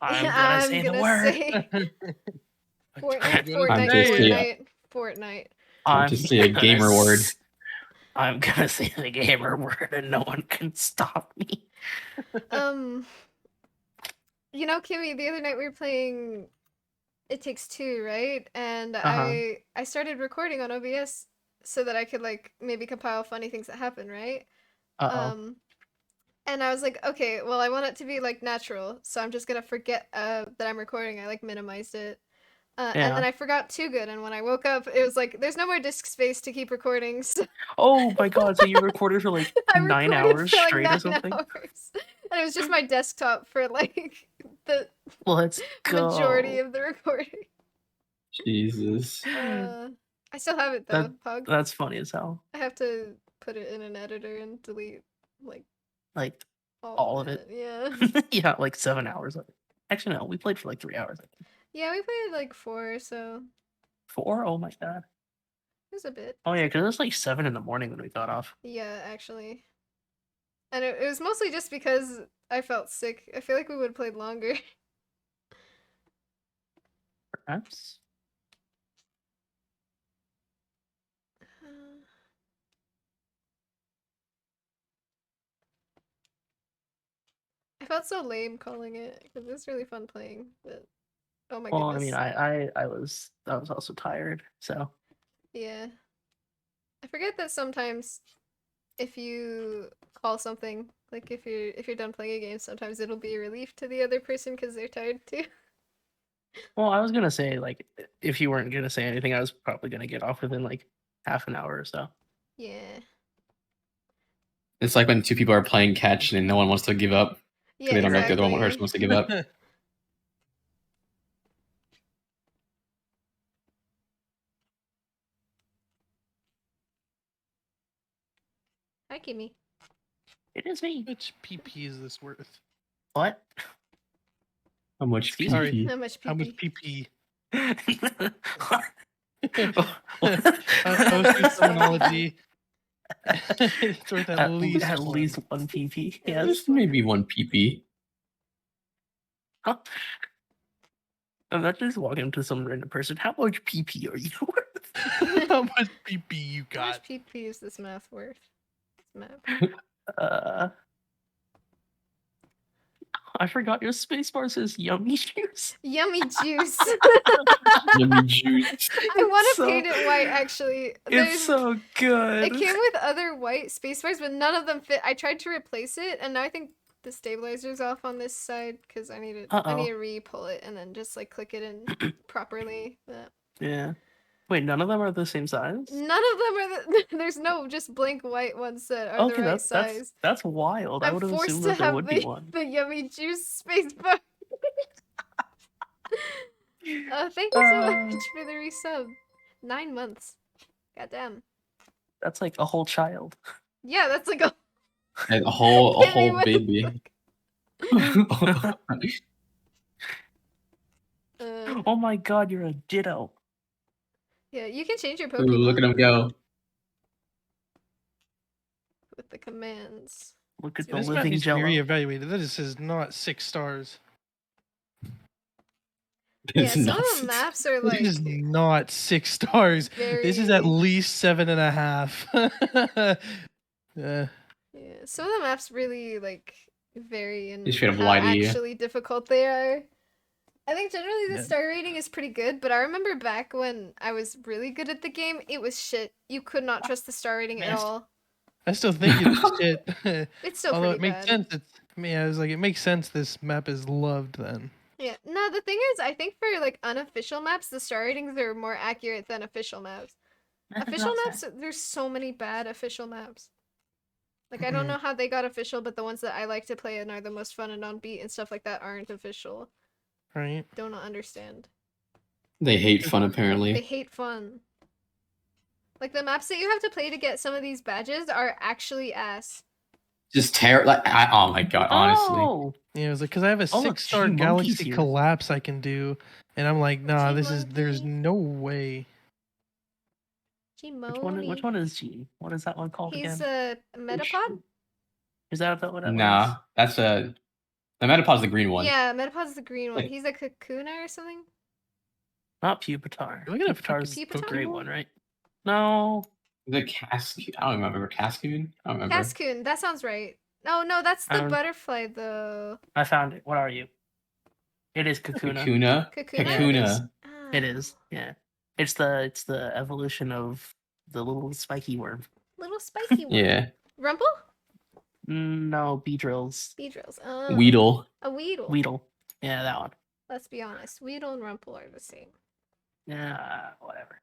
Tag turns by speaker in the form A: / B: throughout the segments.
A: I'm gonna say the word.
B: Say
C: Fortnite.
B: Fortnite.
C: I'm just say a gamer word.
A: I'm gonna say the gamer word, and no one can stop me.
B: You know, Kimmy, the other night we were playing It Takes Two, right? And I started recording on OBS so that I could like maybe compile funny things that happen, right? And I was like, okay, well, I want it to be like natural, so I'm just gonna forget that I'm recording. I like minimized it. And then I forgot Too Good, and when I woke up, it was like, there's no more disk space to keep recording. So
A: oh my god, so you recorded for like 9 hours straight or something?
B: Hours. And it was just my desktop for like the
A: Let's go.
B: majority of the recording.
C: Jesus.
B: I still have it though, Pug.
A: That's funny as hell.
B: I have to put it in an editor and delete like
A: all of it.
B: Yeah.
A: Yeah, like 7 hours of it. Actually, no, we played for like 3 hours, I think.
B: Yeah, we played like 4 or so.
A: 4? Oh my god.
B: It was a bit.
A: Oh yeah, because it was like 7 in the morning when we got off.
B: Yeah, actually. And it was mostly just because I felt sick. I feel like we would have played longer.
A: Perhaps.
B: I felt so lame calling it because it was really fun playing, but oh my
A: well,
B: goodness.
A: I mean, I was also tired, so.
B: Yeah. I forget that sometimes if you call something, like if you're done playing a game, sometimes it'll be a relief to the other person because they're tired too.
A: Well, I was gonna say, like, if you weren't gonna say anything, I was probably gonna get off within like half an hour or so.
B: Yeah.
C: It's like when two people are playing catch and no one wants to give up.
B: Yeah,
C: they don't know if
B: exactly.
C: the other one person wants to give up.
B: Hi, Kimmy.
A: It is me.
D: How much PP is this worth?
A: What?
C: How much PP?
D: Sorry.
B: How much PP?
D: How much PP? Terminology. It's worth at least
A: one PP.
B: Yeah,
C: Yes, maybe 1 PP.
A: Huh? I'm not just walking up to some random person. How much PP are you worth?
D: How much PP you got?
B: How much PP is this math worth? This map.
A: I forgot your spacebar says yummy juice.
B: Yummy juice.
C: Yummy juice.
B: I want to paint it white, actually.
A: It's so good.
B: It came with other white spacebars, but none of them fit. I tried to replace it, and now I think the stabilizer's off on this side because I need to re-pull it and then just like click it in properly. But...
A: Yeah. Wait, none of them are the same size?
B: None of them are there's no just blank white ones that are the right size.
A: That's wild. I would have assumed that there would be one.
B: The yummy juice spacebar. Thank you so much for the resub. 9 months. Goddamn.
A: That's like a whole child.
B: Yeah, that's like a
C: whole baby.
A: Oh my god, you're a ditto.
B: Yeah, you can change your Pokemon.
C: Ooh, look at him go.
B: With the commands.
A: Look at the living Jello.
D: Reevaluated. This is not 6 stars.
B: Yeah, some of the maps are like...
D: This is not 6 stars. This is at least 7.5.
B: Yeah, some of the maps really like vary in
C: how
B: actually difficult they are. I think generally the star rating is pretty good, but I remember back when I was really good at the game, it was shit. You could not trust the star rating at all.
D: I still think it's shit.
B: It's still
D: although
B: pretty
D: it makes sense. I was like, it makes sense this map is loved then.
B: Yeah, no, the thing is, I think for like unofficial maps, the star ratings are more accurate than official maps. Official maps, there's so many bad official maps. Like, I don't know how they got official, but the ones that I like to play and are the most fun and on beat and stuff like that aren't official.
D: Right.
B: Don't understand.
C: They hate fun, apparently.
B: They hate fun. Like, the maps that you have to play to get some of these badges are actually ass.
C: Just oh my god, honestly.
D: Yeah, it was like, because I have a 6-star galaxy collapse I can do, and I'm like, nah, there's no way.
A: Which one is G? What is that one called again?
B: He's a Metapod?
A: Is that what that
C: Nah, that's a The Metapod's the green one.
B: Yeah, Metapod's the green one.
C: Like-
B: He's a Kakuna or something.
A: Not Pupitar.
D: Do I get a
A: Pupitar's
B: fucking
A: the gray
B: Pokemon?
A: one, right? No.
C: The Cascoon. I don't remember. Cascoon? I don't remember.
B: Cascoon, that sounds right. Oh no, that's the butterfly though.
A: I found it. What are you? It is Kakuna.
C: Kakuna.
B: Kakuna?
C: Kakuna.
A: It is. Yeah. It's the evolution of the little spiky worm.
B: Little spiky one.
C: Yeah.
B: Rumple?
A: No, Beedrills.
B: Beedrills.
C: Weedle.
B: A Weedle.
A: Weedle. Yeah, that one.
B: Let's be honest. Weedle and Rumple are the same.
A: Yeah, whatever.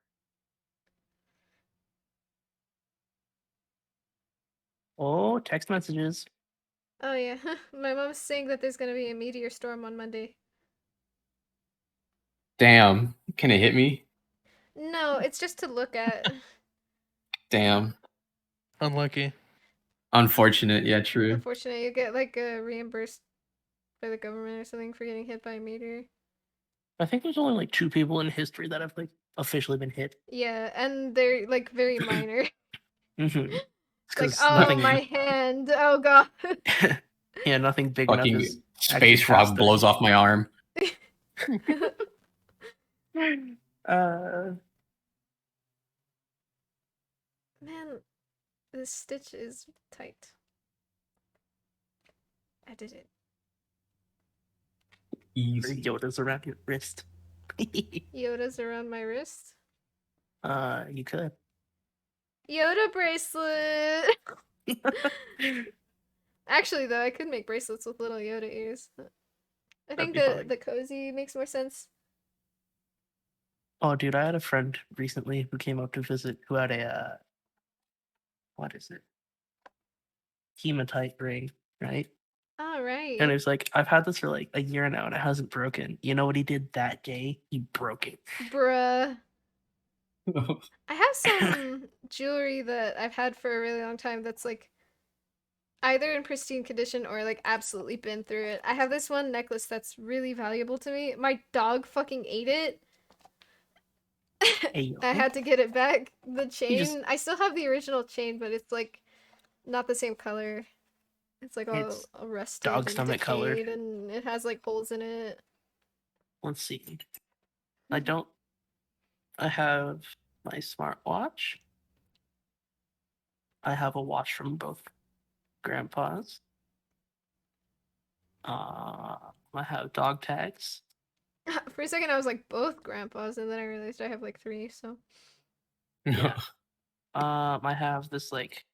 A: Oh, text messages.
B: Oh yeah. My mom's saying that there's gonna be a meteor storm on Monday.
C: Damn. Can it hit me?
B: No, it's just to look at.
C: Damn.
D: Unlucky.
C: Unfortunate. Yeah, true.
B: Unfortunately, you get like reimbursed by the government or something for getting hit by a meteor.
A: I think there's only like 2 people in history that have like officially been hit.
B: Yeah, and they're like very minor.
A: Mm-hmm.
B: Like, oh, my hand. Oh god.
A: Yeah, nothing big
C: Fucking
A: enough is
C: space
A: actually
C: rock
A: past
C: blows off my arm.
B: Man, this stitch is tight. I did it.
C: Easy.
A: Yoda's around your wrist.
B: Yoda's around my wrist.
A: You could.
B: Yoda bracelet. Actually, though, I could make bracelets with little Yoda ears. I think
A: be funny.
B: the cozy makes more sense.
A: Oh, dude, I had a friend recently who came up to visit who had a what is it? Hematite ring, right?
B: All right.
A: And it's like, I've had this for like a year now and it hasn't broken. You know what he did that day? He broke it.
B: Bruh. I have some jewelry that I've had for a really long time that's like either in pristine condition or like absolutely been through it. I have this one necklace that's really valuable to me. My dog fucking ate it.
A: Hey,
B: I had to get it back. The chain,
A: just-
B: I still have the original chain, but it's like not the same color. It's like all
A: It's
B: rusted
A: dog
B: and
A: stomach colored.
B: decayed, and it has like holes in it.
A: Let's see. I have my smartwatch. I have a watch from both grandpas. I have dog tags.
B: For a second, I was like both grandpas, and then I realized I have like 3. So
A: Yeah. I have this like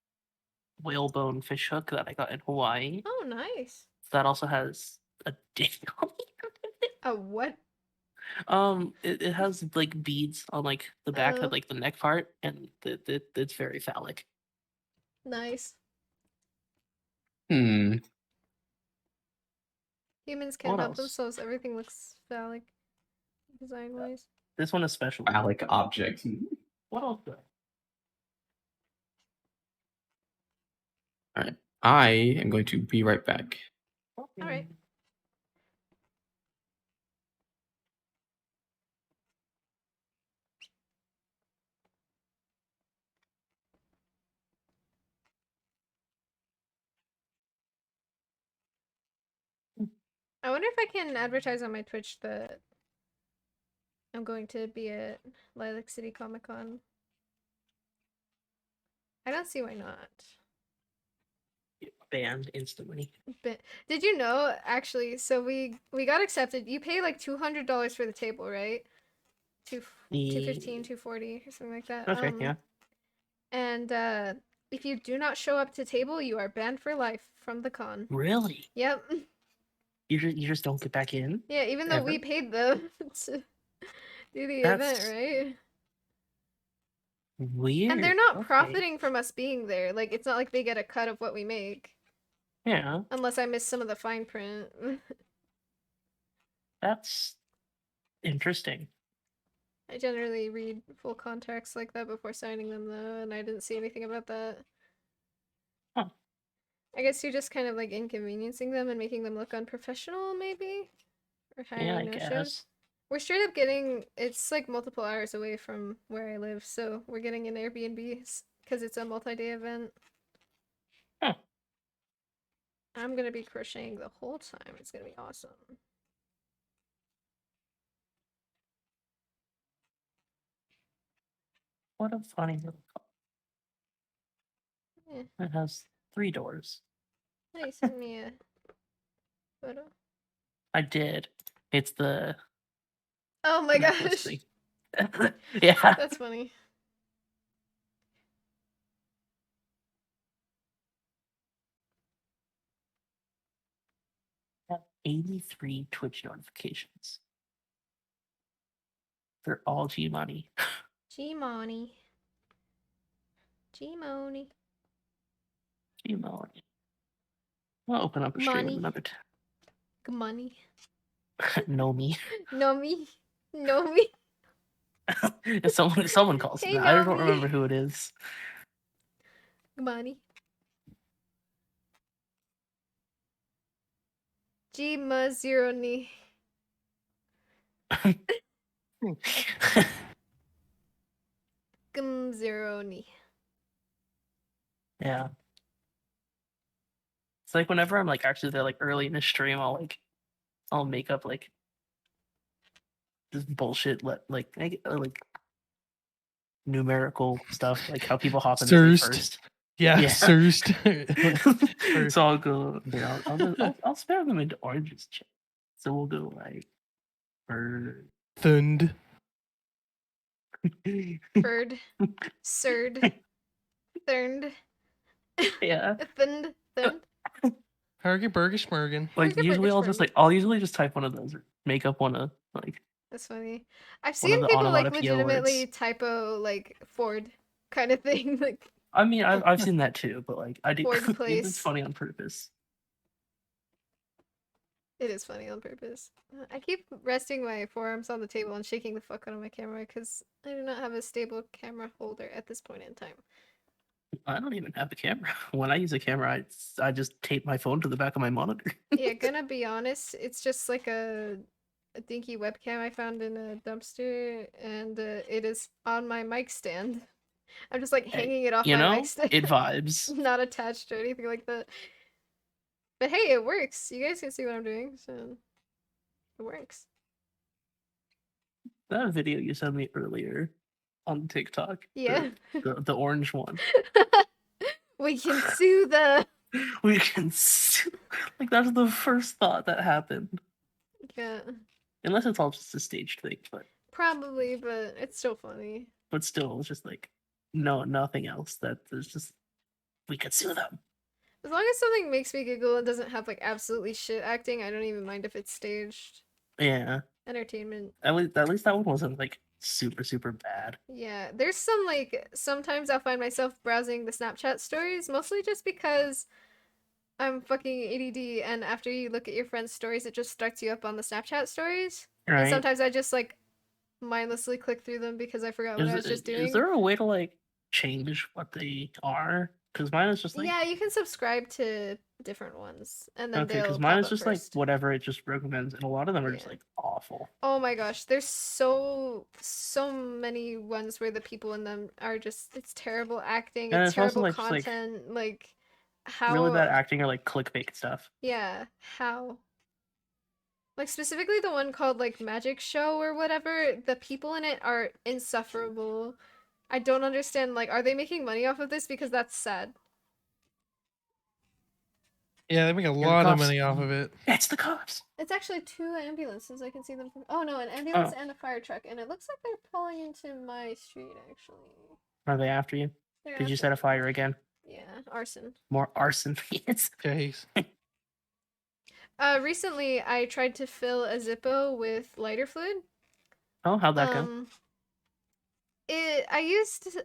A: whalebone fish hook that I got in Hawaii.
B: oh, nice.
A: That also has a dick on it.
B: A what?
A: It has like beads on like the back
B: Oh.
A: of like the neck part, and it's very phallic.
B: Nice.
C: Hmm.
B: Humans can't
A: What
B: help
A: else?
B: themselves. Everything looks phallic, design wise.
A: This one especially.
C: Phallic object.
A: What else? Do
C: Alright. I am going to be right back.
A: I?
B: All right. I wonder if I can advertise on my Twitch that I'm going to be at Lilac City Comic Con. I don't see why not.
A: Banned instantly.
B: But did you know actually? So we got accepted. You pay like $200 for the table, right? 215, 240 or something like that.
A: Okay, yeah.
B: And if you do not show up to table, you are banned for life from the con.
A: Really?
B: Yep.
A: You just don't get back in?
B: Yeah, even though we
A: Ever?
B: paid them to do the
A: That's
B: event, right?
A: Weird.
B: And they're not
A: Okay.
B: profiting from us being there. Like, it's not like they get a cut of what we make.
A: Yeah,
B: Unless I miss some of the fine print.
A: that's interesting.
B: I generally read full contracts like that before signing them, though, and I didn't see anything about that.
A: Huh.
B: I guess you're just kind of like inconveniencing them and making them look unprofessional, maybe? Or hiring
A: Yeah, I
B: no-shows.
A: guess.
B: We're straight up getting, it's like multiple hours away from where I live, so we're getting an Airbnb because it's a multi-day event.
A: Huh.
B: I'm gonna be crocheting the whole time. It's gonna be awesome.
A: What a funny little car.
B: Eh.
A: It has 3 doors.
B: Oh, you sent me a photo.
A: I did. It's the
B: Oh my
A: necklace
B: gosh.
A: thing. Yeah.
B: That's funny.
A: I have 83 Twitch notifications. They're all G money.
B: G-Money. G-Money.
A: G money. I'll open up a stream
B: Money.
A: with another
B: Money.
A: know me.
B: Know me. Know me.
A: If someone calls
B: Hey,
A: me. I don't
B: Nomi.
A: remember who it is.
B: Money. G-Ma-Zero-Ni. Gum-Zero-Ni.
A: Yeah. It's like whenever I'm like actually there like early in the stream, I'll make up like this bullshit like numerical stuff, like how people hop in the
D: Thirst.
A: first.
D: Yeah,
A: Yeah.
D: thirst.
A: So I'll go, I'll spare them into oranges. So we'll go like
D: Thund.
B: Bird. Surd. Thurned.
A: Yeah.
B: Thund. Thund.
D: Hargy Burger Schmergen.
A: Like
B: Burger
A: usually I'll
B: Burger
A: just
B: Schmergen.
A: I'll usually just type one of those or make up one of like
B: That's funny. I've
A: one of
B: seen
A: the
B: people like
A: onomatopoeia
B: legitimately
A: words.
B: typo like Ford kind of thing. Like
A: I mean I've seen that too, but like I do
B: Ford Place.
A: it's funny on purpose.
B: it is funny on purpose. I keep resting my forearms on the table and shaking the fuck out of my camera because I do not have a stable camera holder at this point in time.
A: I don't even have a camera. When I use a camera, I just tape my phone to the back of my monitor.
B: Yeah, gonna be honest, it's just like a dinky webcam I found in a dumpster, and it is on my mic stand. I'm just like
A: Hey,
B: hanging it off
A: you
B: my
A: know,
B: mic stand.
A: it vibes.
B: Not attached or anything like that. But hey, it works. You guys can see what I'm doing, so it works.
A: That video you sent me earlier on TikTok.
B: Yeah.
A: The orange one.
B: We can sue the.
A: We can like that's the first thought that happened.
B: Yeah.
A: Unless it's all just a staged thing,
B: Probably, but it's still funny.
A: but still, it's just like nothing else. That there's just we could sue them.
B: As long as something makes me giggle and doesn't have like absolutely shit acting, I don't even mind if it's staged.
A: Yeah.
B: Entertainment.
A: At least that one wasn't like super bad.
B: Yeah, there's some like sometimes I'll find myself browsing the Snapchat stories, mostly just because I'm fucking ADD, and after you look at your friend's stories, it just starts you up on the Snapchat stories.
A: Right.
B: And sometimes I just like mindlessly click through them because I forgot what I was just doing.
A: Is there a way to like change what they are? Because mine is just like
B: Yeah, you can subscribe to different ones, and then
A: okay.
B: they'll
A: Because
B: pop
A: mine is
B: up
A: just
B: first.
A: like whatever it just recommends, and a lot of them are just
B: Yeah.
A: like awful.
B: Oh my gosh, there's so many ones where the people in them are just it's terrible acting,
A: And
B: it's
A: it's also,
B: terrible
A: like, just, like,
B: content, like how
A: Really bad acting or like clickbait stuff.
B: Yeah, how? Like specifically the one called like Magic Show or whatever, the people in it are insufferable. I don't understand, like, are they making money off of this? Because that's sad.
D: Yeah, they make a
A: the
D: lot of
A: cops.
D: money off of it.
A: It's the cops.
B: It's actually 2 ambulances. I can see them from. Oh no, an ambulance and a fire truck, and it looks like they're pulling into my street. Actually,
A: Are they after you?
B: They're
A: Did you
B: after
A: set a
B: me.
A: fire again?
B: Yeah, arson.
A: More arson. Yes.
D: Case.
B: Recently I tried to fill a Zippo with lighter fluid.
A: Oh, how'd that go?
B: I used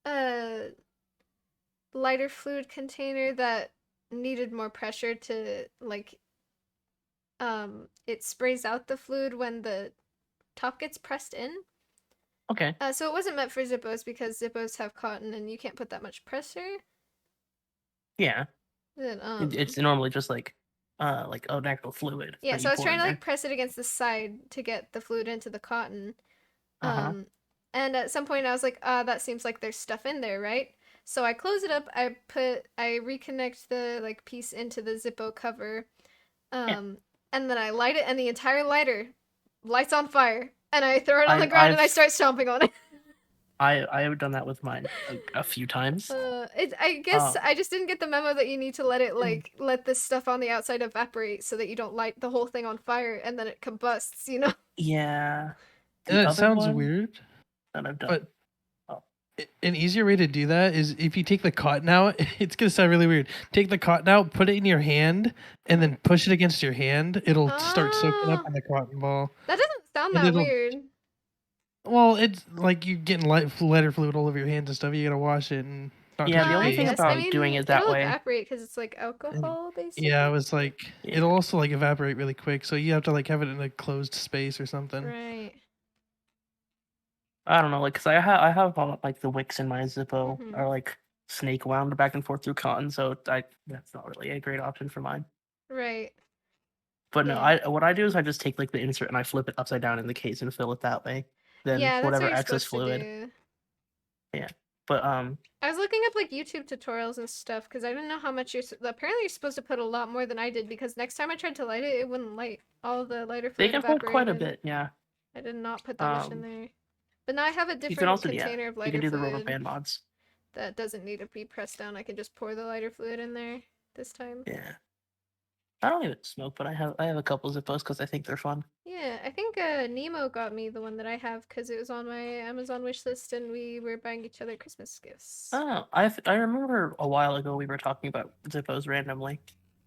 B: a lighter fluid container that needed more pressure to like it sprays out the fluid when the top gets pressed in.
A: Okay.
B: So it wasn't meant for Zippos because Zippos have cotton and you can't put that much pressure.
A: Yeah.
B: Then
A: It's normally just like an actual fluid.
B: yeah,
A: that
B: so
A: you
B: I was
A: pour
B: trying
A: in
B: to
A: there.
B: like press it against the side to get the fluid into the cotton.
A: Uh-huh.
B: And at some point I was like, that seems like there's stuff in there, right? So I close it up. I reconnect the like piece into the Zippo cover, and then I light it, and the entire lighter lights on fire, and I throw it on the ground and I start stomping on it.
A: I have done that with mine a few times.
B: I guess I just didn't get the memo that you need to let it let this stuff on the outside evaporate so that you don't light the whole thing on fire and then it combusts, you know?
A: Yeah.
D: That sounds weird.
A: That I've done.
D: But an easier way to do that is if you take the cotton out, it's gonna sound really weird. Take the cotton out, put it in your hand, and then push it against your hand. It'll start soaking up in the cotton ball.
B: That doesn't sound that weird.
D: Well, it's like you getting lighter fluid all over your hands and stuff. You gotta wash it and not
A: Yeah,
D: touch
A: the
D: your
A: only
D: face.
A: thing about doing it that
B: it'll
A: way.
B: evaporate because it's like alcohol, basically.
D: Yeah, it was like it'll also like evaporate really quick, so you have to like have it in a closed space or something.
B: Right.
A: I don't know, like, cause I have like the wicks in my Zippo are like snake wound back and forth through cotton, so that's not really a great option for mine.
B: Right.
A: But no, what I do is I just take like the insert and I flip it upside down in the case and fill it that way. Then
B: yeah, that's
A: whatever
B: what you're
A: excess
B: supposed to
A: fluid.
B: do.
A: Yeah, but
B: I was looking up like YouTube tutorials and stuff because I didn't know how much apparently you're supposed to put a lot more than I did because next time I tried to light it, it wouldn't light. All the lighter
A: they
B: fluid
A: can put quite a
B: evaporated.
A: bit. Yeah,
B: I did not put that much in there. But now I have a
A: you can
B: different
A: also
B: container of
A: you
B: lighter
A: can do the
B: fluid
A: rubber band mods.
B: that doesn't need to be pressed down. I can just pour the lighter fluid in there this time.
A: Yeah, I don't even smoke, but I have a couple Zippos because I think they're fun.
B: Yeah, I think Nemo got me the one that I have because it was on my Amazon wish list and we were buying each other Christmas gifts.
A: Oh, I remember a while ago we were talking about Zippos randomly.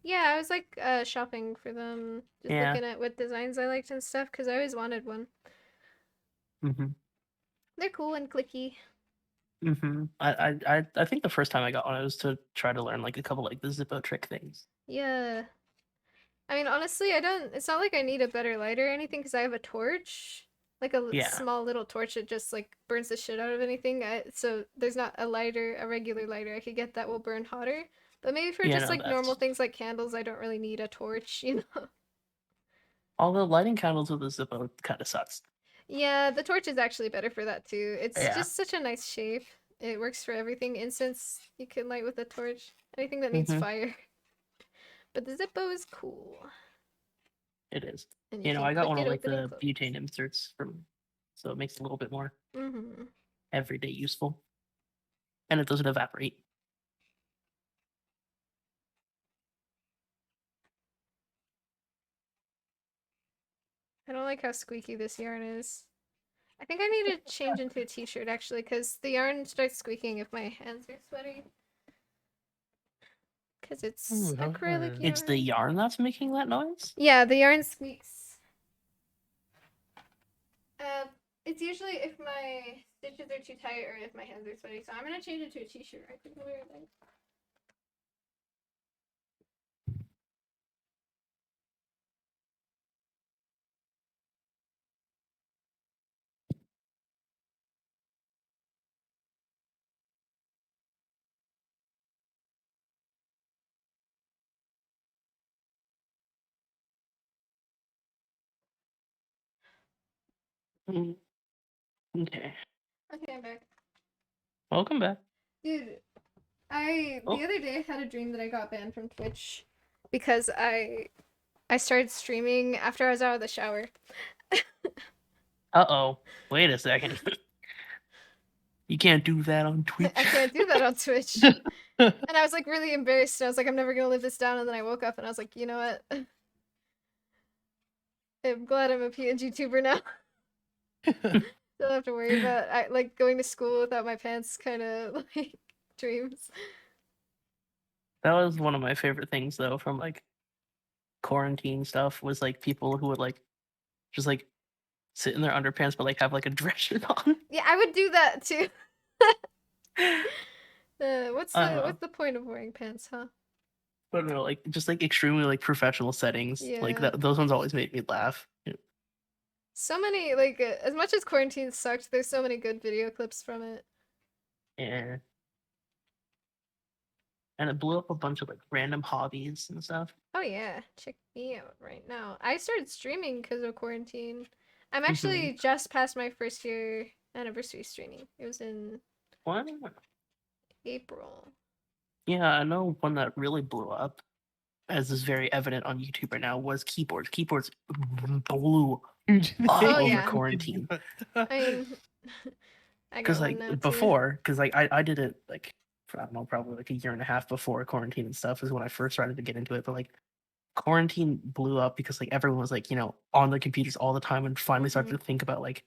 B: Yeah, I was like shopping for them, just looking at what designs I liked and stuff because I always wanted one. They're cool and clicky.
A: I think the first time I got one, it was to try to learn like a couple like the Zippo trick things.
B: Yeah. I mean, honestly, it's not like I need a better lighter or anything because I have a torch. Like a small little torch that just like burns the shit out of anything. So there's not a regular lighter I could get that will burn hotter. But maybe for just like normal things like candles, I don't really need a torch, you know?
A: Although lighting candles with a Zippo kind of sucks.
B: Yeah, the torch is actually better for that too. It's just such a nice shape. It works for everything. Incense you can light with a torch. Anything that needs fire. But the Zippo is cool.
A: It is. You know, I got one of like the butane inserts so it makes it a little bit more everyday useful. And it doesn't evaporate.
B: I don't like how squeaky this yarn is. I think I need to change into a t-shirt actually because the yarn starts squeaking if my hands are sweaty. Because it's acrylic yarn.
A: It's the yarn that's making that noise?
B: Yeah, the yarn squeaks. It's usually if my stitches are too tight or if my hands are sweaty. So I'm going to change it to a t-shirt. I could wear it like...
A: Okay.
B: Okay, I'm back.
A: Welcome back.
B: Dude, the other day I had a dream that I got banned from Twitch because I started streaming after I was out of the shower.
A: Uh-oh. Wait a second. You can't do that on Twitch.
B: I can't do that on Twitch. And I was like really embarrassed. I was like, I'm never gonna live this down. And then I woke up and I was like, you know what? I'm glad I'm a PNG tuber now. Don't have to worry about like going to school without my pants kind of like dreams.
A: That was one of my favorite things though from like quarantine stuff was like people who would like just like sit in their underpants but like have like a dress shirt on.
B: Yeah, I would do that too. What's the point of wearing pants, huh?
A: But no, like just like extremely like professional settings. Yeah. Like those ones always made me laugh. Yeah.
B: So many like as much as quarantine sucked, there's so many good video clips from it.
A: Yeah. And it blew up a bunch of like random hobbies and stuff.
B: Oh yeah, check me out right now. I started streaming because of quarantine. I'm actually just past my first year anniversary streaming. It was in...
A: What?
B: April.
A: Yeah, I know one that really blew up, as is very evident on YouTube right now, was keyboards. Keyboards blew
B: Oh,
A: over
B: yeah.
A: quarantine.
B: I mean, I
A: Because
B: got one now
A: like
B: too.
A: before, because like I did it like for, I don't know, probably like a year and a half before quarantine and stuff is when I first started to get into it. But like quarantine blew up because like everyone was like, you know, on their computers all the time and finally started to think about like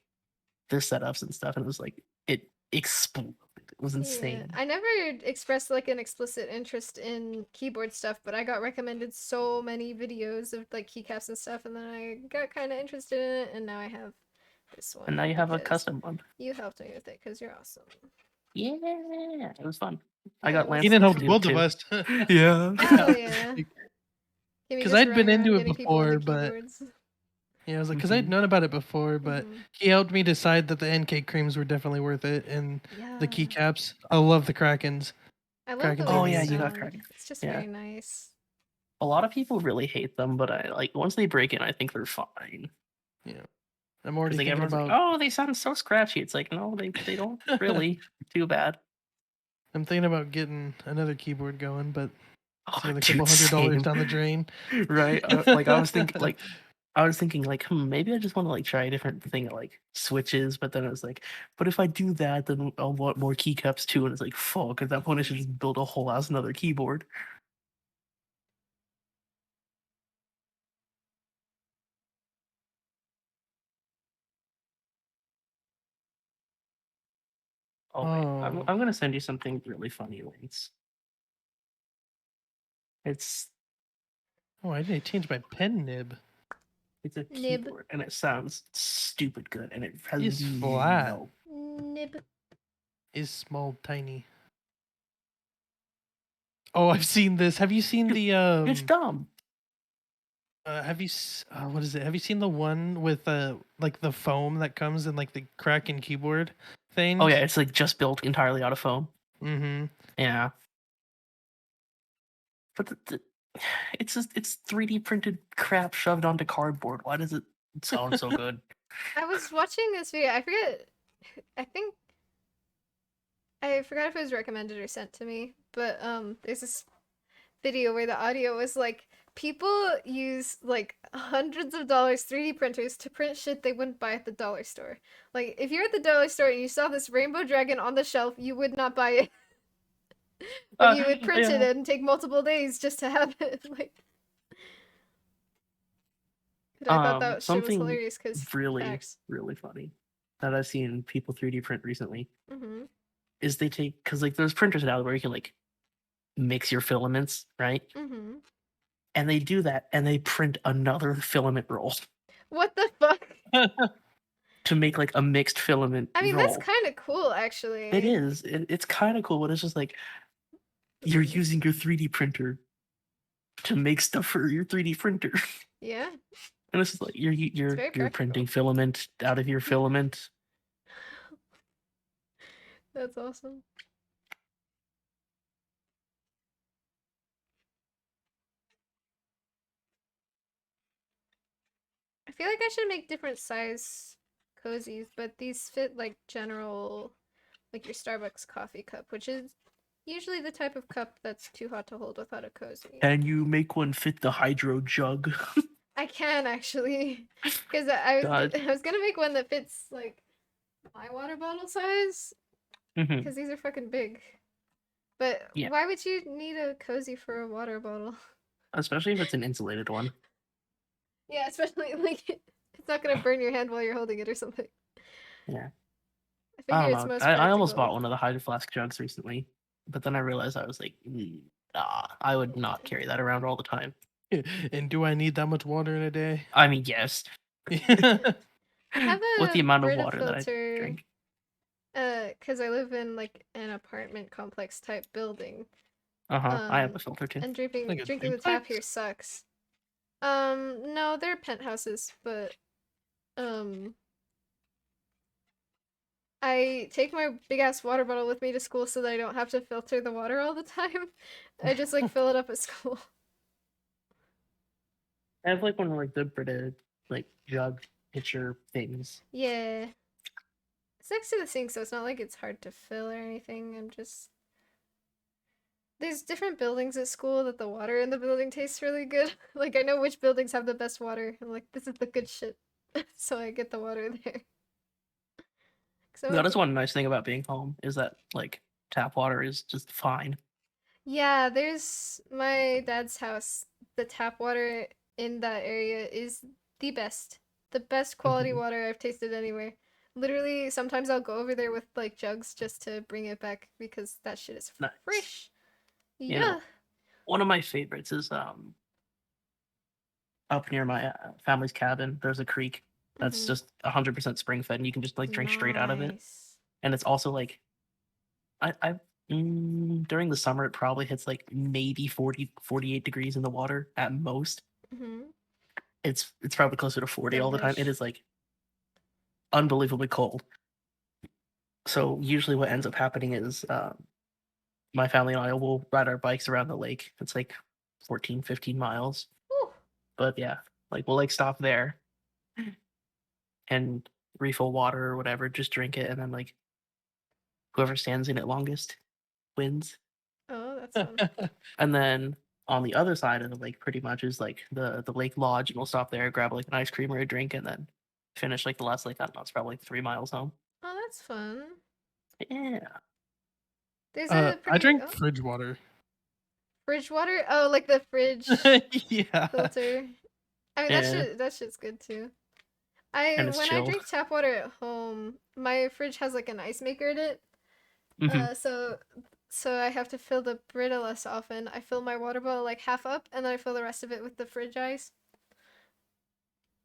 A: their setups and stuff, and it was like it exploded. It was
B: Yeah,
A: insane.
B: I never expressed like an explicit interest in keyboard stuff, but I got recommended so many videos of like keycaps and stuff, and then I got kind of interested in it, and now I have this one.
A: And now you have a
B: because
A: custom one.
B: You helped me with it because you're awesome.
A: Yeah, it was fun. I
B: Yeah,
A: got
B: it was
A: Lance.
D: Keenan
A: to
D: helped
A: do it
D: both of
A: too.
D: us.
A: Yeah.
B: Hell yeah. Kimmy
D: 'Cause
B: just
D: I'd been
B: running around
D: into it
B: getting people into
D: before, but-
B: keyboards.
D: Yeah, I was like, because I'd known about it before, but he helped me decide that the NK creams were definitely worth it, and
B: Yeah.
D: the keycaps. I love the Krakens.
B: I love the
D: Krakens
B: way
D: are
B: they
A: yeah, you got
B: sound.
A: Kraken.
B: It's just
A: Yeah.
B: very nice.
A: A lot of people really hate them, but I like once they break in, I think they're fine.
D: I'm already
A: Because like
D: thinking
A: everyone's
D: about.
A: like, oh, they sound so scratchy. It's like, no, they don't really. Too bad.
D: I'm thinking about getting another keyboard going, but it's
A: Oh,
D: another
A: dude,
D: couple $100
A: same.
D: down the drain.
A: Right? I was thinking like, maybe I just want to like try a different thing at like switches, but then I was like, but if I do that, then I'll want more keycaps too, and it's like, fuck, at that point I should just build a whole ass another keyboard. Oh, wait,
D: Oh.
A: I'm gonna send you something really funny, Lance. It's
D: Oh, I need to change my pen nib.
A: it's a
B: Nib.
A: keyboard, and it sounds stupid good, and it has
D: It's flat.
A: no.
B: Nib.
D: Is small, tiny. Oh, I've seen this. Have you seen the
A: It's dumb.
D: what is it? Have you seen the one with like the foam that comes in like the Kraken keyboard thing?
A: Oh yeah, it's like just built entirely out of foam.
D: Mm-hmm.
A: Yeah. But it's just it's 3D printed crap shoved onto cardboard. Why does it sound so good?
B: I was watching this video. I forget. I forgot if it was recommended or sent to me. But there's this video where the audio was like, people use like hundreds of dollars 3D printers to print shit they wouldn't buy at the dollar store. Like if you're at the dollar store and you saw this rainbow dragon on the shelf, you would not buy it. But you would print it and take multiple days just to have it. Like, I thought that shit was
A: something
B: hilarious because
A: really funny that I've seen people 3D print recently
B: Mm-hmm.
A: is they take because like there's printers now where you can like mix your filaments, right?
B: Mm-hmm.
A: And they do that and they print another filament roll
B: What the fuck?
A: to make like a mixed filament
B: I mean,
A: roll.
B: that's kind of cool, actually.
A: It is. It's kind of cool, but it's just like you're using your 3D printer to make stuff for your 3D printer.
B: Yeah.
A: And it's just like you're
B: very
A: printing
B: practical.
A: filament out of your filament.
B: That's awesome. I feel like I should make different size cozies, but these fit like general, like your Starbucks coffee cup, which is usually the type of cup that's too hot to hold without a cozy.
A: Can you make one fit the hydro jug?
B: I can actually, because I was gonna make one that fits like my water bottle size, because these are fucking big. But
A: Yeah.
B: why would you need a cozy for a water bottle?
A: Especially if it's an insulated one.
B: Yeah, especially like it's not gonna burn your hand while you're holding it or something.
A: Yeah.
B: I figure it's most
A: I almost
B: practical.
A: bought one of the Hydro Flask jugs recently, but then I realized I was like, nah, I would not carry that around all the time.
D: And do I need that much water in a day?
A: I mean, yes.
B: I have a
A: With the amount of
B: Brita
A: water that I
B: filter,
A: drink.
B: because I live in like an apartment complex type building.
A: I have a filter too.
B: And drinking
D: Like a
B: the tap
D: duplex?
B: here sucks. No, they're penthouses, but I take my big ass water bottle with me to school so that I don't have to filter the water all the time. I just like fill it up at school.
A: I have like one of like the Brita like jug pitcher things.
B: Yeah. It's next to the sink, so it's not like it's hard to fill or anything. I'm just There's different buildings at school that the water in the building tastes really good. Like I know which buildings have the best water. I'm like, this is the good shit. So I get the water there. So
A: That is one nice thing about being home is that like tap water is just fine.
B: yeah, there's my dad's house. The tap water in that area is the best. The best quality
A: Mhm.
B: water I've tasted anywhere. Literally, sometimes I'll go over there with like jugs just to bring it back because that shit is
A: Nice.
B: fresh.
A: You
B: Yeah.
A: know, one of my favorites is up near my family's cabin. There's a creek that's
B: Mhm.
A: just 100% spring fed, and you can just like drink straight out of it.
B: Nice.
A: And it's also like, I during the summer it probably hits like maybe 40, 48 degrees in the water at most.
B: Mhm.
A: It's probably closer to 40 all the time. It
B: Delish.
A: is like unbelievably cold. So usually what ends up happening is my family and I will ride our bikes around the lake. It's like 14, 15 miles.
B: Whew.
A: But yeah, like we'll like stop there and refill water or whatever, just drink it, and then like whoever stands in it longest wins.
B: Oh, that's fun.
A: And then on the other side of the lake pretty much is like the lake lodge, and we'll stop there, grab like an ice cream or a drink, and then finish like the last like I don't know, it's probably like 3 miles home.
B: Oh, that's fun.
A: Yeah.
B: There's a
D: I
B: pretty
D: drink fridge water.
B: fridge water. Oh, like the fridge
D: Yeah.
B: filter. I mean,
A: Yeah.
B: that shit's good too.
A: And it's
B: When I
A: chilled.
B: drink tap water at home, my fridge has like an ice maker in it.
A: Mhm.
B: So I have to fill the Brita less often. I fill my water bottle like half up, and then I fill the rest of it with the fridge ice.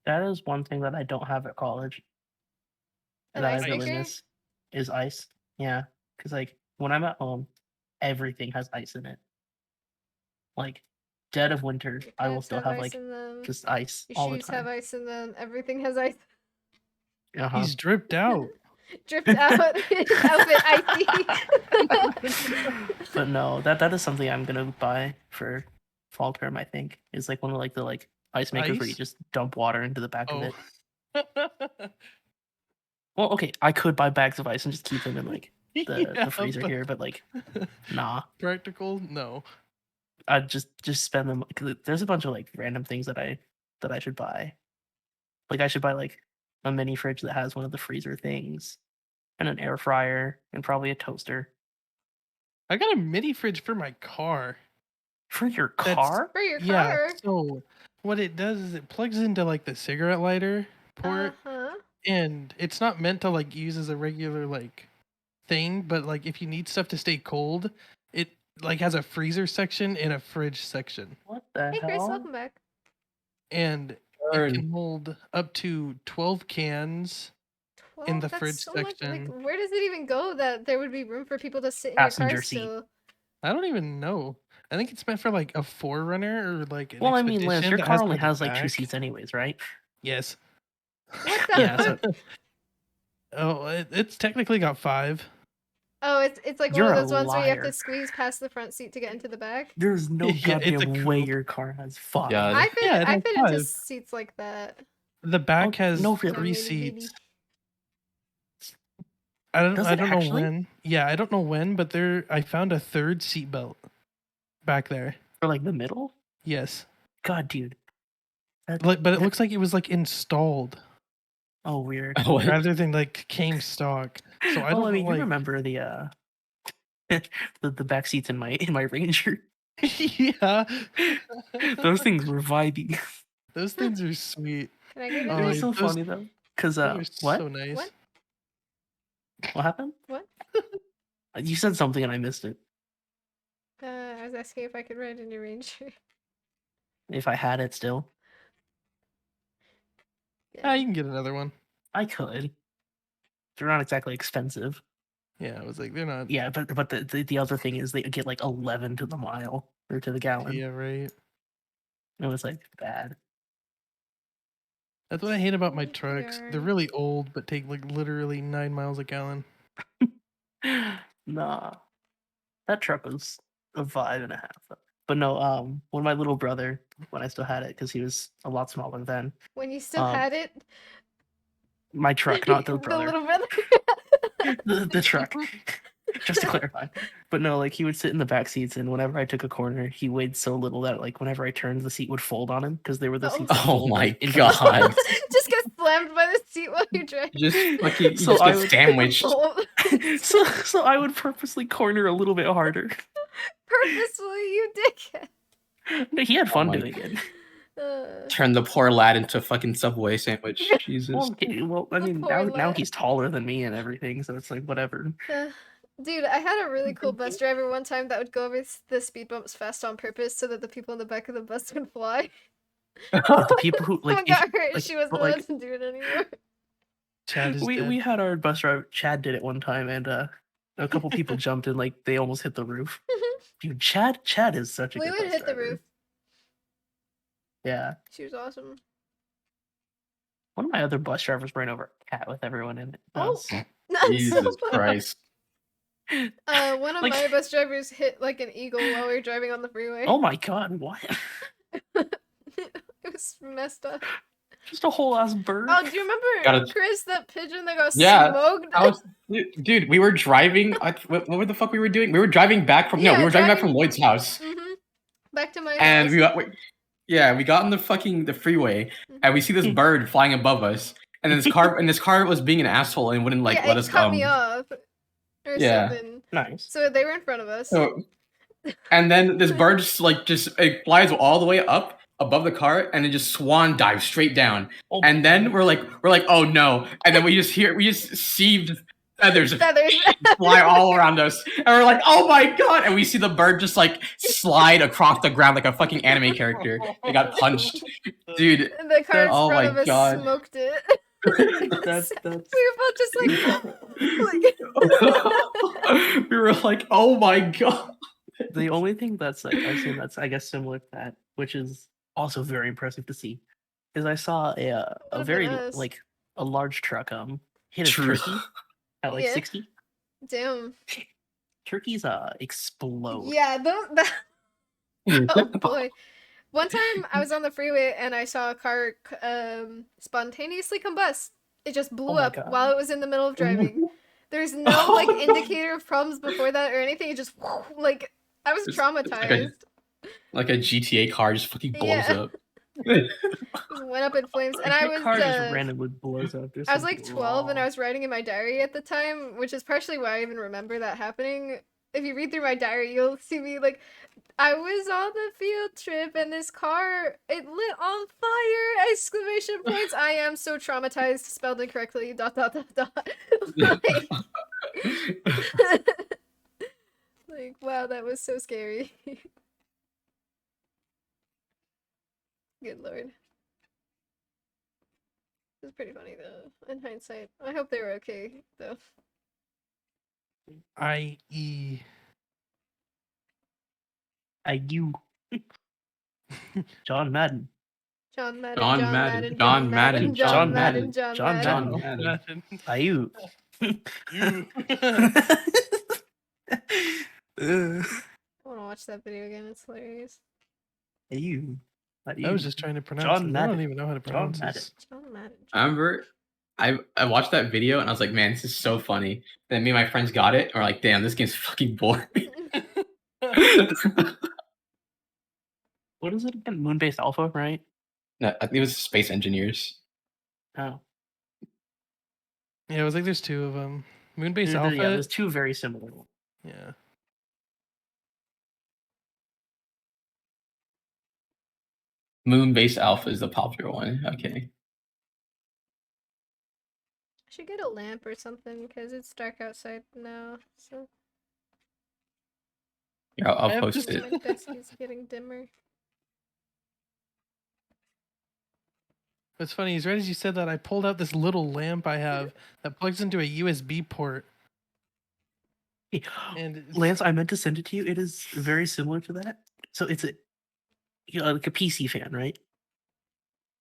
A: That is one thing that I don't have at college
B: An
A: that I
B: ice
A: really
B: maker?
A: miss is ice. Yeah, because like when I'm at home, everything has ice in it. Like dead of winter,
B: Your
A: I will
B: pants
A: still
B: have
A: have
B: ice
A: like
B: in them.
A: just ice
B: Your
A: all the
B: shoes have
A: time.
B: ice in them. Everything has ice.
A: Uh-huh.
D: He's dripped out.
B: Dripped out. His outfit icy.
A: But no, that is something I'm gonna buy for fall term. I think is like one of like the like ice makers where you
D: Ice?
A: just dump water into the back of
D: Oh.
A: it. Well, okay, I could buy bags of ice and just keep them in like the
D: Yeah,
A: freezer
D: but-
A: here, but like nah.
D: Practical? No.
A: I'd just spend them. 'Cause there's a bunch of like random things that I should buy. Like I should buy like a mini fridge that has one of the freezer things, and an air fryer, and probably a toaster
D: I got a mini fridge for my car.
A: for your
D: That's-
A: car.
B: For your
D: Yeah.
B: car.
D: So what it does is it plugs into like the cigarette lighter port,
B: Uh-huh.
D: and it's not meant to like use as a regular like thing, but like if you need stuff to stay cold, it like has a freezer section and a fridge section,
A: What the
B: Hey, Chris,
A: hell?
B: welcome back.
D: and it
C: Burn.
D: can hold up to 12 cans.
B: 12?
D: In the
B: That's
D: fridge
B: so much. Like,
D: section.
B: where does it even go that there would be room for people to sit in your
A: Passenger
B: car
A: seat.
B: still?
D: I don't even know. I think it's meant for like a Forerunner or like an
A: Well, I mean, Liz,
D: Expedition
A: your
D: that
A: car only
D: the
A: has like 2
D: back.
A: seats, anyways, right?
D: Yes.
B: What the
A: Yeah,
B: fuck?
A: so
D: Oh, it's technically got 5.
B: Oh, it's like
A: You're
B: one
A: a
B: of those ones where you have to
A: liar.
B: squeeze past the front seat to get into the back.
A: there's no
D: Yeah, it's a
A: goddamn way
D: coupe.
A: your car has 5.
C: Yeah,
B: I fit
D: Yeah, it
B: I
D: has
B: fit into
D: 5.
B: seats like that.
D: The back
A: Oh,
D: has
A: no, really?
D: 3
B: Tiny bitty.
D: seats. I don't
A: Does
D: I
A: it
D: don't know
A: actually?
D: when. Yeah, I don't know when, but I found a 3rd seat belt back there.
A: For like the middle?
D: Yes.
A: God, dude.
D: But it looks like it was like installed
A: Oh, weird.
C: What?
D: rather than like came stock. So I don't
A: Well, I mean,
D: know,
A: you
D: like
A: remember the the back seats in my Ranger.
D: yeah.
A: Those things were vibey.
D: Those things are sweet.
B: Can I get in
A: It
B: there?
A: was so
D: those-
A: funny though. Cause
D: Those are
A: what?
D: so nice.
B: What?
A: What happened?
B: What?
A: You said something and I missed it.
B: I was asking if I could ride in your Ranger.
A: If I had it still,
D: Ah, you can get another one.
A: I could. They're not exactly expensive.
D: Yeah, I was like, they're not.
A: Yeah, but the other thing is they get like 11 to the mile or to the gallon.
D: Yeah, right.
A: It was like bad.
D: That's what I hate about my
B: They
D: trucks. They're
B: are.
D: really old, but take like literally 9 miles a gallon.
A: Nah, that truck was a 5.5. But no, when my little brother, when I still had it, because he was a lot smaller then.
B: When you still
A: Um,
B: had it?
A: My truck, not the
B: The
A: brother.
B: little brother.
A: The truck. Just to clarify. But no, like he would sit in the back seats, and whenever I took a corner, he weighed so little that like whenever I turned, the seat would fold on him because they were the
B: Oh.
A: seats. that
C: Oh
A: fold,
C: my
A: like, into the
C: God.
B: Just get slammed by the seat while you're driving.
C: Just fucking, you
A: So
C: just
A: I
C: get
A: would-
C: sandwiched.
A: so I would purposely corner a little bit harder.
B: Purposefully, you dickhead.
A: No, he had fun
C: my
A: doing it.
C: Turn the poor lad into a fucking Subway sandwich. Jesus.
A: Well, I
B: The
A: mean,
B: poor
A: now
B: lad.
A: he's taller than me and everything, so it's like whatever.
B: Dude, I had a really cool bus driver one time that would go over the speed bumps fast on purpose so that the people in the back of the bus would fly.
A: But the people who
B: Someone
A: like, if-
B: got hurt,
A: like,
B: she wasn't
A: but,
B: allowed
A: like,
B: to do it anymore.
D: Chad is
A: we
D: dead.
A: had our bus driver Chad did it one time, and a couple people jumped and like they almost hit the roof. Dude, Chad is such a
B: We
A: good
B: would
A: bus
B: hit the
A: driver.
B: roof.
A: Yeah,
B: She was awesome.
A: one of my other bus drivers ran over a cat with everyone in it. That
B: Oh.
A: was-
B: That's
C: Jesus
B: so funny.
C: Christ.
B: One of
A: Like-
B: my bus drivers hit like an eagle while we were driving on the freeway.
A: Oh my god, what?
B: It was messed up.
A: Just a whole ass bird.
B: Oh, do you remember
C: Gotta-
B: Chris, that pigeon that got
C: Yeah,
B: smoked?
C: I was, dude, we were driving. What were the fuck we were doing? We were driving back from. No,
B: Yeah,
C: we were driving back
B: driving-
C: from Lloyd's house,
B: Back to my
C: and
B: house.
C: we got on the freeway, and we see this bird flying above us, and then this car was being an asshole and wouldn't
B: yeah,
C: let
B: it
C: us
B: cut
C: come.
B: me off. Or
C: Yeah.
B: something.
A: Nice.
B: So they were in front of us.
C: So, and then this bird just it flies all the way up above the car, and then just swan dives straight down.
A: Oh,
C: And then we're like, oh no! And then we just see feathers
B: Feathers.
C: fly all around us, and we're like, oh my god! And we see the bird just like slide across the ground like a fucking anime character. It got punched, dude.
B: And the car in
C: Oh
B: front
C: my
B: of us
C: God.
B: smoked it.
A: that's
B: We were both just like,
C: We were like, oh my god.
A: the only thing that's like I've seen that's I guess similar to that, which is also very impressive to see, is I saw a
B: Would've
A: very
B: been us.
A: like a large truck hit a
C: True.
A: turkey at like
B: Yeah.
A: 60.
B: damn.
A: Turkeys explode.
B: Yeah, oh boy. One time I was on the freeway and I saw a car spontaneously combust. It just blew
A: Oh my
B: up
A: God.
B: while it was in the middle of driving. There's no like indicator of problems before that or anything. It just like I was
C: It's like a-
B: traumatized.
C: Like a GTA car just fucking blows
B: Yeah.
C: up.
B: Just went up in flames. And I
A: Your
B: was
A: car just randomly blows up. There's
B: I was like
A: something
B: 12 and I
A: wrong.
B: was writing in my diary at the time, which is partially why I even remember that happening. If you read through my diary, you'll see me like, I was on the field trip and this car, it lit on fire! Exclamation points. I am so traumatized, spelled incorrectly, ... Like, wow, that was so scary. Good lord. It was pretty funny though, in hindsight. I hope they were okay, though.
D: I.E.
A: You. John Madden.
B: John Madden,
C: John
B: John
C: Madden,
B: Madden,
C: John Madden,
B: John
A: John
B: Madden,
A: Madden,
B: John
A: John
B: Madden.
A: Madden.
C: Madden.
A: Ayu.
B: I want to watch that video again. It's hilarious.
A: Ayu.
D: I was just trying to pronounce
A: John
D: it. I
A: Madden.
D: don't even know how to pronounce
A: Madden.
D: this.
B: John Madden.
C: I remember I watched that video and I was like, man, this is so funny. Then me and my friends got it and we're like, damn, this game's fucking boring.
A: What is it again? Moon-based alpha, right?
C: No, I think it was Space Engineers.
A: Oh.
D: Yeah, it was like there's two of them. Moonbase
A: Yeah,
D: Alpha.
A: there's two very similar ones.
D: Yeah.
C: Moon-based Alpha is the popular one. Okay.
B: I should get a lamp or something because it's dark outside now. So
C: Here, I'll
D: I have
C: post
D: just-
C: it.
B: my desk is getting dimmer.
D: What's funny is right as you said that, I pulled out this little lamp I have that plugs into a USB port.
A: Hey,
D: And it's-
A: Lance, I meant to send it to you. It is very similar to that. So it's like a PC fan, right?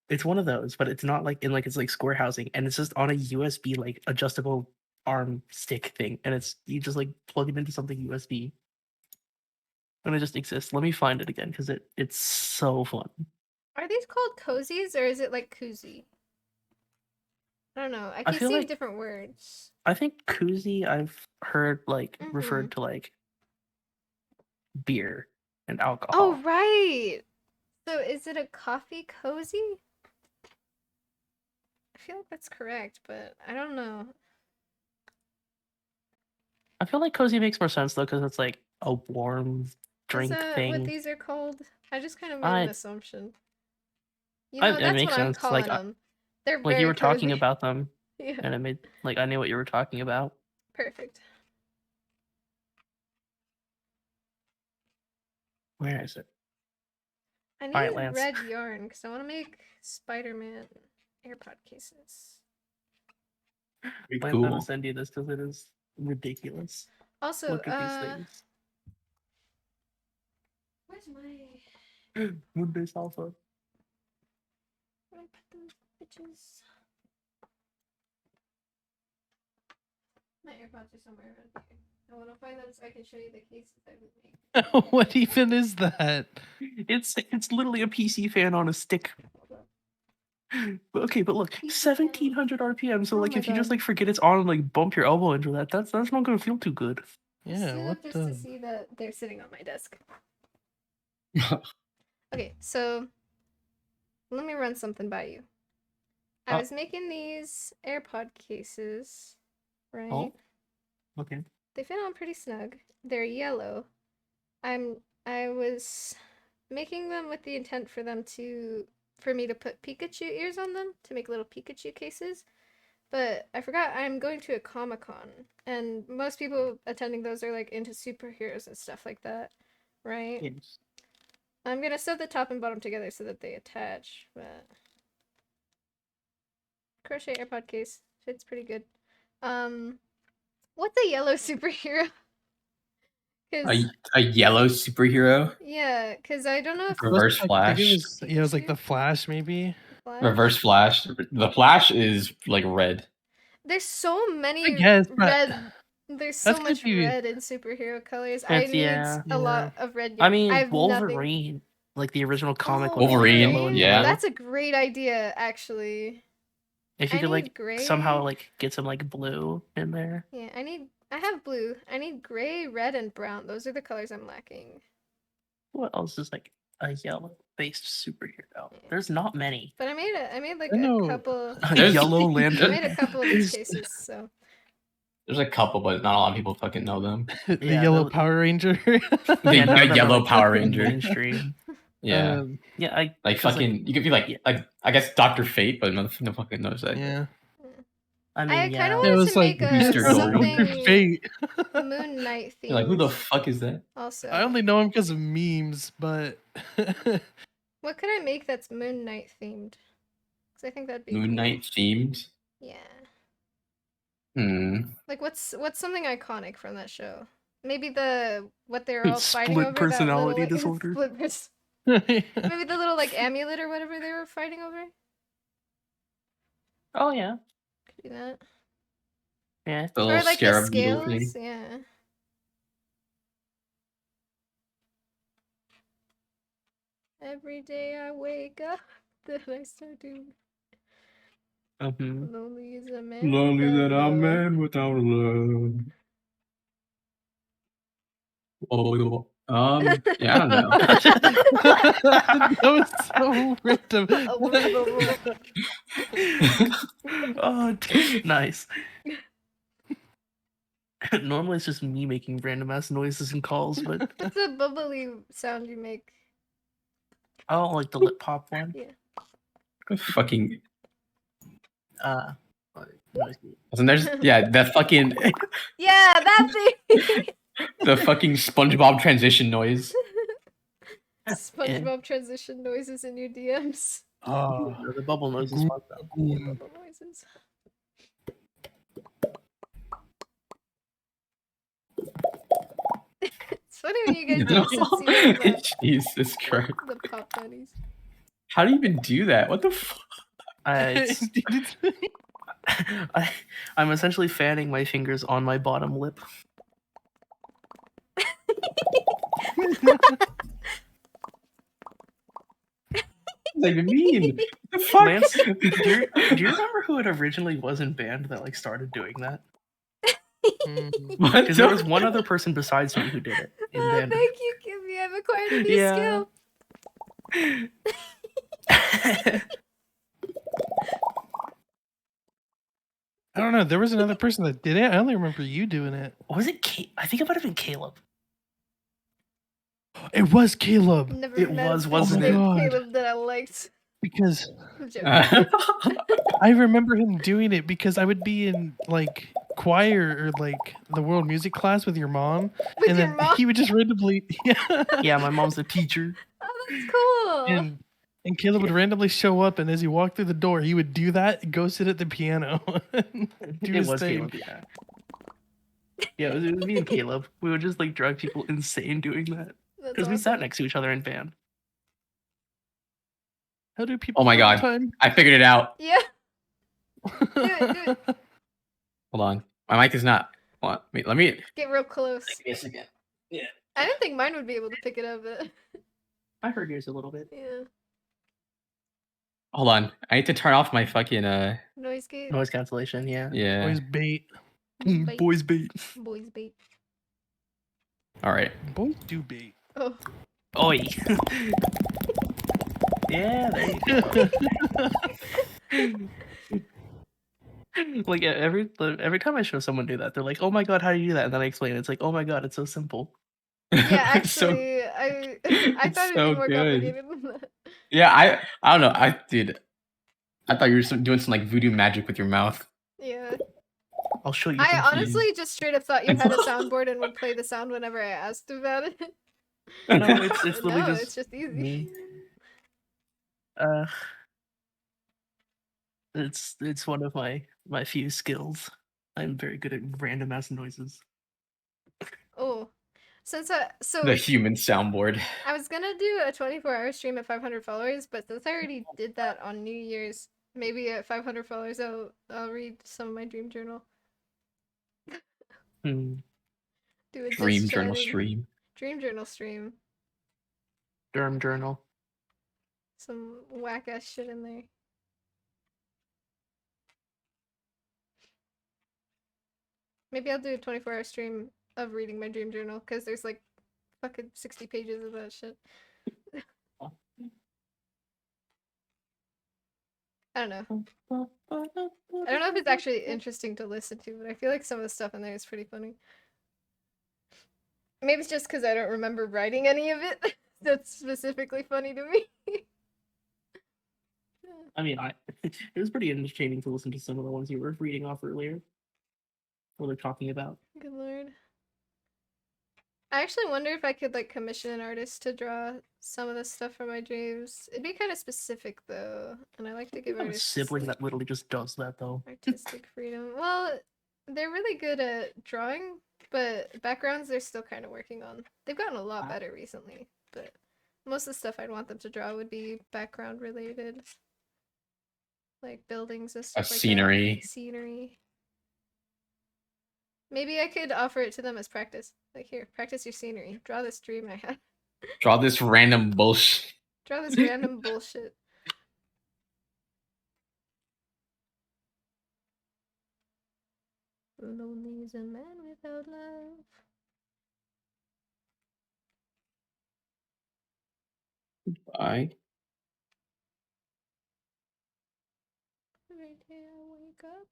A: It's one of those, but it's not like it's like square housing, and it's just on a USB like adjustable arm stick thing, and you just like plug it into something USB, and it just exists. Let me find it again because it's so fun.
B: Are these called cozies or is it like koozie? I don't know. I
A: I
B: keep
A: feel
B: seeing
A: like-
B: different words.
A: I think koozie I've heard like referred to like beer and alcohol.
B: Oh, right. So is it a coffee cozy? I feel like that's correct, but I don't know.
A: I feel like cozy makes more sense though because it's like a warm drink
B: Is that
A: thing.
B: what these are called? I just kind of made
A: I-
B: an assumption. You
A: I-
B: know,
A: it
B: that's
A: makes
B: what I'm
A: sense,
B: calling
A: like,
B: them. They're
A: Like
B: very
A: you were talking
B: cozy.
A: about them,
B: Yeah,
A: and it made like I knew what you were talking about.
B: perfect.
A: Where is it?
B: I need
A: Alright, Lance.
B: red yarn because I want to make Spider-Man AirPod cases.
C: Pretty
A: I'm gonna
C: cool.
A: send you this because it is ridiculous.
B: Also,
A: Look at these things.
B: where's my...
A: Moon-based alpha.
B: Where did I put those bitches? My AirPods are somewhere around here. I want to find them so I can show you the cases I would make.
D: What even is that?
A: It's literally a PC fan on a stick. Okay, but look,
B: PC fan.
A: 1700 RPM. So
B: Oh
A: like,
B: my
A: if you just
B: God.
A: like forget it's on and like bump your elbow into that, that's not gonna feel too good.
D: Yeah,
B: Stood
D: what
B: up just to
D: the?
B: see that they're sitting on my desk. Okay, so let me run something by you. I
A: Oh.
B: was making these AirPod cases, right?
A: Oh. Okay.
B: They fit on pretty snug. They're yellow. I was making them with the intent for me to put Pikachu ears on them to make little Pikachu cases. But I forgot I'm going to a Comic-Con, and most people attending those are like into superheroes and stuff like that, right?
A: Yes.
B: I'm gonna sew the top and bottom together so that they attach, but crochet AirPod case fits pretty good. What's a yellow superhero?
C: A yellow superhero.
B: Yeah, because I don't know if
C: Reverse
D: I think
C: Flash.
D: it was like the Flash, maybe.
B: Flash-
C: Reverse Flash. The Flash is like red.
B: There's so many
D: guess, but
B: red. There's so
D: that's gonna
B: much
D: be-
B: red in superhero colors. I
A: That's-
B: need
A: yeah.
B: a lot of red.
A: I
B: yarn.
A: mean,
B: have nothing.
A: Wolverine, like the original comic
B: Oh,
A: one. was
C: Wolverine,
A: yellow and
C: yeah.
A: blue.
B: That's a great idea, actually.
A: If you
B: I
A: could
B: need
A: like
B: gray.
A: somehow like get some like blue in there.
B: Yeah, I have blue. I need gray, red, and brown. Those are the colors I'm lacking.
A: What else is like a yellow-based superhero? There's not many.
B: But I made like
D: I know.
B: a couple.
A: A
C: There's-
A: yellow
B: I
A: lantern.
B: made a couple of these cases, so
C: There's a couple, but not a lot of people fucking know them.
D: The
A: Yeah,
D: yellow
A: those-
D: Power Ranger.
C: The,
A: Yeah, none of
C: the
A: them are,
C: yellow
A: like,
C: Power Ranger.
A: mainstream.
C: Yeah.
D: Um,
A: Yeah, I
C: Like
A: 'cause,
C: fucking, you could be like I guess Dr. Fate, but no fucking knows that.
D: yeah.
A: I mean,
B: I
A: yeah.
B: kind of
D: It
B: wanted
D: was
B: to
D: like
B: make
C: Booster Gold.
B: something
D: Fate.
B: Moon Knight themed.
C: You're like, who the fuck is that?
B: Also,
D: I only know him because of memes, but
B: what could I make that's Moon Knight themed? Because I think that'd be
C: Moon
B: cool.
C: Knight themed?
B: Yeah. Like what's something iconic from that show? Maybe what they're all
A: Split
B: fighting over.
A: personality
B: that little,
A: disorder.
B: Maybe the little like amulet or whatever they were fighting over.
A: Oh yeah,
B: Could do that.
A: yeah.
C: The
B: Or
C: little
B: like the
C: scarab beetle
B: scales.
C: thing.
B: Yeah. Every day I wake up, then I start to
A: Mm-hmm.
B: lonely as a man. without love.
C: without love. Yeah, I don't know.
D: that was so random.
A: Oh, nice. Normally it's just me making random ass noises and calls, but
B: What's the bubbly sound you make?
A: oh, like the lip pop one.
C: Fucking.
A: Noisy.
C: And there's the fucking
B: Yeah, that thing.
C: the fucking SpongeBob transition noise.
B: SpongeBob transition noises in your DMs.
D: Oh,
A: The bubble noise is fun though.
B: Bubble noises. It's funny when you guys don't see
C: Jesus Christ!
B: the pop bunnies.
C: How do you even do that? What the fuck?
A: I'm essentially fanning my fingers on my bottom lip.
C: that even mean? The fuck?
A: Lance, do you remember who it originally was in band that like started doing that?
C: What
A: Because there
C: the-
A: was one other person besides me who did it in
B: Oh,
A: band.
B: thank you, Kimmy. I've acquired a new
A: Yeah.
B: skill.
D: I don't know. There was another person that did it. I only remember you doing it.
A: Was it? I think it might have been Caleb.
D: It was Caleb
B: Never
A: It
B: met a
A: was,
B: person
A: wasn't
B: named
D: it? Oh my God.
B: Caleb that I liked.
D: because
B: I'm joking.
D: I remember him doing it because I would be in like choir or like the world music class with your mom,
B: With
D: and
B: your
D: then
B: mom?
D: he would just randomly
A: Yeah, my mom's a teacher.
B: Oh, that's cool.
D: and Caleb would randomly show up, and as he walked through the door, he would do that, and go sit at the piano. Do
A: It
D: his
A: was
D: thing.
A: Caleb. Yeah. Yeah, it was me and Caleb. We would just like drive people insane doing that
B: That's
A: because we sat
B: awesome.
A: next to each other in band.
D: How do people?
C: Oh my
D: all the
C: God.
D: time?
C: I figured it out.
B: Yeah. it.
C: Hold on. My mic is not. Hold on. Wait, let me.
B: Get real close.
C: Give me a second.
B: I didn't think mine would be able to pick it up, but
A: I heard yours a little bit.
B: yeah.
C: Hold on. I need to turn off my fucking
B: Noise gate.
A: Noise cancellation. Yeah.
C: Yeah.
D: Always bait.
B: Bait.
A: Boys bait.
B: Boys bait.
C: All right.
D: Boys do bait.
B: Oh.
A: Oi. Yeah, there you go. Like every time I show someone do that, they're like, "Oh my god, how do you do that?" And then I explain it. It's like, "Oh my god, it's so simple."
B: Yeah,
C: So-
B: actually, I thought it'd
C: so
B: be more
C: good.
B: complicated than that.
C: yeah, I don't know. I thought you were doing some like voodoo magic with your mouth.
B: Yeah.
A: I'll show you.
B: I
A: some
B: honestly just straight up thought you had a soundboard and would play the sound whenever I asked about it.
A: No, it's literally
B: No,
A: just
B: it's just easy.
A: me. It's one of my few skills. I'm very good at random ass noises.
B: Oh. Since so
C: The human soundboard.
B: I was gonna do a 24-hour stream at 500 followers, but since I already did that on New Year's, maybe at 500 followers I'll read some of my dream journal.
A: Hmm.
B: Do a
C: Dream
B: dish
C: journal
B: chatting-
C: stream.
B: Dream journal stream.
A: Derm journal.
B: Some whack ass shit in there. Maybe I'll do a 24-hour stream of reading my dream journal because there's like fucking 60 pages of that shit. I don't know. I don't know if it's actually interesting to listen to, but I feel like some of the stuff in there is pretty funny. Maybe it's just because I don't remember writing any of it that's specifically funny to me.
A: I mean, it was pretty entertaining to listen to some of the ones you were reading off earlier. What they're talking about.
B: Good lord. I actually wonder if I could like commission an artist to draw some of the stuff from my dreams. It'd be kind of specific though, and I like to give
A: I have a
B: artists
A: sibling
B: like,
A: that literally just does that though.
B: artistic freedom. Well, they're really good at drawing, but backgrounds they're still kind of working on. They've gotten a lot better recently, but most of the stuff I'd want them to draw would be background related, like buildings and stuff like
C: scenery.
B: that. Scenery. Maybe I could offer it to them as practice. Like, here, practice your scenery. Draw this dream I had.
C: Draw this random bullshit.
B: Draw this random bullshit. Lonely is a man without love.
C: Bye.
B: Every day I wake up.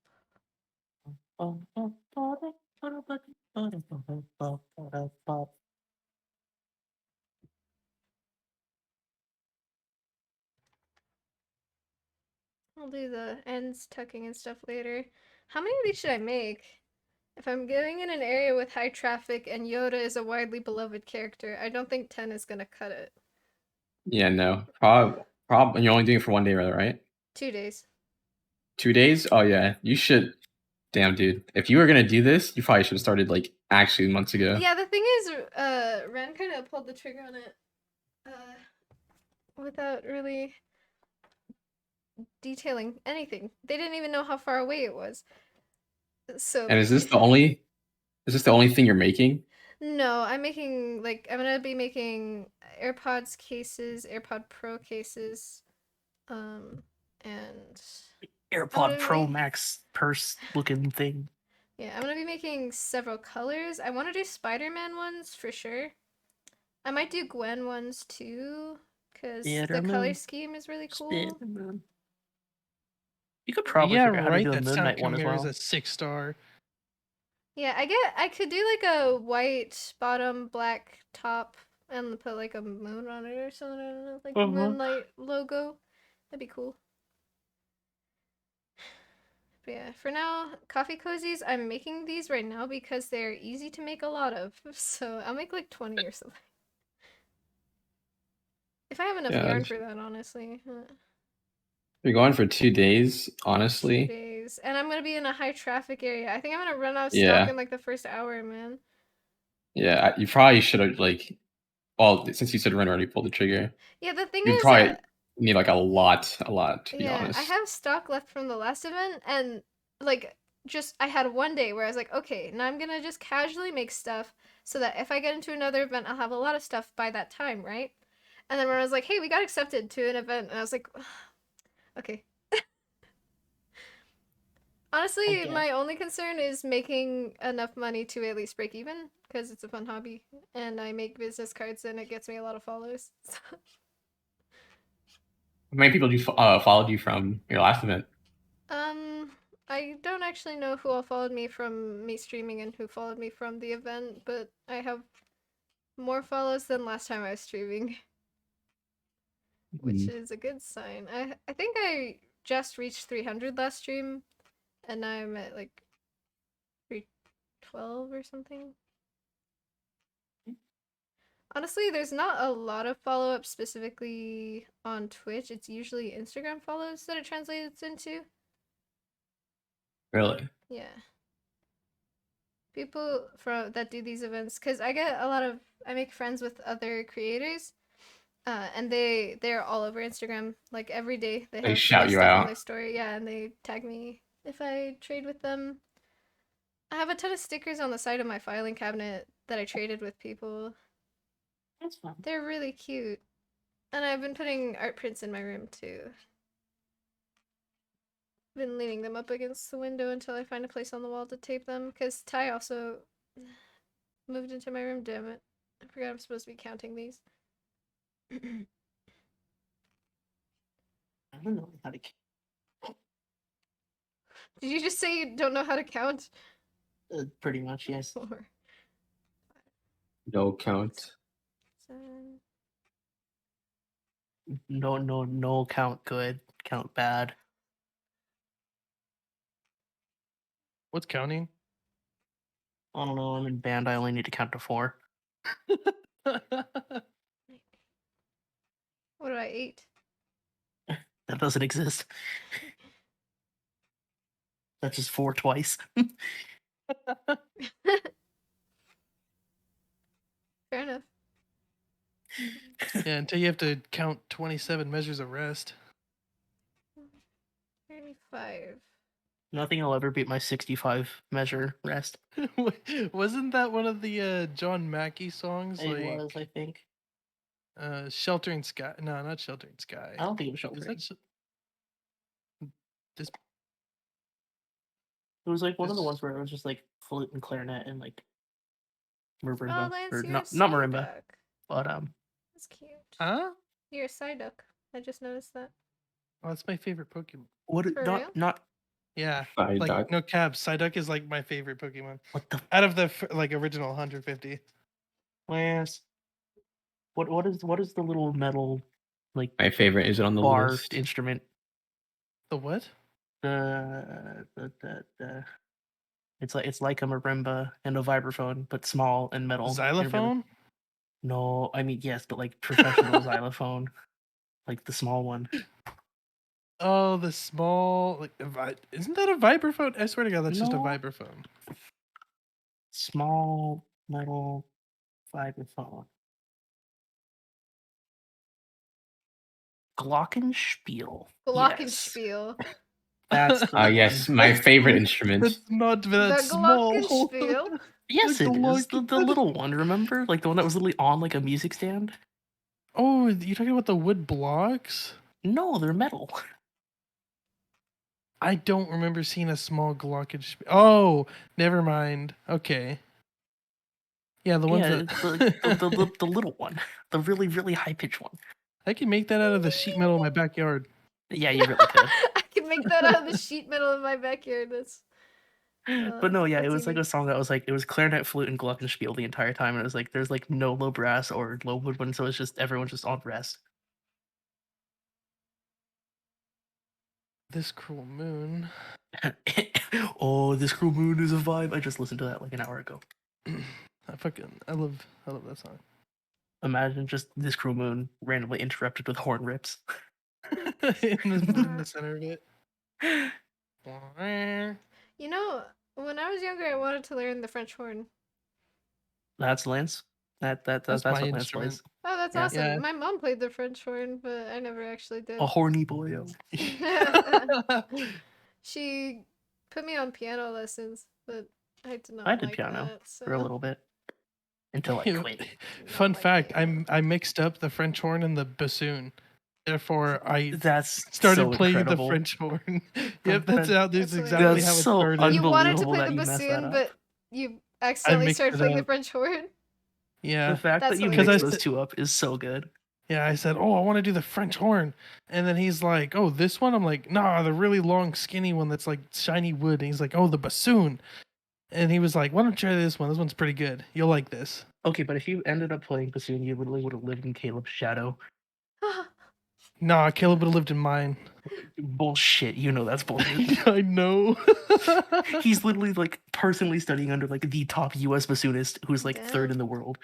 B: I'll do the ends tucking and stuff later. How many of these should I make? If I'm going in an area with high traffic and Yoda is a widely beloved character, I don't think 10 is gonna cut it.
C: Yeah, no. You're only doing it for 1 day, right?
B: 2 days.
C: 2 days? Oh yeah. You should. Damn, dude. If you were gonna do this, you probably should have started like actually months ago.
B: Yeah, the thing is, Ren kind of pulled the trigger on it, without really detailing anything. They didn't even know how far away it was. So.
C: And is this the only thing you're making?
B: No, I'm making, like, I'm gonna be making AirPods cases, AirPod Pro cases, And
A: AirPod Pro
B: really-
A: Max purse looking thing.
B: yeah, I'm gonna be making several colors. I want to do Spider-Man ones for sure. I might do Gwen ones too, because the color
A: Spider-Man.
B: scheme is really cool.
A: Spider-Man. You could probably
D: yeah,
A: figure out how to
D: right.
A: do a
D: That
A: Moon
D: sound
A: Knight one as
D: camera is
A: well.
D: a 6-star.
B: Yeah, I could do like a white bottom, black top, and put like a moon on it or something. I don't know, like the Moonlight logo. That'd be cool. But yeah, for now, coffee cozies, I'm making these right now because they're easy to make a lot of. So I'll make like 20 or something. If I have enough
C: Yeah,
B: yarn for that, honestly.
C: We're going for 2 days,
B: 2
C: honestly.
B: days. And I'm gonna be in a high traffic area. I think I'm gonna run out of stock
C: Yeah.
B: in like the first hour, man.
C: Yeah, you probably should have like. Well, since you said Ren already pulled the trigger,
B: Yeah, the thing
C: you
B: is,
C: probably need like a lot to be
B: yeah,
C: honest.
B: I have stock left from the last event, and like just I had one day where I was like, okay, now I'm gonna just casually make stuff so that if I get into another event, I'll have a lot of stuff by that time, right? And then when I was like, hey, we got accepted to an event, and I was like, okay. Honestly, my only concern is making enough money to at least break even, because it's a fun hobby, and I make business cards, and it gets me a lot of follows.
C: How many people do you followed you from your last event?
B: I don't actually know who all followed me from me streaming and who followed me from the event, but I have more follows than last time I was streaming, which is a good sign. I think I just reached 300 last stream, and now I'm at like 312 or something. Honestly, there's not a lot of follow-up specifically on Twitch. It's usually Instagram follows that it translates into.
C: Really?
B: Yeah. People from that do these events, because I make friends with other creators, and they're all over Instagram. Like every day they have
C: shout
B: my
C: you
B: stuff on
C: out.
B: their story. Yeah, and they tag me if I trade with them. I have a ton of stickers on the side of my filing cabinet that I traded with people.
A: That's fun.
B: They're really cute. And I've been putting art prints in my room too. Been leaning them up against the window until I find a place on the wall to tape them, because Ty also moved into my room. Damn it. I forgot I'm supposed to be counting these.
A: I don't know how to.
B: Did you just say you don't know how to count?
A: Pretty much, yes.
B: 4,
C: No count.
B: 7.
A: No count good, count bad.
D: What's counting?
A: I don't know. I'm in band. I only need to count to 4.
B: What do I 8?
A: That doesn't exist. That's just 4 twice.
B: Fair enough.
D: Yeah, until you have to count 27 measures of rest.
B: 35.
A: Nothing will ever beat my 65 measure rest.
D: Wasn't that one of the John Mackey songs?
A: It was, I think.
D: Sheltering Sky. No, not Sheltering Sky.
A: I don't think it was
D: Is
A: sheltering.
D: that this?
A: It was like one of the
D: This-
A: ones where it was just like flute and clarinet and like marimba,
B: Oh, Lance,
A: or
B: you're
A: not
B: a
A: marimba,
B: Psyduck.
A: but
B: That's cute.
D: Huh?
B: You're a Psyduck. I just noticed that.
D: Oh, that's my favorite Pokemon.
A: what?
B: For real?
A: Not
D: Yeah,
C: Psyduck.
D: like no cap. Psyduck is like my favorite Pokemon
A: what the
D: out of the original 150.
A: Lance. What is the little metal like
C: My favorite is it on the
A: bar
C: list?
A: instrument?
D: The what?
A: The it's like a marimba and a vibraphone, but small and metal. and really-
D: Xylophone?
A: No, I mean yes, but like professional xylophone, like the small one.
D: Oh, the small like isn't that a vibraphone? I swear to God, that's just a
A: No.
D: vibraphone.
A: Small metal vibraphone. Glockenspiel. Yes.
B: Glockenspiel.
A: That's the
C: Yes,
A: one.
C: my favorite instrument.
D: That's not that
B: The
D: small.
B: Glockenspiel.
A: Yes,
D: the
A: it is.
D: Glocken-
A: The little one, remember? Like the one that was literally on like a music stand?
D: Oh, you're talking about the wood blocks?
A: No, they're metal.
D: I don't remember seeing a small glockenspiel. Oh, never mind. Okay. Yeah, the ones
A: Yeah,
D: that
A: the little one, the really really high pitched one.
D: I can make that out of the sheet metal in my backyard.
A: Yeah, you really could.
B: I can make that out of the sheet metal in my backyard. That's
A: But no, yeah, it
B: that's
A: was like a
B: unique.
A: song that was like it was clarinet, flute, and glockenspiel the entire time, and it was like there's like no low brass or low woodwind, so it's just everyone's just on rest.
D: This cruel moon.
A: Oh, this cruel moon is a vibe. I just listened to that like an hour ago.
D: I love that song.
A: Imagine just this cruel moon randomly interrupted with horn rips.
D: in the center of it.
B: You know, when I was younger, I wanted to learn the French horn.
A: That's Lance. That's
D: my
A: what Lance
D: instrument.
A: plays.
B: Oh, that's
A: Yeah.
B: awesome.
D: Yeah.
B: My mom played the French horn, but I never actually did.
A: A horny boyo.
B: She put me on piano lessons, but I did not
A: I did
B: like
A: piano
B: that, so.
A: for a little bit until I quit.
D: Fun
B: like
D: fact:
B: piano.
D: I mixed up the French horn and the bassoon. Therefore, I
A: That's
D: started
A: so
D: playing
A: incredible.
D: the French horn. Yep, that's how. This is
B: That's
D: exactly
A: hilarious.
D: how it
A: That's so
D: started.
B: You wanted to
A: unbelievable
B: play
A: that
B: the
A: you messed that
B: bassoon,
A: up.
B: but you accidentally
D: mixed
B: started
D: it
B: playing the
D: up.
B: French horn.
D: Yeah,
A: The fact
B: That's
A: that you
B: hilarious.
A: mixed those two up is so good.
D: yeah. I said, "Oh, I want to do the French horn," and then he's like, "Oh, this one." I'm like, "Nah, the really long, skinny one that's like shiny wood." And he's like, "Oh, the bassoon," and he was like, "Why don't you try this one? This one's pretty good. You'll like this."
A: Okay, but if you ended up playing bassoon, you literally would have lived in Caleb's shadow.
D: Nah, Caleb would have lived in mine.
A: Bullshit. You know that's bullshit.
D: I know.
A: He's literally like personally studying under like the top U.S. bassoonist who's like third
B: Damn.
A: in the world.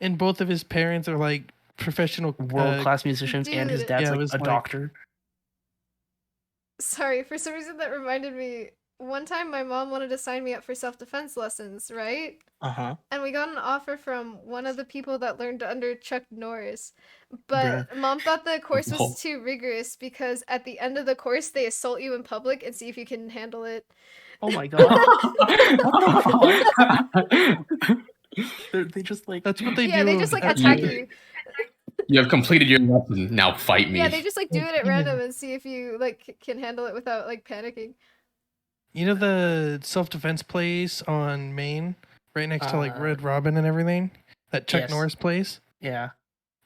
D: And both of his parents are like professional
A: World class musicians, and his
B: dude.
A: dad's
D: Yeah, it
A: like
D: was
A: a
D: like-
A: doctor.
B: Sorry, for some reason that reminded me. One time my mom wanted to sign me up for self-defense lessons, right?
A: Uh-huh.
B: And we got an offer from one of the people that learned under Chuck Norris. But mom thought the course
C: Whoa.
B: was too rigorous because at the end of the course they assault you in public and see if you can handle it.
A: Oh my god.
C: What the
A: They just like
D: That's what they
B: Yeah,
D: do.
B: they just like
D: at-
B: attack
C: You-
B: you.
C: You have completed your lesson. Now fight me.
B: Yeah, they just like do it at
D: Yeah.
B: random and see if you like can handle it without like panicking.
D: You know the self-defense place on Main, right next to like
A: Uh,
D: Red Robin and everything? That Chuck
A: yes.
D: Norris place?
A: yeah.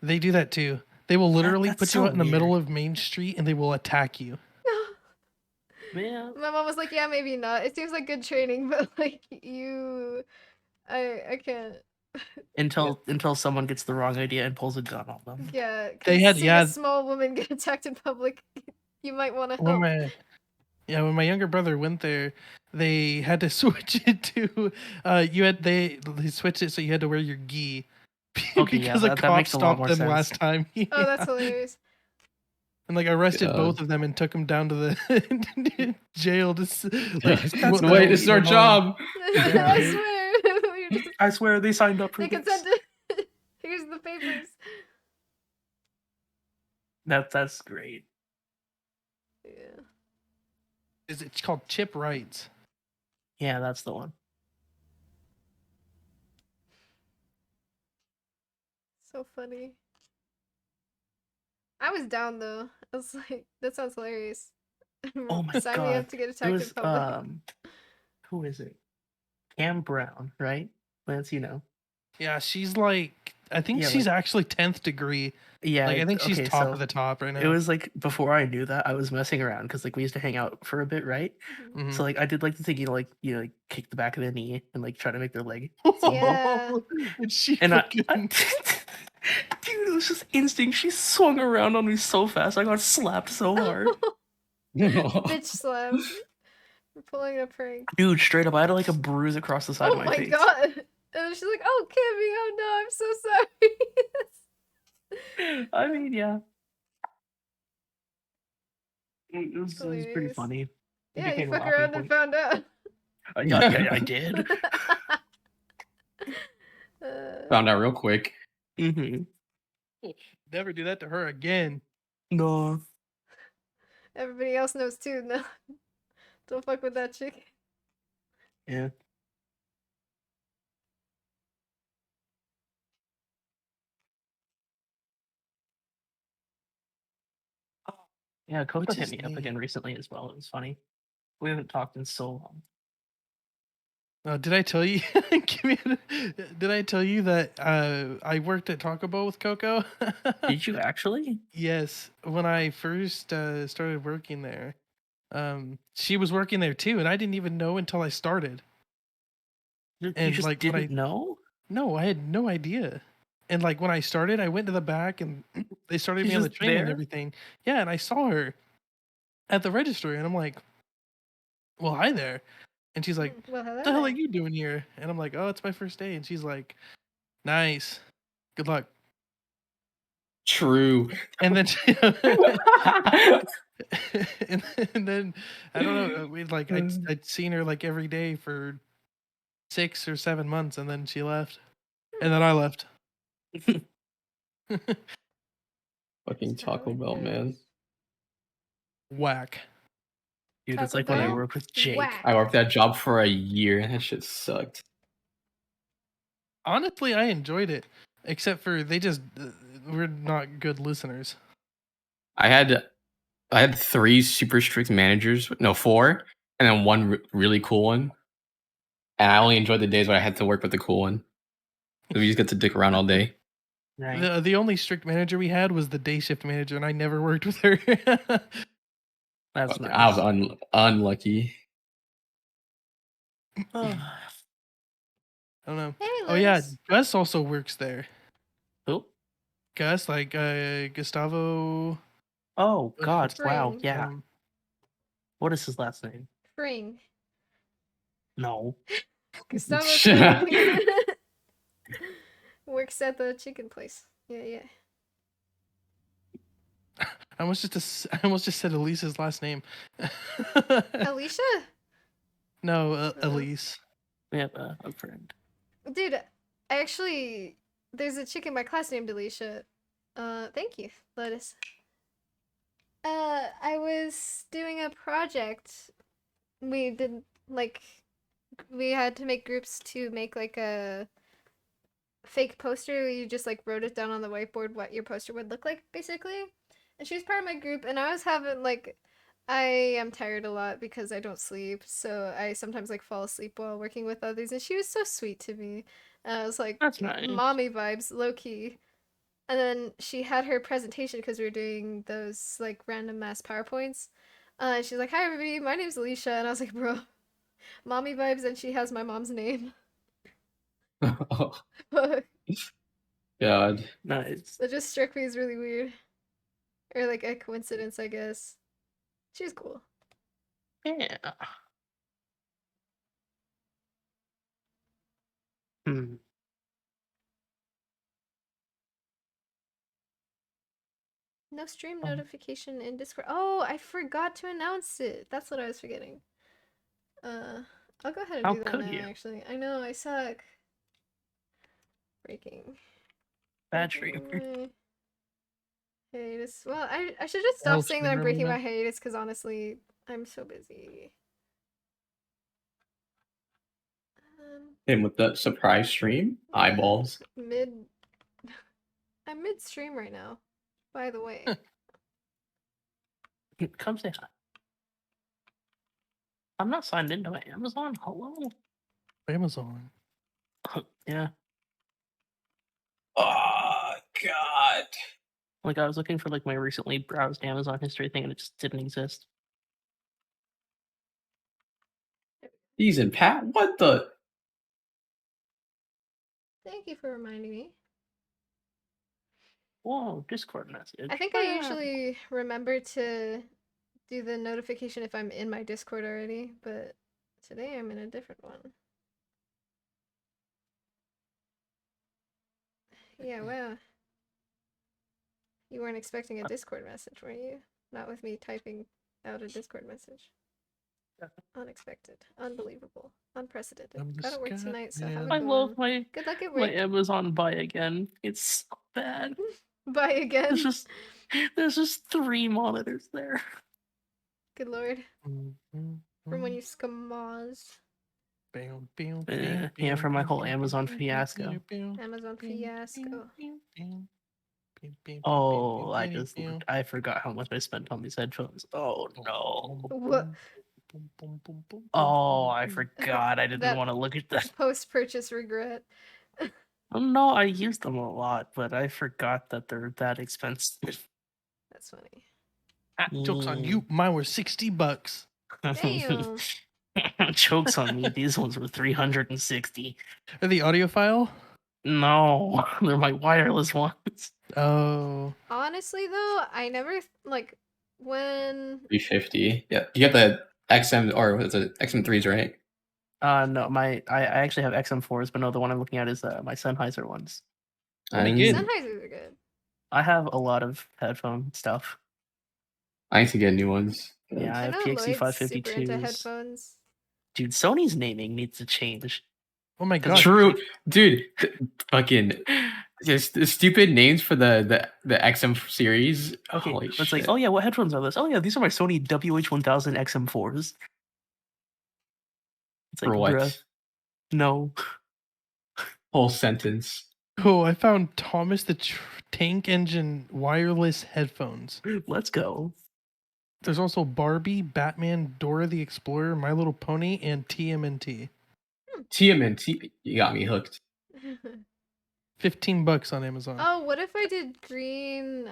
D: They do that too. They will literally
A: that's
D: put you
A: so
D: out in the middle
A: weird.
D: of Main Street and they will attack you.
A: Man.
B: My mom was like, "Yeah, maybe not. It seems like good training, but like I can't."
A: Until someone gets the wrong idea and pulls a gun on them.
B: Yeah,
D: They
B: 'cause
D: had-
B: seeing
D: yeah.
B: a small woman get attacked in public, you might want to
D: When
B: help.
D: when my younger brother went there, they had to switch it to they switched it so you had to wear your gi
A: Okay, yeah,
D: because a
A: that
D: cop
A: makes a lot
D: stopped
A: more
D: them
A: sense.
D: last time.
B: Oh, that's hilarious.
D: And like arrested
C: God.
D: both of them and took them down to the jail to
C: No, wait, this is our job.
B: I swear. You're just-
A: I swear they signed up for
B: they
A: this.
B: consented. Here's the papers.
A: That's great.
B: Yeah.
D: It's called chip rights.
A: Yeah, that's the one.
B: So funny. I was down though. I was like, that sounds hilarious.
A: Oh my
B: Sign me
A: God.
B: up to get
A: It
B: attacked
A: was
B: in public.
A: who is it? Cam Brown, right? Lance, you know.
D: Yeah, she's like I think
A: Yeah,
D: she's actually 10th degree.
A: Yeah,
D: Like I think she's
A: okay,
D: top
A: so
D: of the top right now.
A: it was like before I knew that I was messing around because like we used to hang out for a bit, right?
D: Mhm.
A: So like I did like the thing, like like kick the back of their knee and like try to make their leg.
B: Yeah.
D: and she
A: And
D: fucking-
A: dude, it was just instinct. She swung around on me so fast, I got slapped so hard.
B: Bitch slap. We're pulling a prank.
A: Dude, straight up, I had like a bruise across the side
B: Oh
A: of my
B: my
A: face.
B: god. And then she's like, "Oh, Kimmy, oh no, I'm so sorry."
A: I mean, yeah. It was pretty
B: Hilarious.
A: funny. It
B: Yeah, you
A: became a
B: fuck
A: laughing
B: around and
A: point.
B: found out.
A: Yeah, I did.
C: Found out real quick.
A: Mm-hmm.
D: never do that to her again.
A: No.
B: Everybody else knows too. No, don't fuck with that chick.
A: Yeah. Yeah, Coco
D: What's
A: hit
D: his
A: me up
D: name?
A: again recently as well. It was funny. We haven't talked in so long.
D: Did I tell you? Did I tell you that I worked at Taco Bell with Coco?
A: Did you actually?
D: Yes, when I first started working there, she was working there too, and I didn't even know until I started.
A: You
D: And
A: just
D: like when
A: didn't know?
D: no, I had no idea. And like when I started, I went to the back and they started
A: She's
D: me on the
A: just
D: training and
A: there?
D: everything. Yeah, and I saw her at the register, and I'm like, "Well, hi there." And she's like,
B: Well, hello
D: "What the hell are
B: there.
D: you doing here?" And I'm like, "Oh, it's my first day." And she's like, "Nice, good luck."
C: True.
D: And then, and then I don't know. We like I'd seen her like every day for 6 or 7 months, and then she left, and then I left.
C: Fucking
B: That's how
C: Taco
B: it
C: Bell, man.
B: goes.
D: Whack.
A: Dude, it's
B: Taco
A: like when I
B: Bell?
A: worked with Jake.
B: Whack.
C: I worked that job for a year and that shit sucked.
D: Honestly, I enjoyed it, except for they just were not good listeners.
C: I had 3 super strict managers, no 4, and then one really cool one. And I only enjoyed the days where I had to work with the cool one. So we just get to dick around all day.
A: Right.
D: The only strict manager we had was the day shift manager, and I never worked with her.
A: That's
C: Fuck,
A: nice.
C: I was unlucky.
A: Oh.
D: I don't know.
B: Hey,
D: Oh yeah,
B: Lotus.
D: Gus also works there.
A: Who?
D: Gus, like Gustavo.
A: Oh God! Wow.
B: Spring.
A: Yeah. What is his last name?
B: Spring.
A: No.
B: Gustavo Spring. Works at the chicken place. Yeah.
D: I almost just said Elise's last name.
B: Alicia?
D: No, Elise.
A: We have a friend.
B: Dude, there's a chick in my class named Alicia. Thank you, Lotus. I was doing a project. We had to make groups to make like a fake poster. You just like wrote it down on the whiteboard what your poster would look like, basically. And she was part of my group, and I was having like, I am tired a lot because I don't sleep, so I sometimes like fall asleep while working with others. And she was so sweet to me. I was like,
A: That's nice.
B: mommy vibes, low key. And then she had her presentation because we were doing those like random mass PowerPoints. She's like, "Hi everybody, my name's Alicia," and I was like, "Bro, mommy vibes," and she has my mom's name.
C: Oh,
B: But
C: God.
A: Nice.
B: it just struck me as really weird, or like a coincidence, I guess. She's cool.
A: Yeah. Hmm.
B: No stream
A: Oh.
B: notification in Discord. Oh, I forgot to announce it. That's what I was forgetting. I'll go ahead and
A: How
B: do that
A: could
B: now.
A: you?
B: Actually, I know I suck. Breaking.
A: Bad
B: Breaking
A: stream.
B: my hiatus. Well, I should just stop
D: Else
B: saying that I'm breaking
D: remember
B: my hiatus because honestly, I'm so busy.
C: Him with the surprise stream. Eyeballs.
B: I'm mid stream right now. By the way.
A: Come say hi. I'm not signed into my Amazon. Hello.
D: Amazon.
A: Yeah.
C: Oh, God.
A: Like I was looking for like my recently browsed Amazon history thing, and it just didn't exist.
C: Season Pat? What the?
B: Thank you for reminding me.
A: Whoa, Discord message.
B: I think I usually remember to do the notification if I'm in my Discord already, but today I'm in a different one. Yeah, wow. You weren't expecting a Discord message, were you? Not with me typing out a Discord message. Unexpected. Unbelievable. Unprecedented.
D: I'm
B: Gotta work
D: just
B: tonight, so
D: gonna-
B: have a
A: I
B: good
A: love
B: one. Good luck at
A: my
B: work.
A: Amazon buy again. It's so bad.
B: Bye again.
A: There's just 3 monitors there.
B: Good lord. From when you scammaz.
A: Yeah, from my whole Amazon fiasco.
B: Amazon fiasco.
A: Oh, I forgot how much I spent on these headphones. Oh no.
B: What?
A: Oh, I forgot. I didn't
B: That-
A: want to look at that.
B: Post-purchase regret.
A: No, I used them a lot, but I forgot that they're that expensive.
B: That's funny.
D: Jokes on you. Mine were $60.
B: Damn.
A: Jokes on me. These ones were 360.
D: Are the audiophile?
A: No, they're my wireless ones.
D: Oh.
B: Honestly, though, I never like when
C: 350. Yeah, you get the XM or what's it? XM3s, right?
A: No, I actually have XM4s, but no, the one I'm looking at is my Sennheiser ones.
C: I
D: good.
B: Sennheisers are good.
A: I have a lot of headphone stuff.
C: need to get new ones.
A: Yeah, I
B: I
A: have
B: know Lloyd's super into
A: 552s.
B: headphones.
A: Dude, Sony's naming needs to change.
D: Oh my god.
C: True, dude. Fucking just the stupid names for the XM series.
A: Okay,
C: Holy
A: it's like,
C: shit.
A: oh yeah, what headphones are those? Oh yeah, these are my Sony WH-1000 XM4s. It's like,
C: For what?
A: bruh, no.
C: Whole sentence.
D: Oh, I found Thomas the Tank Engine wireless headphones.
A: Let's go.
D: There's also Barbie, Batman, Dora the Explorer, My Little Pony, and TMNT.
C: TMNT, you got me hooked.
D: $15 on Amazon.
B: Oh, what if I did green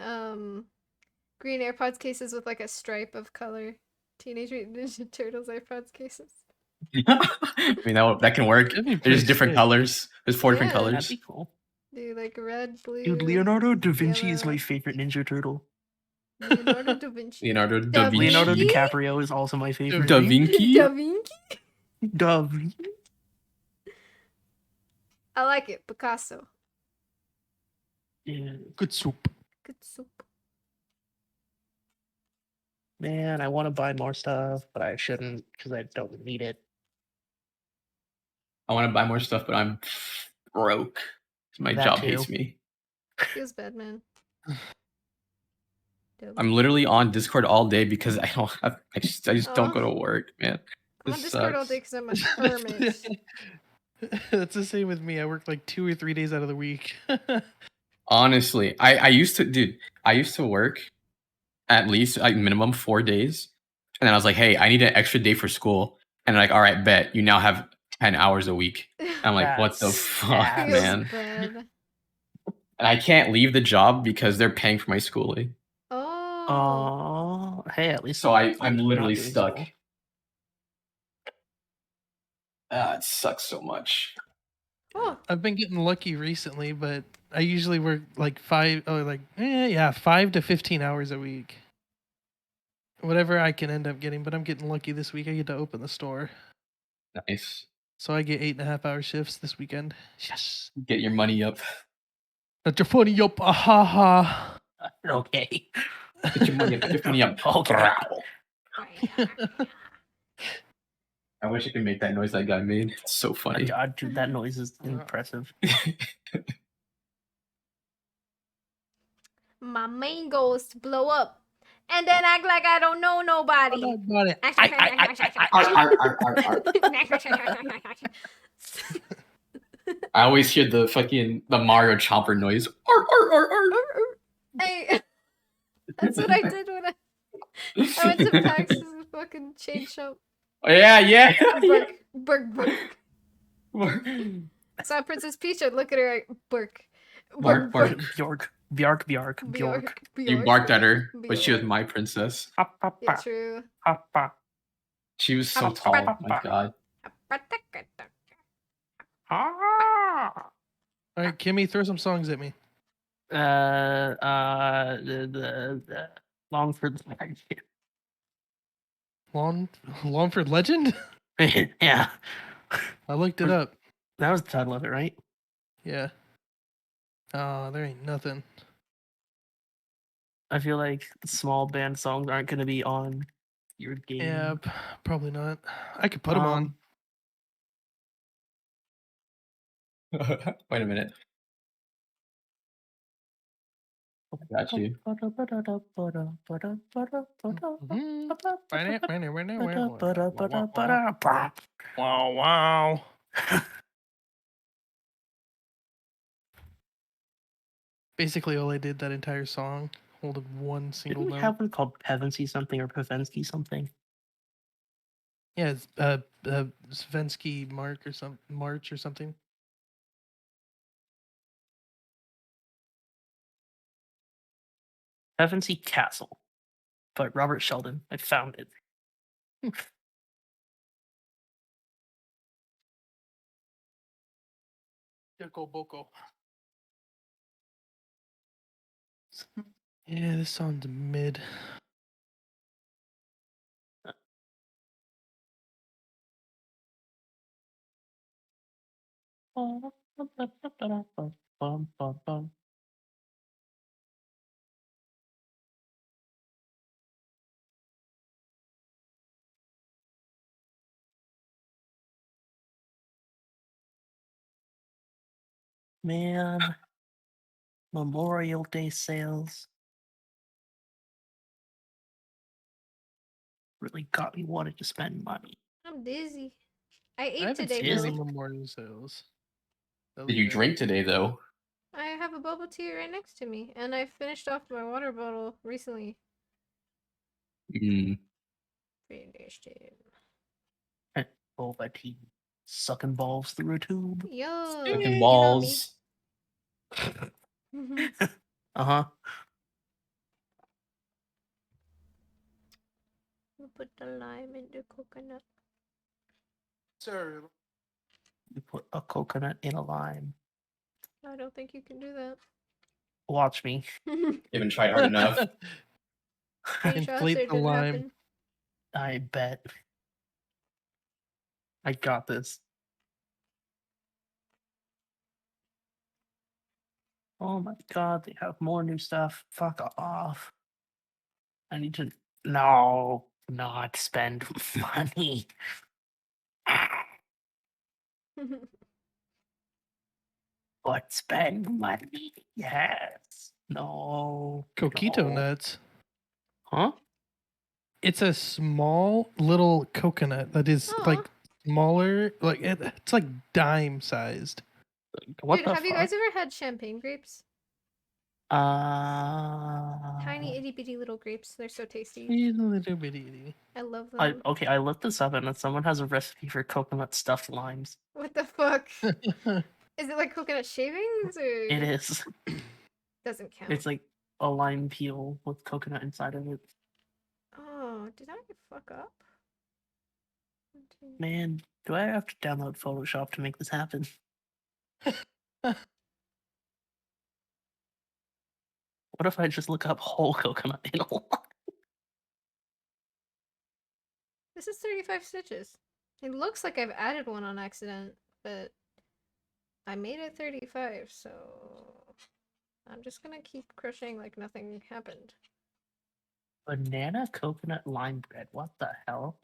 B: AirPods cases with like a stripe of color? Teenage Mutant Ninja Turtles AirPods cases.
C: I mean, that can work.
D: That'd be
C: There's
D: pretty
C: different
D: sick.
C: colors. There's 4 different
B: Yeah.
A: That'd
C: colors.
A: be cool.
B: Do like red, blue.
A: Dude, Leonardo da Vinci is
B: yellow.
A: my favorite Ninja Turtle.
B: Leonardo da Vinci.
C: Leonardo
B: Da
C: da Vinci.
A: Leonardo
B: Vinci?
A: DiCaprio is also my favorite.
C: Da Vinci.
B: Da Vinci?
A: Da Vinci.
B: I like it. Picasso.
A: Yeah.
D: Good soup.
B: Good soup.
A: Man, I want to buy more stuff, but I shouldn't because I don't need it.
C: I want to buy more stuff, but I'm broke. My
A: That
C: job
A: too.
C: hates me.
B: Feels bad, man.
C: I'm literally on Discord all day because I don't have. I just don't go to work, man.
B: I'm on
C: This
B: Discord all
C: sucks.
B: day because I'm a hermit.
D: That's the same with me. I work like 2 or 3 days out of the week.
C: Honestly, I used to, dude. I used to work at least like minimum 4 days, and then I was like, hey, I need an extra day for school, and they're like, all right, bet you now have 10 hours a week. I'm like, what the
A: That's
C: fuck,
A: sad.
B: Feels
C: man?
B: bad.
C: And I can't leave the job because they're paying for my schooling.
B: Oh.
A: Hey, at least
C: So I'm
A: not
C: literally
A: doing
C: stuck.
A: school.
C: It sucks so much.
B: Oh.
D: I've been getting lucky recently, but I usually work like 5 to 15 hours a week. Whatever I can end up getting, but I'm getting lucky this week. I get to open the store.
C: Nice.
D: So I get 8.5-hour shifts this weekend. Yes.
C: Get your money up.
D: Not your funny, yup. Ah ha ha.
A: Okay.
C: Get your money up. Get your money up.
A: Okay.
C: I wish I could make that noise that guy made. It's so funny.
A: Dude, that noise is impressive.
B: My main goal is to blow up. And then act like I don't know nobody.
D: About it.
C: I always hear the Mario Chomper noise.
B: Hey, that's what I did when I went to PAX's fucking chain shop.
C: Oh, yeah.
B: Burk. Saw Princess Peach, I'd look at her like, Burk.
C: Bark.
A: Bjork.
C: You barked at her, but she was my princess.
B: Yeah, true.
C: She was so tall. Oh my god.
D: All right, Kimmy, throw some songs at me.
A: The Longford.
D: Longford Legend?
A: Yeah,
D: I looked it up.
A: that was the title of it, right?
D: Yeah. Oh, there ain't nothing.
A: I feel like small band songs aren't going to be on your game.
D: Yeah, probably not. I could put them on.
C: Wait a minute. I got you.
D: Wow, wow. Basically, all I did that entire song, hold one single
A: Didn't we
D: note.
A: have one called Pevensey something or Pevensky something?
D: Yeah, it's Svensky March or something.
A: Pevensey Castle. But Robert Sheldon. I found it.
D: Yoko Boko. Yeah, this song's mid.
A: Man. Memorial Day sales. Really got me wanting to spend money.
B: I'm dizzy. I
D: I
B: ate
D: haven't
B: today,
D: seen any
B: Bill.
D: memorial sales.
C: Did you drink today though?
B: I have a bubble tea right next to me, and I finished off my water bottle recently.
C: Mm.
B: Finished it.
A: Boba tea. Sucking balls through a tube.
B: Yo,
C: Sucking
B: you know me.
C: balls.
A: Uh-huh.
B: You put the lime in the coconut.
D: Sir.
A: You put a coconut in a lime.
B: I don't think you can do that.
A: Watch me.
C: You haven't tried hard enough.
D: Inflate the lime.
A: I bet. I got this. Oh my god, they have more new stuff. Fuck off. I need to not spend money. But spend money. Yes. No.
D: Coquito
A: no.
D: nuts.
A: Huh?
D: It's a small little coconut that is
B: Aw.
D: like smaller, like it's like dime sized.
A: What
B: Dude,
A: the
B: have you
A: fuck?
B: guys ever had champagne grapes? Tiny itty bitty little grapes. They're so tasty.
D: He's a little bitty.
B: I love them.
A: I looked this up and someone has a recipe for coconut stuffed limes.
B: What the fuck? Is it like coconut shavings or?
A: It is.
B: Doesn't count.
A: It's like a lime peel with coconut inside of it.
B: Oh, did I fuck up?
A: Man, do I have to download Photoshop to make this happen? What if I just look up whole coconut in a lime?
B: This is 35 stitches. It looks like I've added one on accident, but I made it 35, so I'm just gonna keep crocheting like nothing happened.
A: Banana coconut lime bread. What the hell?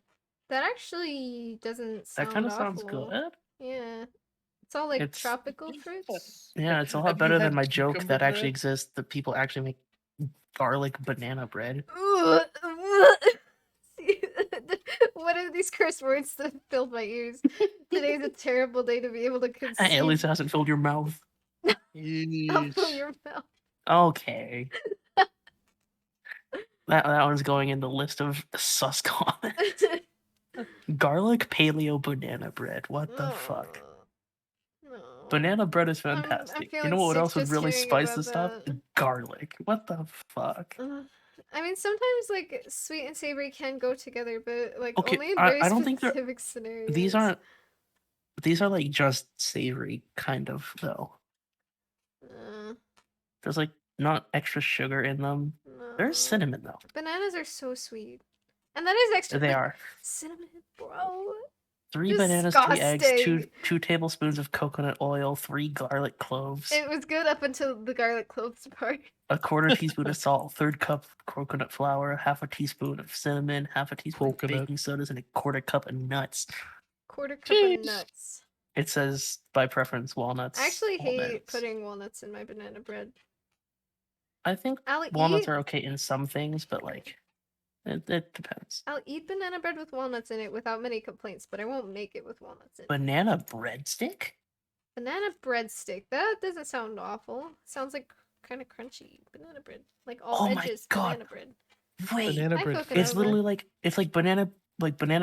B: That actually doesn't sound
A: That kind of
B: awful.
A: sounds good.
B: Yeah. It's all like
A: It's-
B: tropical fruits.
A: Yeah, it's a lot
D: Have you
A: better than
D: had
A: my joke
D: cucumber
A: that actually
D: bread?
A: exists. That people actually make garlic banana bread.
B: What are these curse words that filled my ears? Today's a terrible day to be able to conceive.
A: At least it hasn't filled your mouth.
B: I'll
D: Yeesh.
B: fill your mouth.
A: Okay. that one's going in the list of sus comments. Garlic paleo banana bread. What the fuck?
B: No.
A: Banana bread is
B: I'm
A: fantastic. You
B: feeling
A: know what
B: sick
A: else would
B: just
A: really
B: hearing
A: spice
B: about
A: this stuff?
B: that.
A: Garlic. What the fuck?
B: I mean, sometimes like sweet and savory can go together, but like
A: Okay,
B: only in
A: I
B: very
A: don't think they're-
B: specific scenarios.
A: These are like just savory kind of though. There's like not extra sugar in them. There's
B: No.
A: cinnamon though.
B: Bananas are so sweet, and that is extra.
A: They
B: like,
A: are.
B: cinnamon, bro.
A: 3 bananas, 3 eggs,
B: Disgusting.
A: 2 tablespoons of coconut oil, 3 garlic cloves,
B: It was good up until the garlic cloves part.
A: a quarter teaspoon of salt, 1/3 cup coconut flour, 1/2 teaspoon of cinnamon, 1/2 teaspoon of
D: Coconut.
A: baking sodas, and a 1/4 cup of nuts.
B: Quarter cup of
D: Jeez.
B: nuts.
A: It says by preference walnuts.
B: I actually hate
A: almonds.
B: putting walnuts in my banana bread.
A: I think
B: I'll
A: walnuts
B: eat.
A: are okay in some things, but like it depends.
B: I'll eat banana bread with walnuts in it without many complaints, but I won't make it with walnuts in it.
A: Banana breadstick?
B: Banana breadstick. That doesn't sound awful. Sounds like kind of crunchy. Banana bread. Like all
A: Oh my
B: edges
A: God.
B: banana bread.
A: Wait,
D: Banana
B: I
D: bread.
B: cook it
A: it's
B: over.
A: literally like banana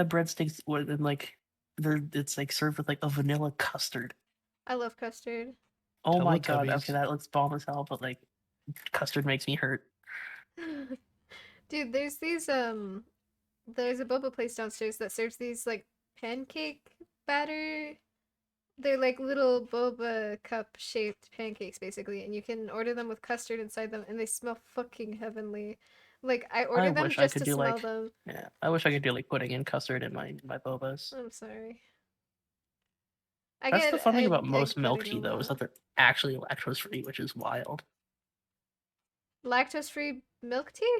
A: breadsticks and like it's like served with like a vanilla custard.
B: I love custard.
A: Oh my God.
D: Teletubbies.
A: Okay, that looks bomb as hell, but like custard makes me hurt.
B: Dude, there's these there's a boba place downstairs that serves these like pancake batter. They're like little boba cup shaped pancakes basically, and you can order them with custard inside them, and they smell fucking heavenly. Like I ordered them
A: wish I
B: just
A: could
B: to
A: do,
B: smell
A: like-
B: them.
A: Yeah, I wish I could do like pudding and custard in my bobas.
B: I'm sorry. I
A: That's
B: get
A: the fun thing about
B: egg
A: most milk
B: pudding
A: tea
B: a
A: though, is
B: lot.
A: that they're actually lactose free, which is wild.
B: Lactose-free milk tea?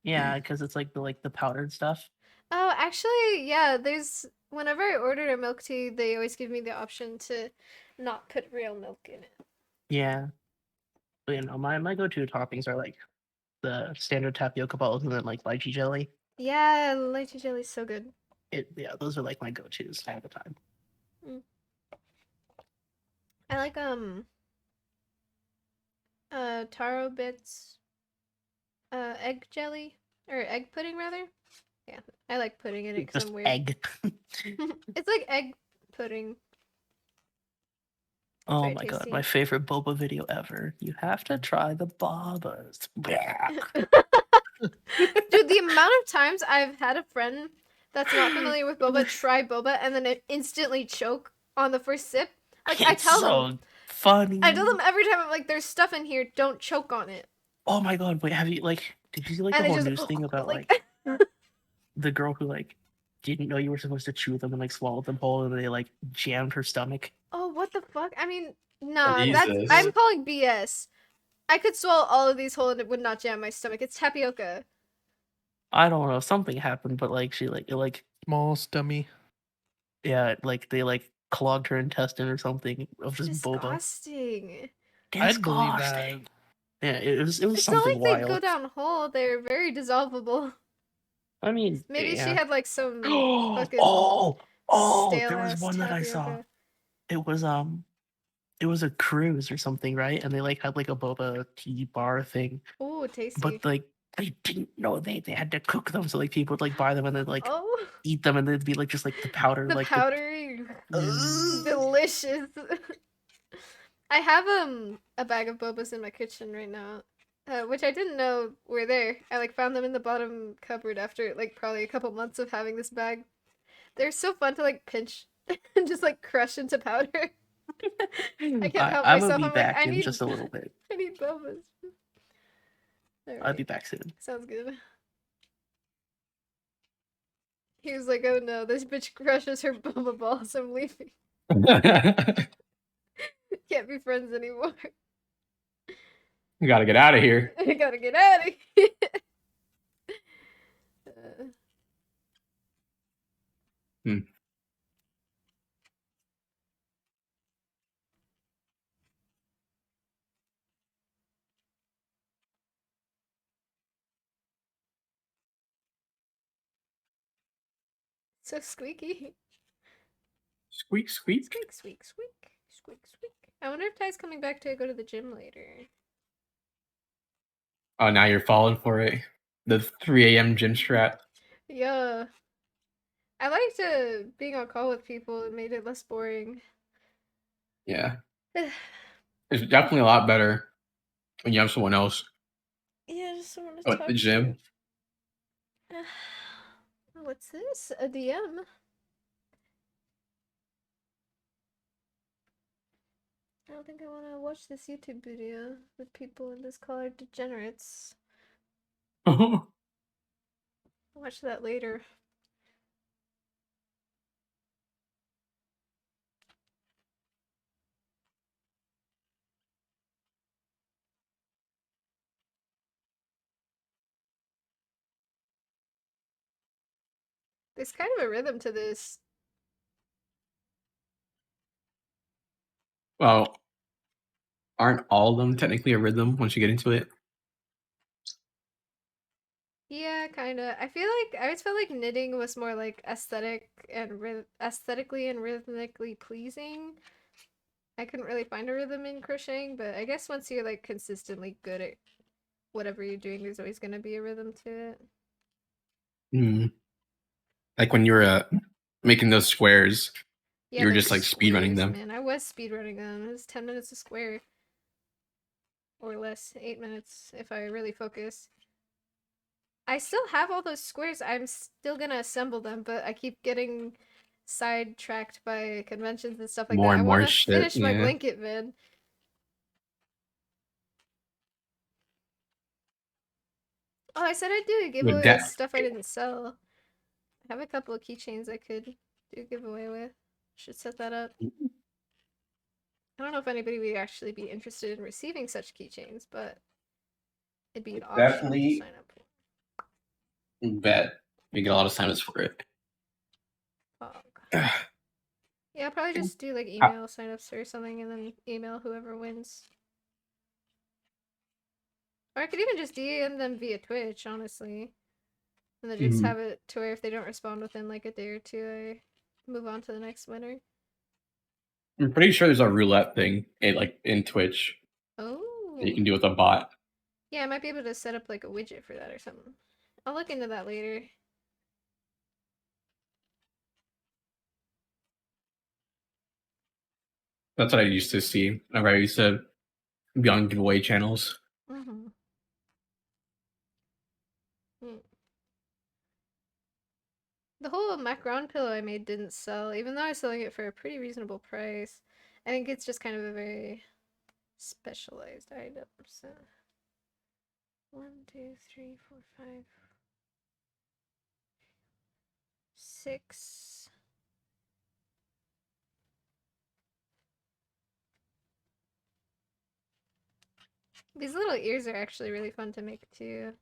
A: Yeah, because it's like the powdered stuff.
B: Oh, actually, yeah, there's whenever I order a milk tea, they always give me the option to not put real milk in it.
A: Yeah. But, you know, my go-to toppings are like the standard tapioca balls and then like lychee jelly.
B: Yeah, lychee jelly is so good.
A: Yeah, those are like my go-tos all the time.
B: I like taro bits egg jelly or egg pudding rather. Yeah, I like pudding in it because
A: Just
B: I'm weird.
A: egg.
B: It's like egg pudding.
A: Oh
B: very
A: my God,
B: tasty.
A: my favorite boba video ever. You have to try the bobas.
B: Dude, the amount of times I've had a friend that's not familiar with boba try boba and then it instantly choke on the first sip. Like I
A: It's
B: tell
A: so
B: them,
A: funny.
B: I tell them every time I'm like, "There's stuff in here. Don't choke on it."
A: Oh my God, wait, did you see like
B: And
A: the
B: they
A: whole
B: just
A: news thing about
B: like
A: the girl who like didn't know you were supposed to chew them and like swallow them whole and they like jammed her stomach?
B: oh, what the fuck? I mean, nah, that's
C: Jesus.
B: I'm calling BS. I could swallow all of these whole and it would not jam my stomach. It's tapioca.
A: I don't know, something happened, but like she like
D: Small stummy.
A: yeah, like they like clogged her intestine or something of just boba.
B: Disgusting.
D: I'd believe that.
A: Disgusting. Yeah, it was
B: It's not
A: something
B: like they go
A: wild.
B: down whole. They're very dissolvable.
A: I mean,
B: Maybe
A: yeah.
B: she had like some fucking
A: oh,
B: stale
A: there was
B: ass
A: one that I saw.
B: tapioca.
A: It was a cruise or something, right? And they like had like a boba tea bar thing,
B: Ooh, tasty.
A: but like they didn't know they had to cook them, so like people would like buy them and then like
B: oh,
A: eat them, and they'd be like just like the powder,
B: the
A: like
B: powdery,
A: Ugh.
B: delicious. I have a bag of bobas in my kitchen right now, which I didn't know were there. I like found them in the bottom cupboard after like probably a couple months of having this bag. They're so fun to like pinch and just like crush into powder. I can't help
A: I'm
B: myself.
A: gonna be
B: I'm like,
A: back
B: I
A: in
B: need
A: just a little bit.
B: I need bobas.
A: I'll
B: Alright,
A: be back soon.
B: sounds good. He was like, "Oh no, this bitch crushes her boba balls. I'm leaving. Can't be friends anymore.
C: You gotta get out of here.
B: I gotta get out of here."
C: Hmm.
B: So squeaky.
C: Squeak, squeak.
B: Squeak, squeak, squeak, squeak, squeak. I wonder if Ty's coming back to go to the gym later.
C: Oh, now you're falling for it. The 3 a.m. gym strat.
B: Yeah. I liked being on call with people. It made it less boring.
C: Yeah. It's definitely a lot better when you have someone else
B: Yeah, just someone to
C: at
B: talk
C: the gym.
B: to. What's this? A DM? I don't think I want to watch this YouTube video. The people in this call are degenerates. I'll watch that later. There's kind of a rhythm to this.
C: Well, aren't all of them technically a rhythm once you get into it?
B: Yeah, kind of. I always felt like knitting was more like aesthetically and rhythmically pleasing. I couldn't really find a rhythm in crocheting, but I guess once you're like consistently good at whatever you're doing, there's always gonna be a rhythm to it.
C: Mm. Like when you were making those squares,
B: Yeah,
C: you were
B: those
C: just like speedrunning
B: squares,
C: them.
B: Man, I was speedrunning them. It was 10 minutes a square. Or less, 8 minutes if I really focus. I still have all those squares. I'm still gonna assemble them, but I keep getting sidetracked by conventions and stuff like
C: More
B: that.
C: and
B: I
C: more
B: want to
C: shit,
B: finish my
C: yeah.
B: blanket vid. Oh, I said I'd do a giveaway with stuff I didn't sell. I have a couple of keychains I could do a giveaway with. Should set that up. I don't know if anybody would actually be interested in receiving such keychains, but it'd be an option to
C: Definitely
B: sign up for.
C: bet we get a lot of signups for it.
B: Oh, God. Yeah, I'll probably just do like email signups or something and then email whoever wins. Or I could even just DM them via Twitch, honestly. And then just have it to where if they don't respond within like a day or two, I move on to the next winner.
C: I'm pretty sure there's a roulette thing in Twitch
B: Oh.
C: that you can do with a bot.
B: Yeah, I might be able to set up like a widget for that or something. I'll look into that later.
C: That's what I used to see whenever I used to be on giveaway channels.
B: Mm-hmm. The whole macaron pillow I made didn't sell, even though I was selling it for a pretty reasonable price. I think it's just kind of a very specialized item. So 1, 2, 3, 4, 5, 6. These little ears are actually really fun to make too.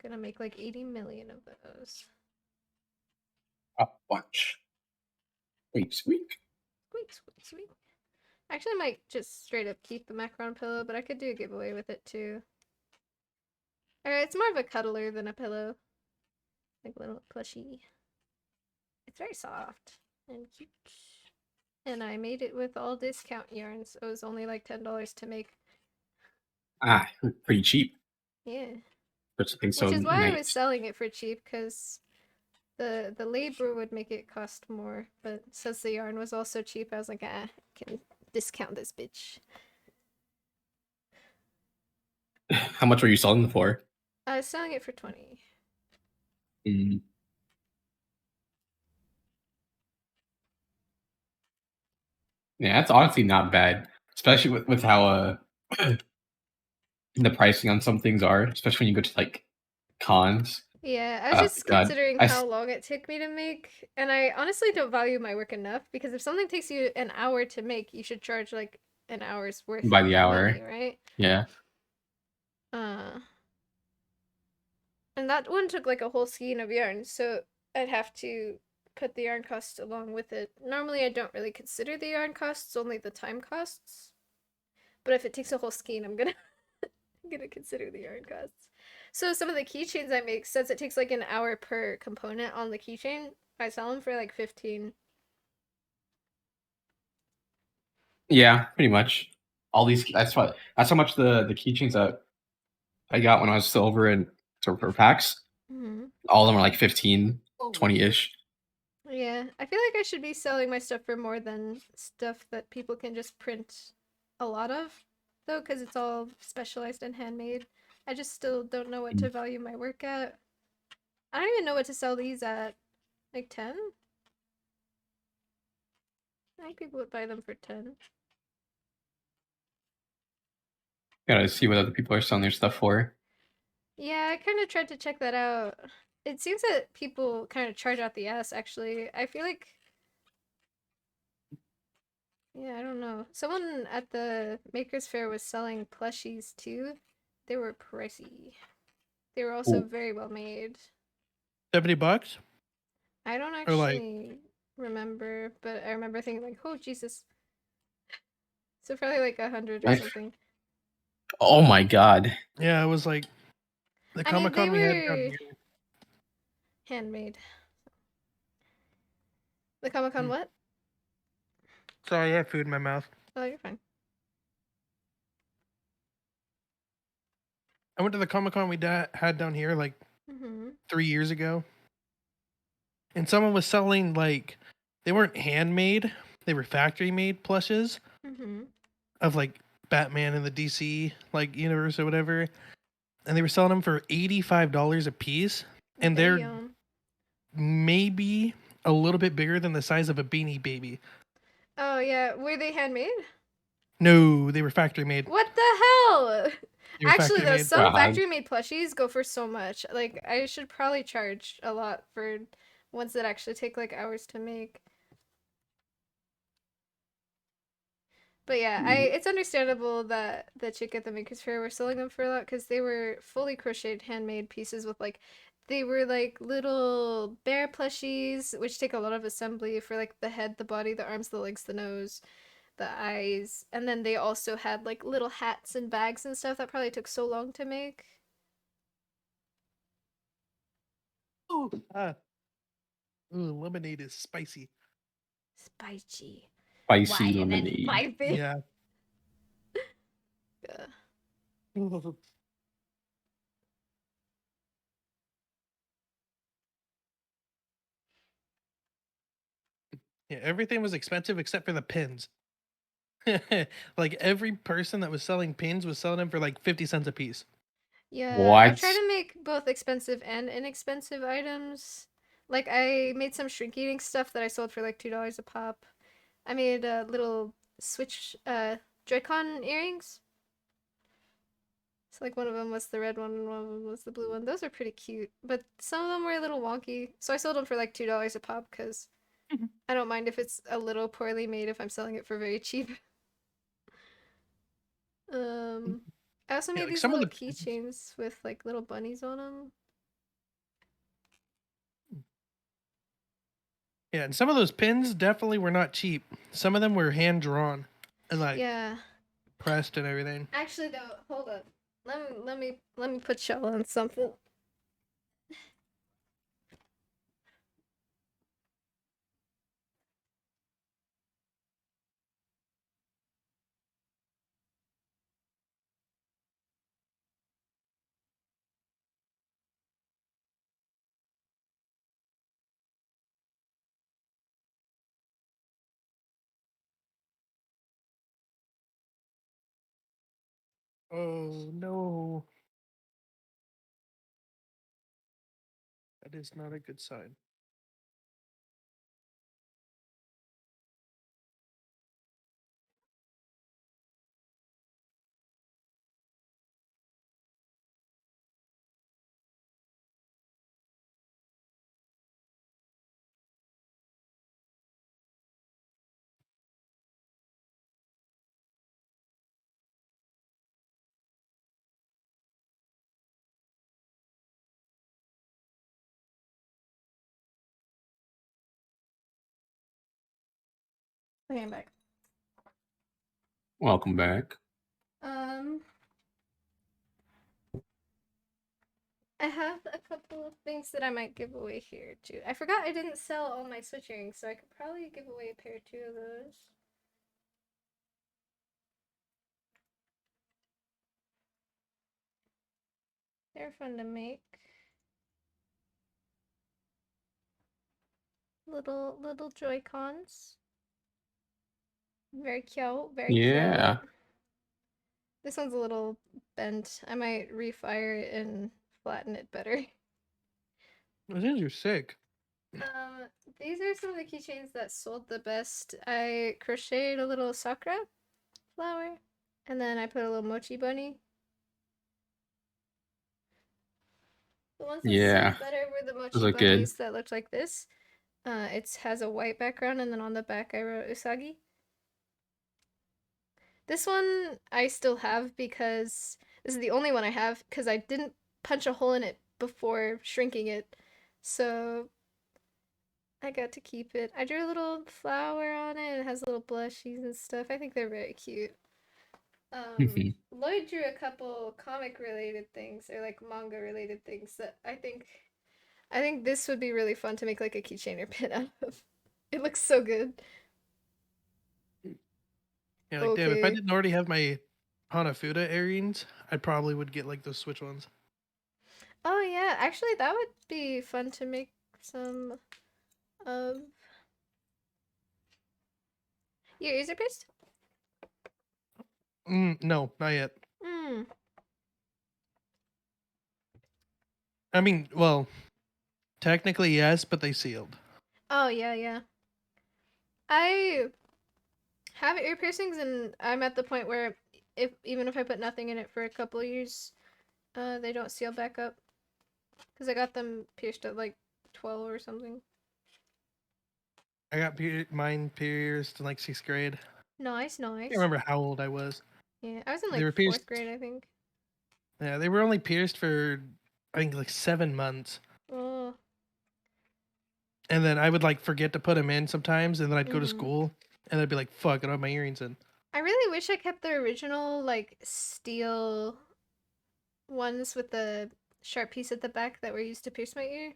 B: Gonna make like 80 million of those.
C: A bunch. Squeak, squeak.
B: Squeak, squeak, squeak. Actually, I might just straight up keep the macaron pillow, but I could do a giveaway with it too. Alright, it's more of a cuddler than a pillow. Like a little plushie. It's very soft and cute. And I made it with all discount yarns. It was only like $10 to make.
C: Pretty cheap.
B: Yeah.
C: Which
B: is why I was selling it for cheap, because the labor would make it cost more. But since the yarn was also cheap, I was like, I can discount this bitch.
C: How much were you selling them for?
B: I was selling it for 20.
C: Yeah, that's honestly not bad, especially with how the pricing on some things are, especially when you go to like cons.
B: Yeah, I was just considering how long it took me to make, and I honestly don't value my work enough, because if something takes you an hour to make, you should charge like an hour's worth
C: by the hour,
B: money, right?
C: Yeah.
B: And that one took like a whole skein of yarn, so I'd have to put the yarn costs along with it. Normally I don't really consider the yarn costs, only the time costs. But if it takes a whole skein, I'm gonna consider the yarn costs. So some of the keychains I make, since it takes like an hour per component on the keychain, I sell them for like 15.
C: Yeah, pretty much. All these that's how much the keychains that I got when I was still over in for packs. All of them are like 15, 20-ish.
B: Yeah, I feel like I should be selling my stuff for more than stuff that people can just print a lot of, though, because it's all specialized and handmade. I just still don't know what to value my work at. I don't even know what to sell these at. Like 10? I think people would buy them for 10.
C: Gotta see what other people are selling their stuff for.
B: Yeah, I kind of tried to check that out. It seems that people kind of charge out the ass, actually. I feel like... Yeah, I don't know. Someone at the Maker's Fair was selling plushies, too. They were pricey. They were also very well made.
D: $70?
B: I don't actually remember, but I remember thinking like, oh, Jesus. So probably like 100 or something.
C: Oh my god.
D: Yeah, it was like the Comic-Con we had down here.
B: Handmade. The Comic-Con what?
D: Sorry, I have food in my mouth.
B: Oh, you're fine.
D: I went to the Comic-Con we had down here like
B: Mm-hmm.
D: 3 years ago. And someone was selling like they weren't handmade, they were factory made plushes
B: Mm-hmm.
D: of like Batman in the DC like universe or whatever. And they were selling them for $85 a piece. And they're
B: Damn.
D: maybe a little bit bigger than the size of a Beanie Baby.
B: Oh yeah, were they handmade?
D: No, they were factory made.
B: What the hell?
D: They were
B: Actually,
D: factory
B: though,
D: made.
B: some
C: God.
B: factory-made plushies go for so much. Like, I should probably charge a lot for ones that actually take like hours to make. But yeah, it's understandable that you get the Makers Fair were selling them for a lot because they were fully crocheted, handmade pieces with like, they were like little bear plushies, which take a lot of assembly for like the head, the body, the arms, the legs, the nose, the eyes, and then they also had like little hats and bags and stuff that probably took so long to make.
D: Ooh, lemonade is spicy.
B: Spicy.
C: Spicy
B: Why is it
C: lemonade.
B: spicy?
D: Yeah.
B: Ugh.
D: Yeah, everything was expensive except for the pins. Like every person that was selling pins was selling them for like 50 cents a piece.
B: Yeah, I
C: What?
B: try to make both expensive and inexpensive items. Like I made some shrink eating stuff that I sold for like $2 a pop. I made little Switch Joy-Con earrings. So like one of them was the red one and one of them was the blue one. Those are pretty cute, but some of them were a little wonky. So I sold them for like $2 a pop because I don't mind if it's a little poorly made if I'm selling it for very cheap. I also
D: Yeah,
B: made
D: like
B: these
D: some of
B: little
D: the
B: keychains with like little bunnies on them.
D: Yeah, and some of those pins definitely were not cheap. Some of them were hand drawn and like
B: Yeah.
D: pressed and everything.
B: Actually, though, hold up. Let me put y'all on something.
D: Oh no. That is not a good sign.
B: Okay, I'm back.
C: Welcome back.
B: I have a couple of things that I might give away here too. I forgot I didn't sell all my Switch earrings, so I could probably give away a pair or two of those. They're fun to make. Little Joy-Cons. Very cute. Very
C: Yeah.
B: cute. This one's a little bent. I might refire it and flatten it better.
D: Those things are sick.
B: These are some of the keychains that sold the best. I crocheted a little sakura flower, and then I put a little mochi bunny. The ones that
C: Yeah.
B: sold better were the
C: Those
B: mochi
C: look good.
B: bunnies that looked like this. It has a white background, and then on the back I wrote Usagi. This one I still have because this is the only one I have because I didn't punch a hole in it before shrinking it. So I got to keep it. I drew a little flower on it. It has little blushies and stuff. I think they're very cute. Lloyd drew a couple comic related things or like manga related things that I think this would be really fun to make like a keychain or pin out of. It looks so good.
D: Yeah, like damn, if I
B: Okay.
D: didn't already have my Hanafuda earrings, I probably would get like those Switch ones.
B: Oh yeah, actually that would be fun to make some of. Your ears are pierced?
D: No, not yet.
B: Hmm.
D: I mean, well, technically yes, but they sealed.
B: Oh yeah, yeah. I have ear piercings, and I'm at the point where even if I put nothing in it for a couple years, they don't seal back up. Because I got them pierced at like 12 or something.
D: I got mine pierced in like 6th grade.
B: Nice,
D: I
B: nice.
D: can't remember how old I was.
B: Yeah, I was in
D: They
B: like
D: were
B: 4th
D: pierced.
B: grade, I think.
D: Yeah, they were only pierced for I think like 7 months.
B: Oh.
D: And then I would like forget to put them in sometimes, and then I'd go to
B: Mhm.
D: school, and I'd be like, "Fuck, I don't have my earrings in."
B: I really wish I kept the original like steel ones with the sharp piece at the back that were used to pierce my ear.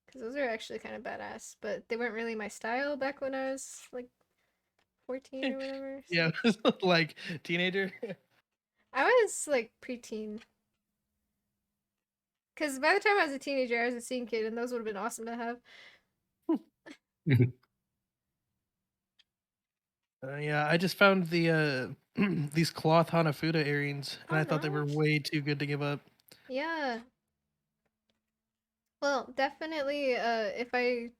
B: Because those are actually kind of badass, but they weren't really my style back when I was like 14 or whatever. So.
D: Yeah, like teenager.
B: I was like preteen. Because by the time I was a teenager, I was a scene kid, and those would have been awesome to have.
D: Yeah, I just found the these cloth Hanafuda earrings, and
B: Oh,
D: I thought they were
B: nice.
D: way too good to give up.
B: Yeah. Well, definitely, if I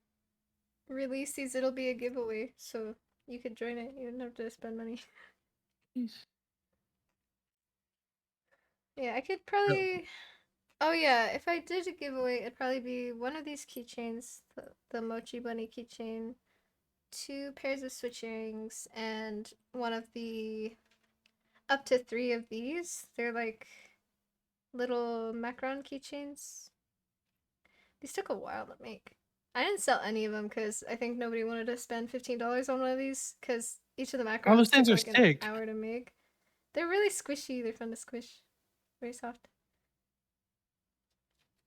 B: release these, it'll be a giveaway, so you could join it. You don't have to spend money. Yeah, I could probably. Oh yeah, if I did a giveaway, it'd probably be one of these keychains, the Mochi Bunny keychain, 2 pairs of Switch earrings, and one of the up to 3 of these. They're like little macaron keychains. These took a while to make. I didn't sell any of them because I think nobody wanted to spend $15 on one of these because each of the
D: All those
B: macarons
D: things
B: took
D: are
B: like an
D: sick.
B: hour to make. They're really squishy. They're fun to squish. Very soft.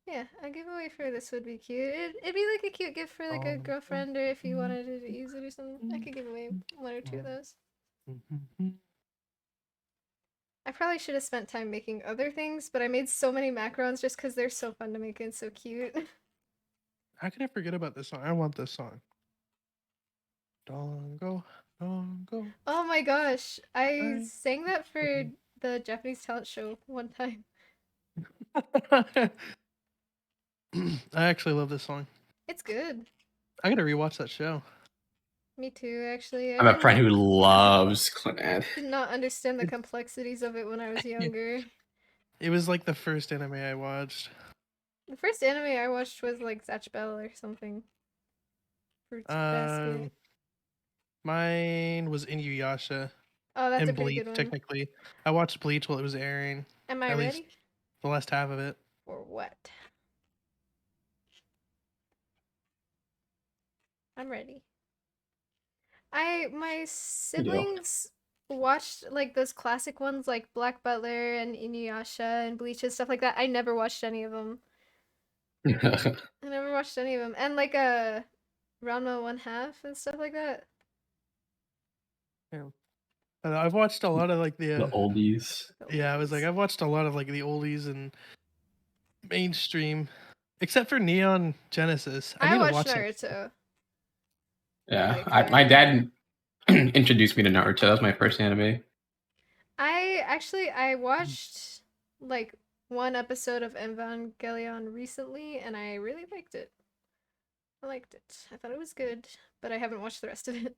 B: Yeah, a giveaway for this would be cute. It'd be like a cute gift for like a girlfriend, or if you wanted to use it or something. I could give away 1 or 2 of those. I probably should have spent time making other things, but I made so many macarons just because they're so fun to make and so cute.
D: How can I forget about this song? I want this song. Don't go, don't go.
B: Oh my gosh, I
D: I-
B: sang that for the Japanese talent show one time.
D: I actually love this song.
B: It's good.
D: I gotta rewatch that show.
B: Me too, actually.
C: I have a friend who loves Clannad.
B: Did not understand the complexities of it when I was younger.
D: It was like the first anime I watched.
B: The first anime I watched was like Zatch Bell or something. Fruits Basket.
D: Mine was Inuyasha
B: Oh, that's a
D: and
B: pretty
D: Bleach.
B: good one.
D: Technically, I watched Bleach while it was airing.
B: Am I
D: at
B: ready?
D: least the last half of it.
B: Or what? I'm ready. My siblings watched like those classic ones like Black Butler and Inuyasha and Bleach and stuff like that. I never watched any of them. I never watched any of them. And like Ranma 1/2 and stuff like that.
D: Yeah. I've watched a lot of like
C: The
D: the.
C: oldies.
D: Yeah, I was like, I've watched a lot of like the oldies and mainstream, except for Neon Genesis. I need to
B: watched
D: watch that.
B: Naruto.
C: Yeah,
B: Like,
C: my dad introduced me to Naruto. That was my first anime.
B: I watched like 1 episode of Evangelion recently and I really liked it. I liked it. I thought it was good, but I haven't watched the rest of it.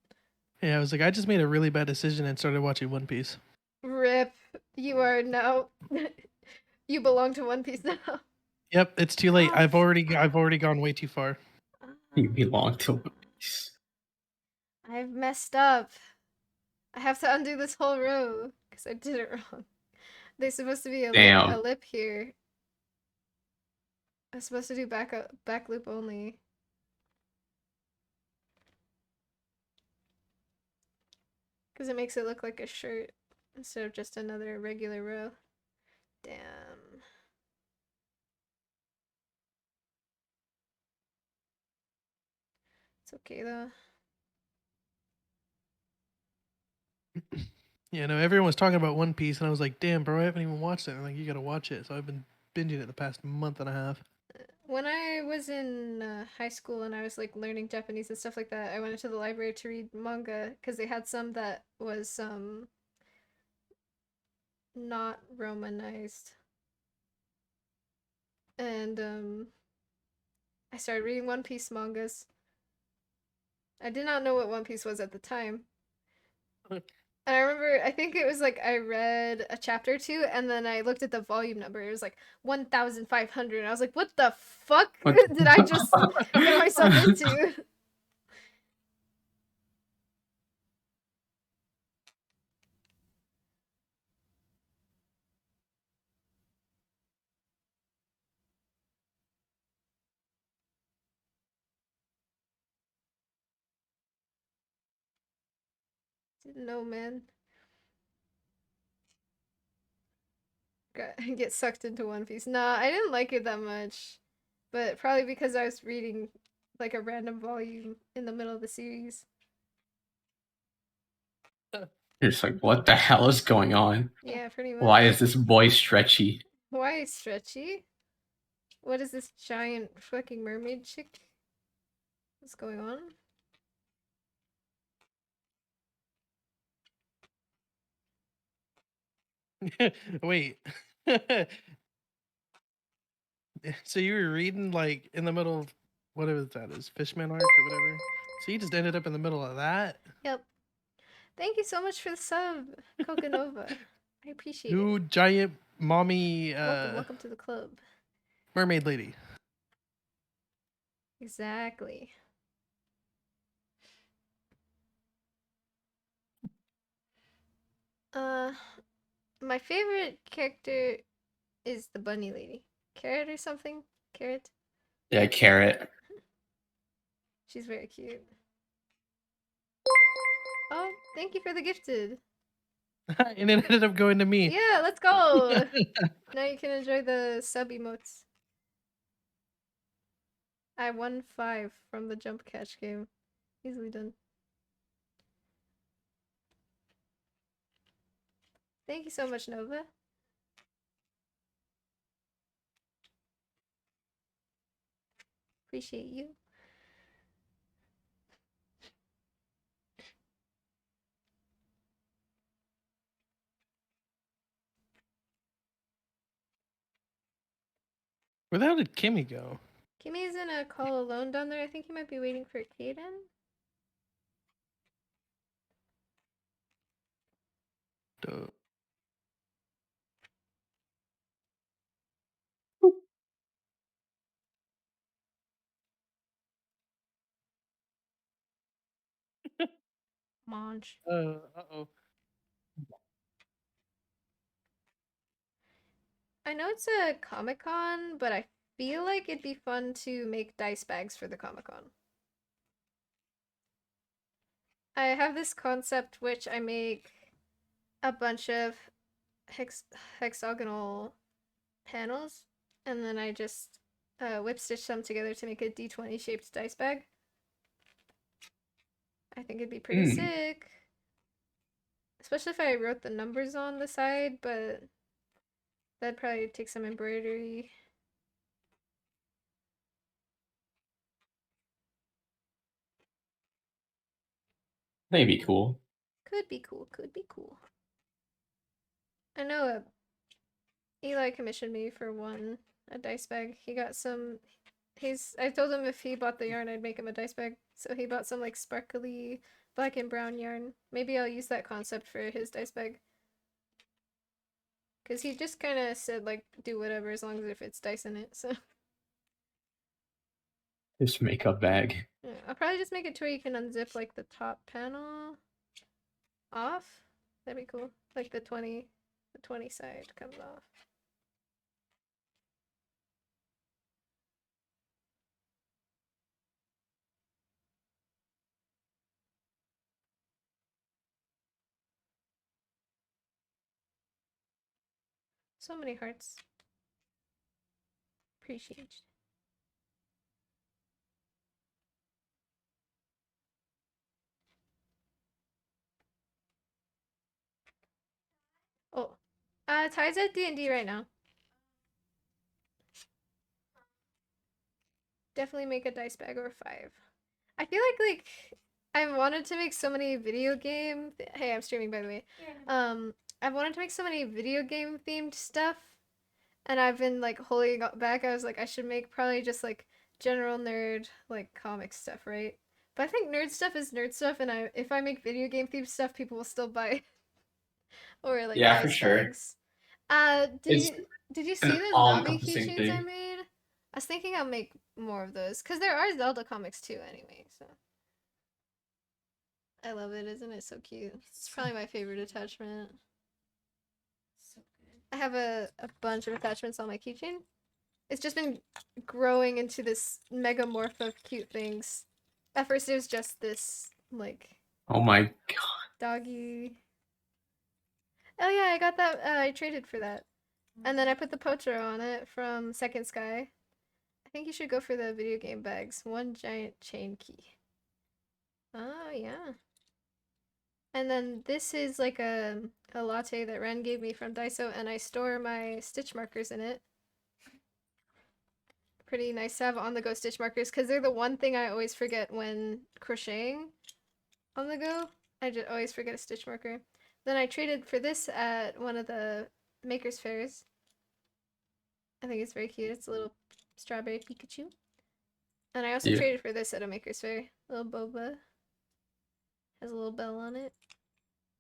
D: Yeah, I was like, I just made a really bad decision and started watching One Piece.
B: Rip. You are now you belong to One Piece now.
D: Yep, it's too late.
B: Oh,
D: I've already gone way too far.
C: You belong to One Piece.
B: I've messed up. I have to undo this whole row because I did it wrong. There's supposed to be a
C: Damn.
B: lip here. I'm supposed to do back loop only. Because it makes it look like a shirt instead of just another regular row. Damn. It's okay though.
D: Yeah, no, everyone was talking about One Piece, and I was like, damn, bro, I haven't even watched it. And like, you gotta watch it. So I've been binging it the past month and a half.
B: When I was in high school and I was like learning Japanese and stuff like that, I went into the library to read manga because they had some that was not romanized. And I started reading One Piece mangas. I did not know what One Piece was at the time. And I remember, I think it was like I read a chapter or two, and then I looked at the volume number. It was like 1,500. And I was like, what the fuck
C: What-
B: did I just get myself into? Didn't know, man. Get sucked into One Piece. Nah, I didn't like it that much. But probably because I was reading like a random volume in the middle of the series.
C: You're just like, what the hell is going on?
B: Yeah, pretty much.
C: Why is this boy stretchy?
B: Why stretchy? What is this giant fucking mermaid chick? What's going on?
D: Wait. So you were reading like in the middle of whatever that is, Fishman arc or whatever. So you just ended up in the middle of that.
B: Yep. Thank you so much for the sub, Coconova. I appreciate
D: Who
B: it.
D: giant mommy
B: Welcome to the club.
D: mermaid lady.
B: Exactly. My favorite character is the bunny lady. Carrot or something? Carrot?
C: Yeah, carrot.
B: She's very cute. Oh, thank you for the gifted.
D: And it ended up going to me.
B: Yeah, let's go. Now you can enjoy the sub emotes. I won 5 from the jump catch game. Easily done. Thank you so much, Nova. Appreciate you.
D: Where the hell did Kimmy go?
B: Kimmy's in a call alone down there. I think he might be waiting for Kaden.
D: Duh.
B: Monge.
D: Uh-oh.
B: I know it's a Comic-Con, but I feel like it'd be fun to make dice bags for the Comic-Con. I have this concept which I make a bunch of hexagonal panels, and then I just whip stitch them together to make a D20 shaped dice bag. I think it'd be pretty sick. Especially if I wrote the numbers on the side, but that'd probably take some embroidery.
C: Maybe cool.
B: Could be cool, could be cool. I know Eli commissioned me for a dice bag. He got some. I told him if he bought the yarn, I'd make him a dice bag. So he bought some like sparkly black and brown yarn. Maybe I'll use that concept for his dice bag. Cause he just kind of said like do whatever as long as it fits dice in it. So
C: This makeup bag.
B: yeah, I'll probably just make it to where you can unzip like the top panel off. That'd be cool. Like the 20 side comes off. So many hearts. Appreciate you. Ty's at D&D right now. Definitely make a dice bag or 5. I feel like I've wanted to make so many video game. Hey, I'm streaming by the way. I've wanted to make so many video game themed stuff, and I've been like holding back. I was like, I should make probably just like general nerd like comic stuff, right? But I think nerd stuff is nerd stuff, and if I make video game themed stuff, people will still buy it. Or like
C: Yeah, for
B: dice
C: sure.
B: bags.
C: It's
B: Did you see
C: an
B: those Navi
C: all-encompassing
B: keychains I
C: thing.
B: made? I was thinking I'll make more of those because there are Zelda comics too, anyway. So I love it, isn't it so cute? It's probably my favorite attachment.
E: So good.
B: I have a bunch of attachments on my keychain. It's just been growing into this megamorph of cute things. At first, it was just this like
C: Oh my god.
B: doggy. Oh yeah, I got that. I traded for that. And then I put the poacher on it from Second Sky. I think you should go for the video game bags. One giant chain key. Oh, yeah. And then this is like a latte that Ren gave me from Daiso, and I store my stitch markers in it. Pretty nice to have on-the-go stitch markers, because they're the one thing I always forget when crocheting on the go. I just always forget a stitch marker. Then I traded for this at one of the Makers Fairs. I think it's very cute. It's a little strawberry Pikachu. And I also traded for this at a Maker's Fair. Little boba. Has a little bell on it.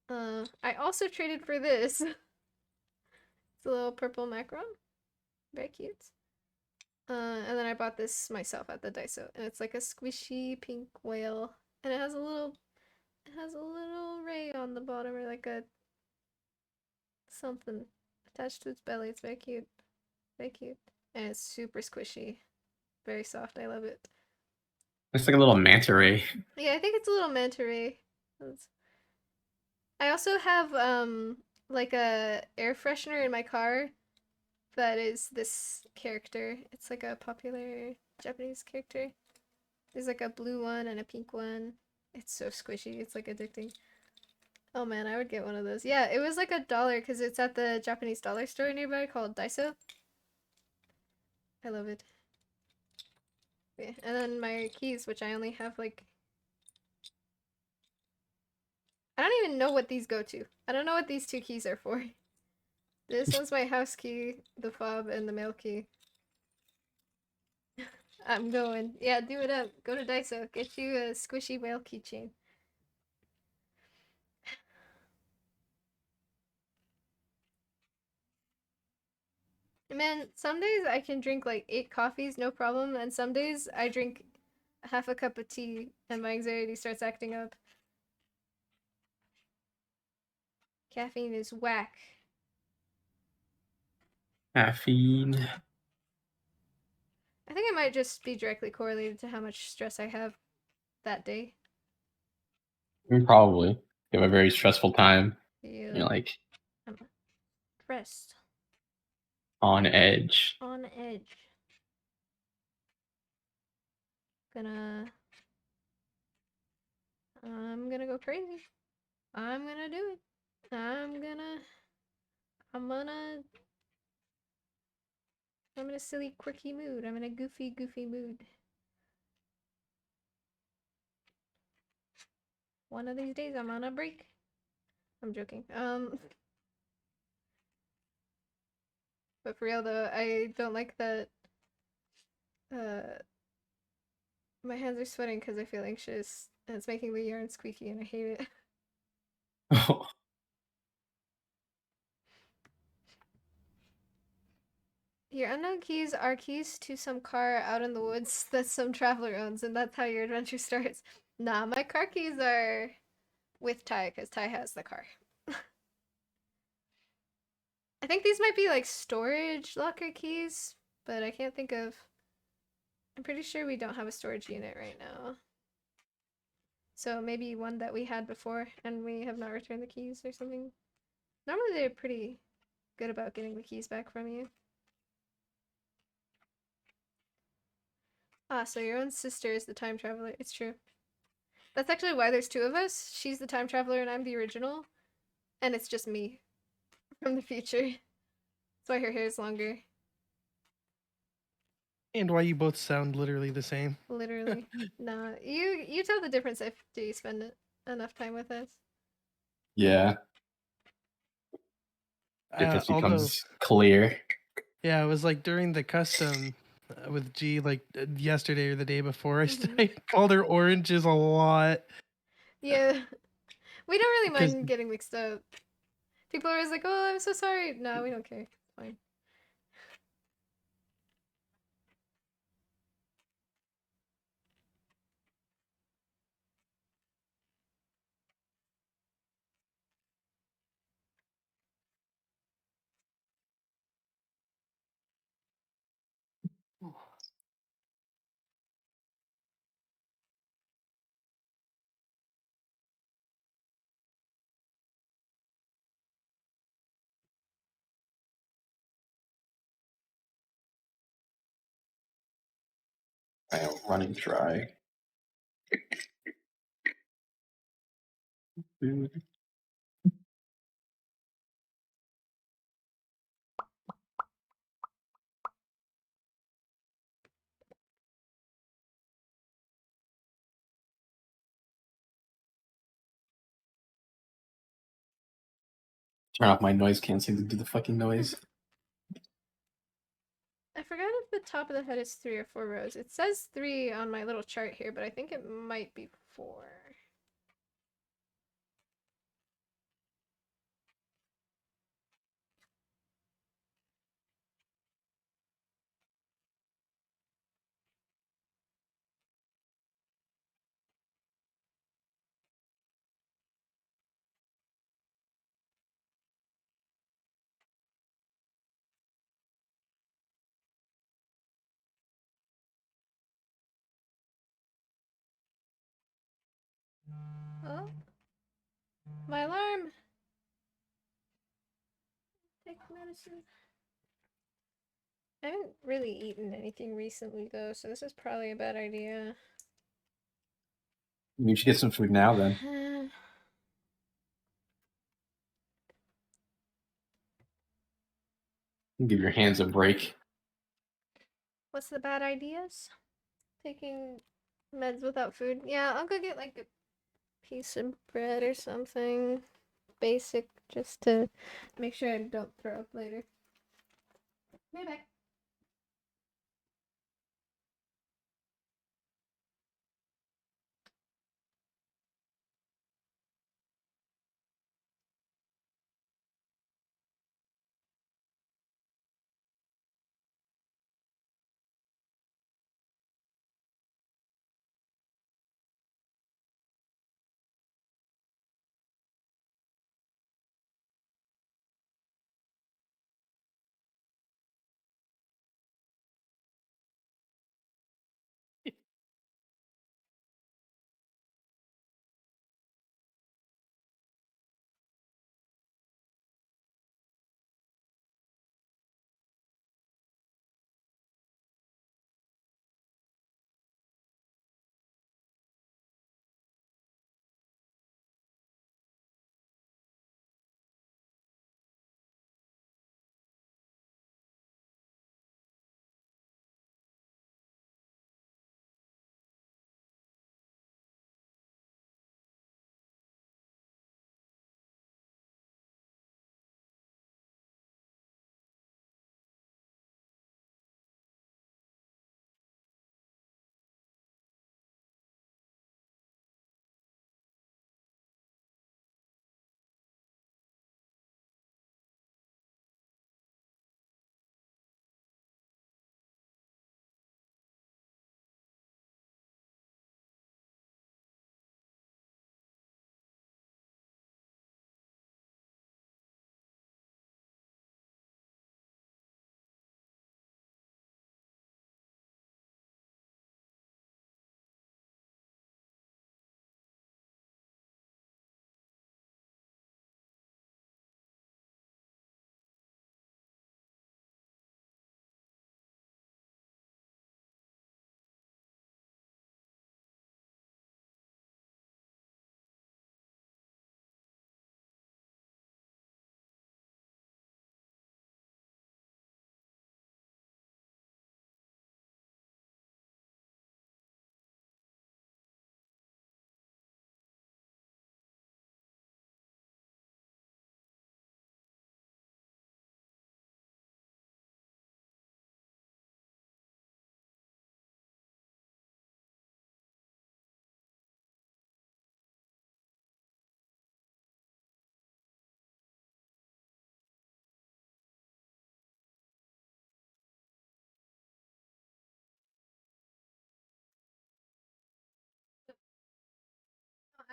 B: I also traded for this. It's a little purple macaron. Very cute. And then I bought this myself at the Daiso. And it's like a squishy pink whale. And it has a little ray on the bottom, or like a something attached to its belly. It's very cute. Very cute. And it's super squishy. Very soft. I love it.
C: It's like a little manta ray.
B: Yeah, I think it's a little manta ray. I also have like a air freshener in my car that is this character. It's like a popular Japanese character. There's like a blue one and a pink one. It's so squishy. It's like addicting. Oh man, I would get one of those. Yeah, it was like $1 because it's at the Japanese dollar store nearby called Daiso. I love it. Yeah, and then my keys, which I only have like... I don't even know what these go to. I don't know what these 2 keys are for. This one's my house key, the fob, and the mail key. I'm going. Yeah, do it up. Go to Daiso. Get you a squishy whale keychain. Man, some days I can drink like 8 coffees, no problem, and some days I drink half a cup of tea and my anxiety starts acting up. Caffeine is whack.
C: Caffeine.
B: I think it might just be directly correlated to how much stress I have that day.
C: Probably. You have a very stressful time.
B: Yeah.
C: You're like
B: I'm stressed.
C: on edge.
B: On edge. I'm gonna go crazy. I'm gonna do it. I'm in a silly, quirky mood. I'm in a goofy mood. One of these days I'm on a break. I'm joking. But for real though, I don't like that my hands are sweating because I feel anxious and it's making the yarn squeaky and I hate it. Your unknown keys are keys to some car out in the woods that some traveler owns, and that's how your adventure starts. Nah, my car keys are with Ty, because Ty has the car. I think these might be like storage locker keys, but I can't think of... I'm pretty sure we don't have a storage unit right now. So maybe one that we had before, and we have not returned the keys or something. Normally they're pretty good about getting the keys back from you. Ah, so your own sister is the time traveler. It's true. That's actually why there's 2 of us. She's the time traveler and I'm the original. And it's just me. from the future. That's why her hair is longer.
D: And why you both sound literally the same.
B: Literally. Nah, you tell the difference after you spend enough time with us.
C: Yeah, difference
D: Although,
C: becomes clear.
D: yeah, it was like during the custom with G, like yesterday or the day before,
B: Mhm.
D: I called her oranges a lot.
B: Yeah. We don't really
D: 'Cause-
B: mind getting mixed up. People are always like, "Oh, I'm so sorry." No, we don't care. It's fine.
C: I am running dry. Turn off my noise canceling to do the fucking noise.
B: I forgot if the top of the head is 3 or 4 rows. It says 3 on my little chart here, but I think it might be 4. Oh, my alarm. Take medicine. I haven't really eaten anything recently though, so this is probably a bad idea.
C: You should get some food now then. Give your hands a break.
B: What's the bad ideas? Taking meds without food? Yeah, I'll go get like a piece of bread or something basic just to make sure I don't throw up later. Be back.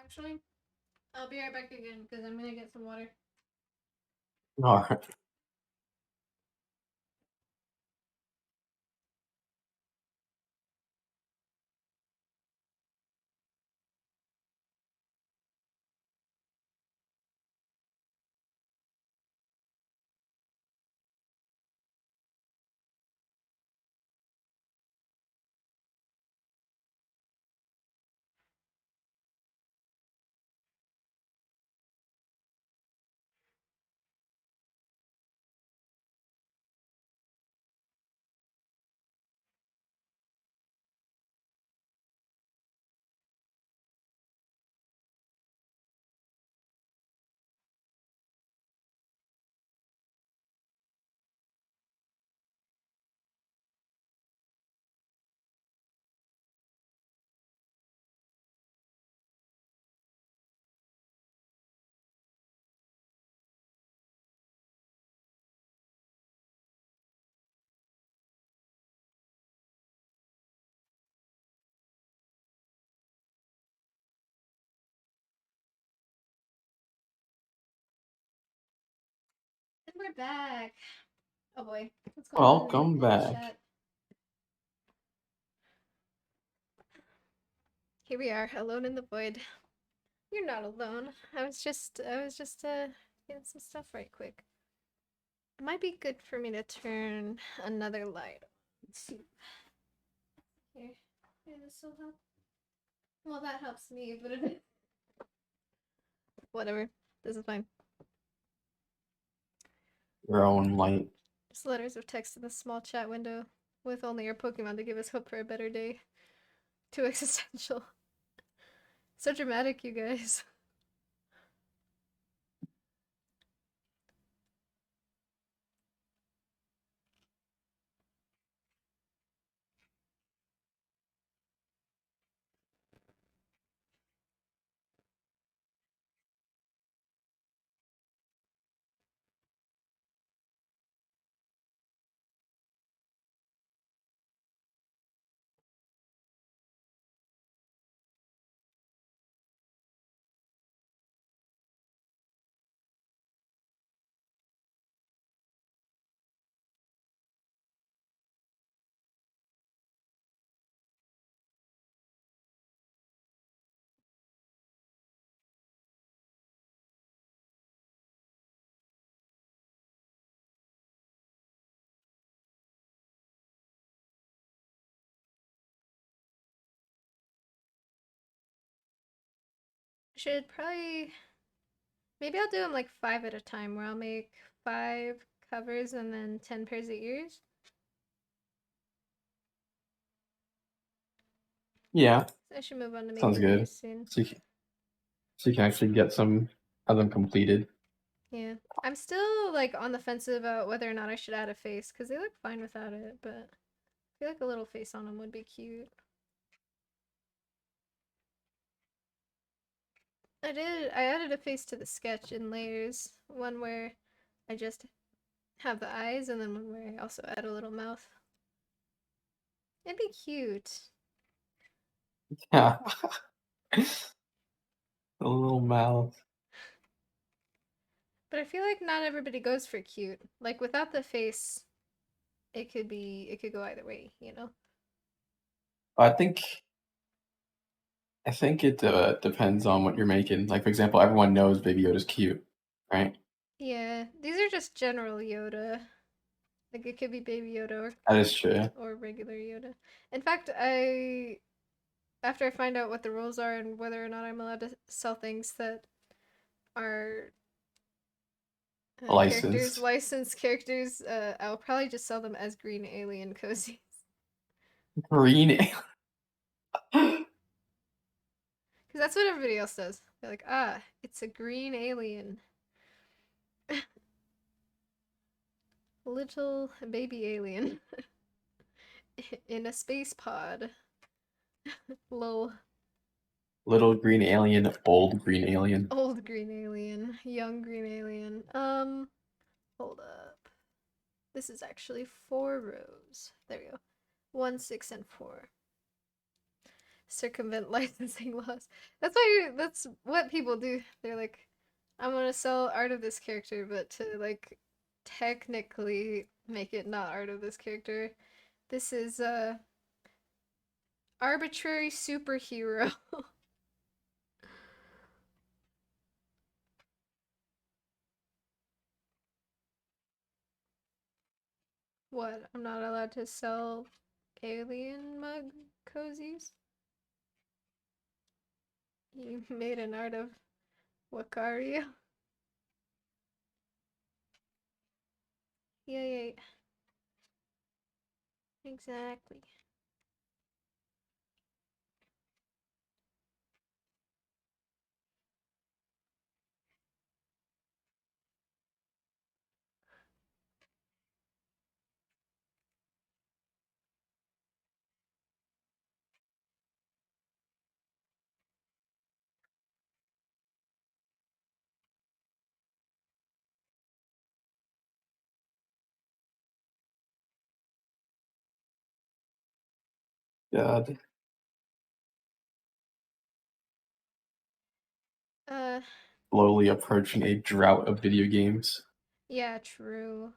B: Actually, I'll be right back again because I'm gonna get some water.
C: All right.
B: And we're back. Oh boy, what's going on
C: Welcome
B: in the
C: back.
B: chat? Here we are, alone in the void. You're not alone. I was just getting some stuff right quick. It might be good for me to turn another light on. Let's see. Here. Yeah, this will help. Well, that helps me, but it... Whatever. This is fine.
C: Your own light.
B: Just letters of text in the small chat window with only our Pokemon to give us hope for a better day. Too existential. So dramatic, you guys. Should probably... Maybe I'll do them like 5 at a time, where I'll make 5 covers and then 10 pairs of ears.
C: Yeah,
B: So I should move on to
C: sounds
B: making
C: good.
B: ears soon.
C: So you can actually get some of them completed.
B: Yeah. I'm still like on the fence about whether or not I should add a face, because they look fine without it, but I feel like a little face on them would be cute. I added a face to the sketch in layers. One where I just have the eyes, and then one where I also add a little mouth. It'd be cute.
C: Yeah. A little mouth.
B: But I feel like not everybody goes for cute. Like without the face, it could go either way, you know?
C: I think it depends on what you're making. Like for example, everyone knows Baby Yoda's cute, right?
B: Yeah, these are just general Yoda. Like it could be Baby Yoda
C: That is true.
B: or regular Yoda. In fact, after I find out what the rules are and whether or not I'm allowed to sell things that are licensed characters, I'll probably just sell them as green alien cozies.
C: Green alien.
B: Because that's what everybody else does. They're like, ah, it's a green alien. Little baby alien. In a space pod. Lol.
C: Little green alien, old green alien.
B: Old green alien. Young green alien. Hold up. This is actually 4 rows. There we go. 1, 6, and 4. circumvent licensing laws. That's what people do. They're like, I'm gonna sell art of this character, but to like technically make it not art of this character, this is arbitrary superhero. What? I'm not allowed to sell alien mug cozies? You made an art of Wakario? Yeah. Exactly.
C: God. Slowly approaching a drought of video games.
B: Yeah, true.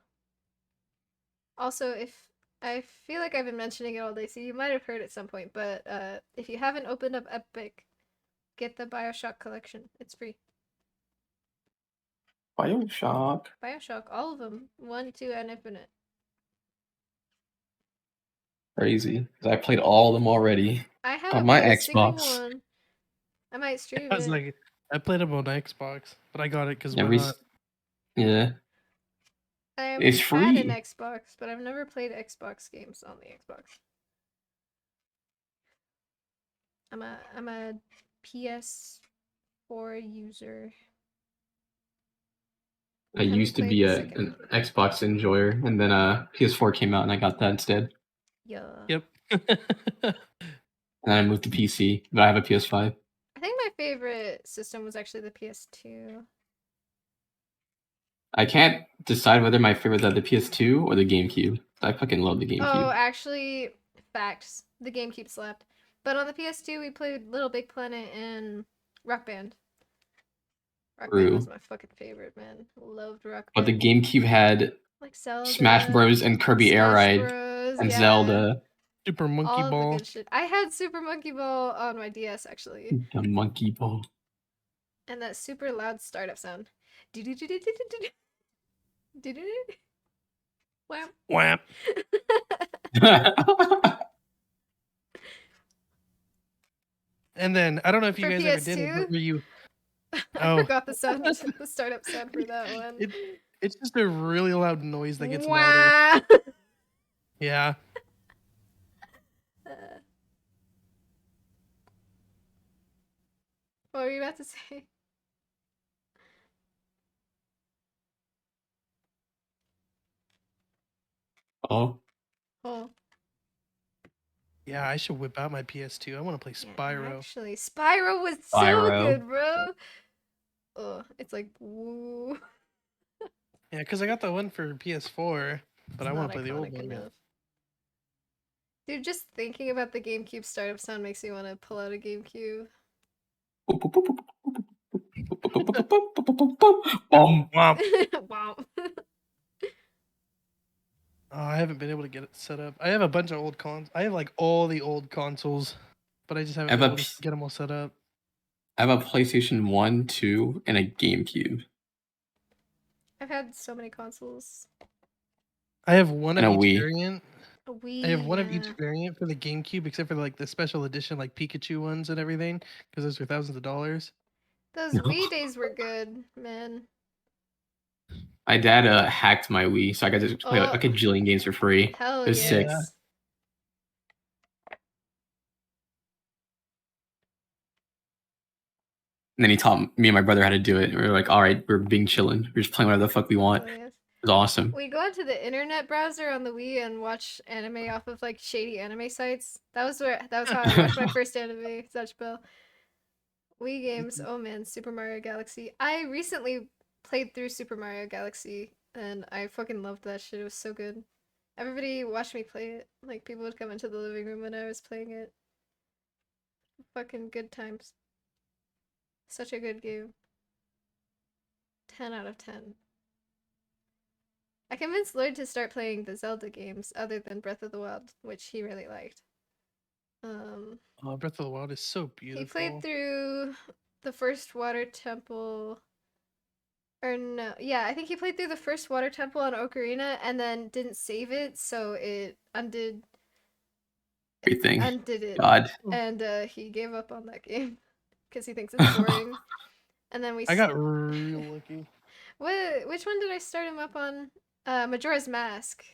B: Also, if I feel like I've been mentioning it all day, so you might have heard at some point, but if you haven't opened up Epic, get the BioShock collection. It's free.
C: BioShock.
B: BioShock, all of them. 1, 2, and Infinite.
C: Crazy. 'Cause I played all of them already.
B: I
C: On
B: haven't
C: my
B: played a single
C: Xbox.
B: one. I might stream
D: I was
B: it.
D: like, I played them on Xbox, but I got it because
C: Every
D: why not?
C: yeah.
B: I
C: It's
B: had an
C: free.
B: Xbox, but I've never played Xbox games on the Xbox. I'm a PS4 user.
C: I
B: Haven't
C: used to
B: played
C: be
B: the
C: an
B: second one.
C: Xbox enjoyer, and then PS4 came out, and I got that instead.
B: Yeah.
D: Yep.
C: And then I moved to PC, but I have a PS5.
B: I think my favorite system was actually the PS2.
C: I can't decide whether my favorite is the PS2 or the GameCube. I fucking love the
B: Oh,
C: GameCube.
B: actually, facts. The GameCube slapped. But on the PS2, we played Little Big Planet and Rock Band. Rock Band was
C: True.
B: my fucking favorite, man. Loved Rock
C: But the
B: Band.
C: GameCube had
B: Like Zelda,
C: Smash Bros. And Kirby Air
B: Smash
C: Ride
B: Bros,
C: and
B: yeah.
C: Zelda.
D: Super Monkey
B: All of the
D: Ball.
B: good shit. I had Super Monkey Ball on my DS actually,
C: The Monkey Ball.
B: and that super loud startup sound. Wow.
D: Wham. And then I don't know if you
B: For
D: guys ever did it,
B: PS2?
D: but were you?
B: I
D: Oh.
B: forgot the sound, the startup sound for that one.
D: It's just a really loud noise that gets louder.
B: Wow.
D: Yeah.
B: What were you about to say?
C: Oh.
B: Oh.
D: Yeah, I should whip out my PS2. I want to play Spyro.
B: Yeah, actually, Spyro was so
C: Spyro.
B: good, bro. Oh, it's like woo.
D: Yeah, because I got the one for PS4, but I want
B: Not
D: to play the old
B: iconic
D: one.
B: enough. Dude, just thinking about the GameCube startup sound makes me want to pull out a GameCube.
C: Bum.
B: Wow.
D: Oh, I haven't been able to get it set up. I have a bunch of old cons. I have like all the old consoles, but I just haven't
C: I have
D: been
C: a
D: able to get them all set up.
C: I have a PlayStation 1, 2, and a GameCube.
B: I've had so many consoles.
D: I have one
C: And
D: of
C: a
D: each
C: Wii.
D: variant.
B: A Wii,
D: I have one of each
B: yeah.
D: variant for the GameCube, except for like the special edition, like Pikachu ones and everything, because those are thousands of dollars.
B: Those Wii days were good, man.
C: My dad hacked my Wii, so I got to play like a jillion games for free.
B: Hell
C: It was sick.
B: yes.
C: And then he taught me and my brother how to do it. We were like, all right, we're being chillin'. We're just playing whatever the fuck we want.
B: Hell
C: It
B: yes.
C: was awesome.
B: We go into the internet browser on the Wii and watch anime off of like shady anime sites. That was how I watched my first anime, Such Bell. Wii games, oh man, Super Mario Galaxy. I recently played through Super Mario Galaxy and I fucking loved that shit. It was so good. Everybody watched me play it. Like people would come into the living room when I was playing it. Fucking good times. Such a good game. 10 out of 10. I convinced Lloyd to start playing the Zelda games other than Breath of the Wild, which he really liked.
D: Oh, Breath of the Wild is so beautiful.
B: He played through the first water temple. Or no, yeah, I think he played through the first water temple on Ocarina and then didn't save it, so it undid
C: Everything.
B: it.
C: God.
B: And he gave up on that game because he thinks it's boring. And then
D: I got real lucky.
B: Which one did I start him up on? Majora's Mask.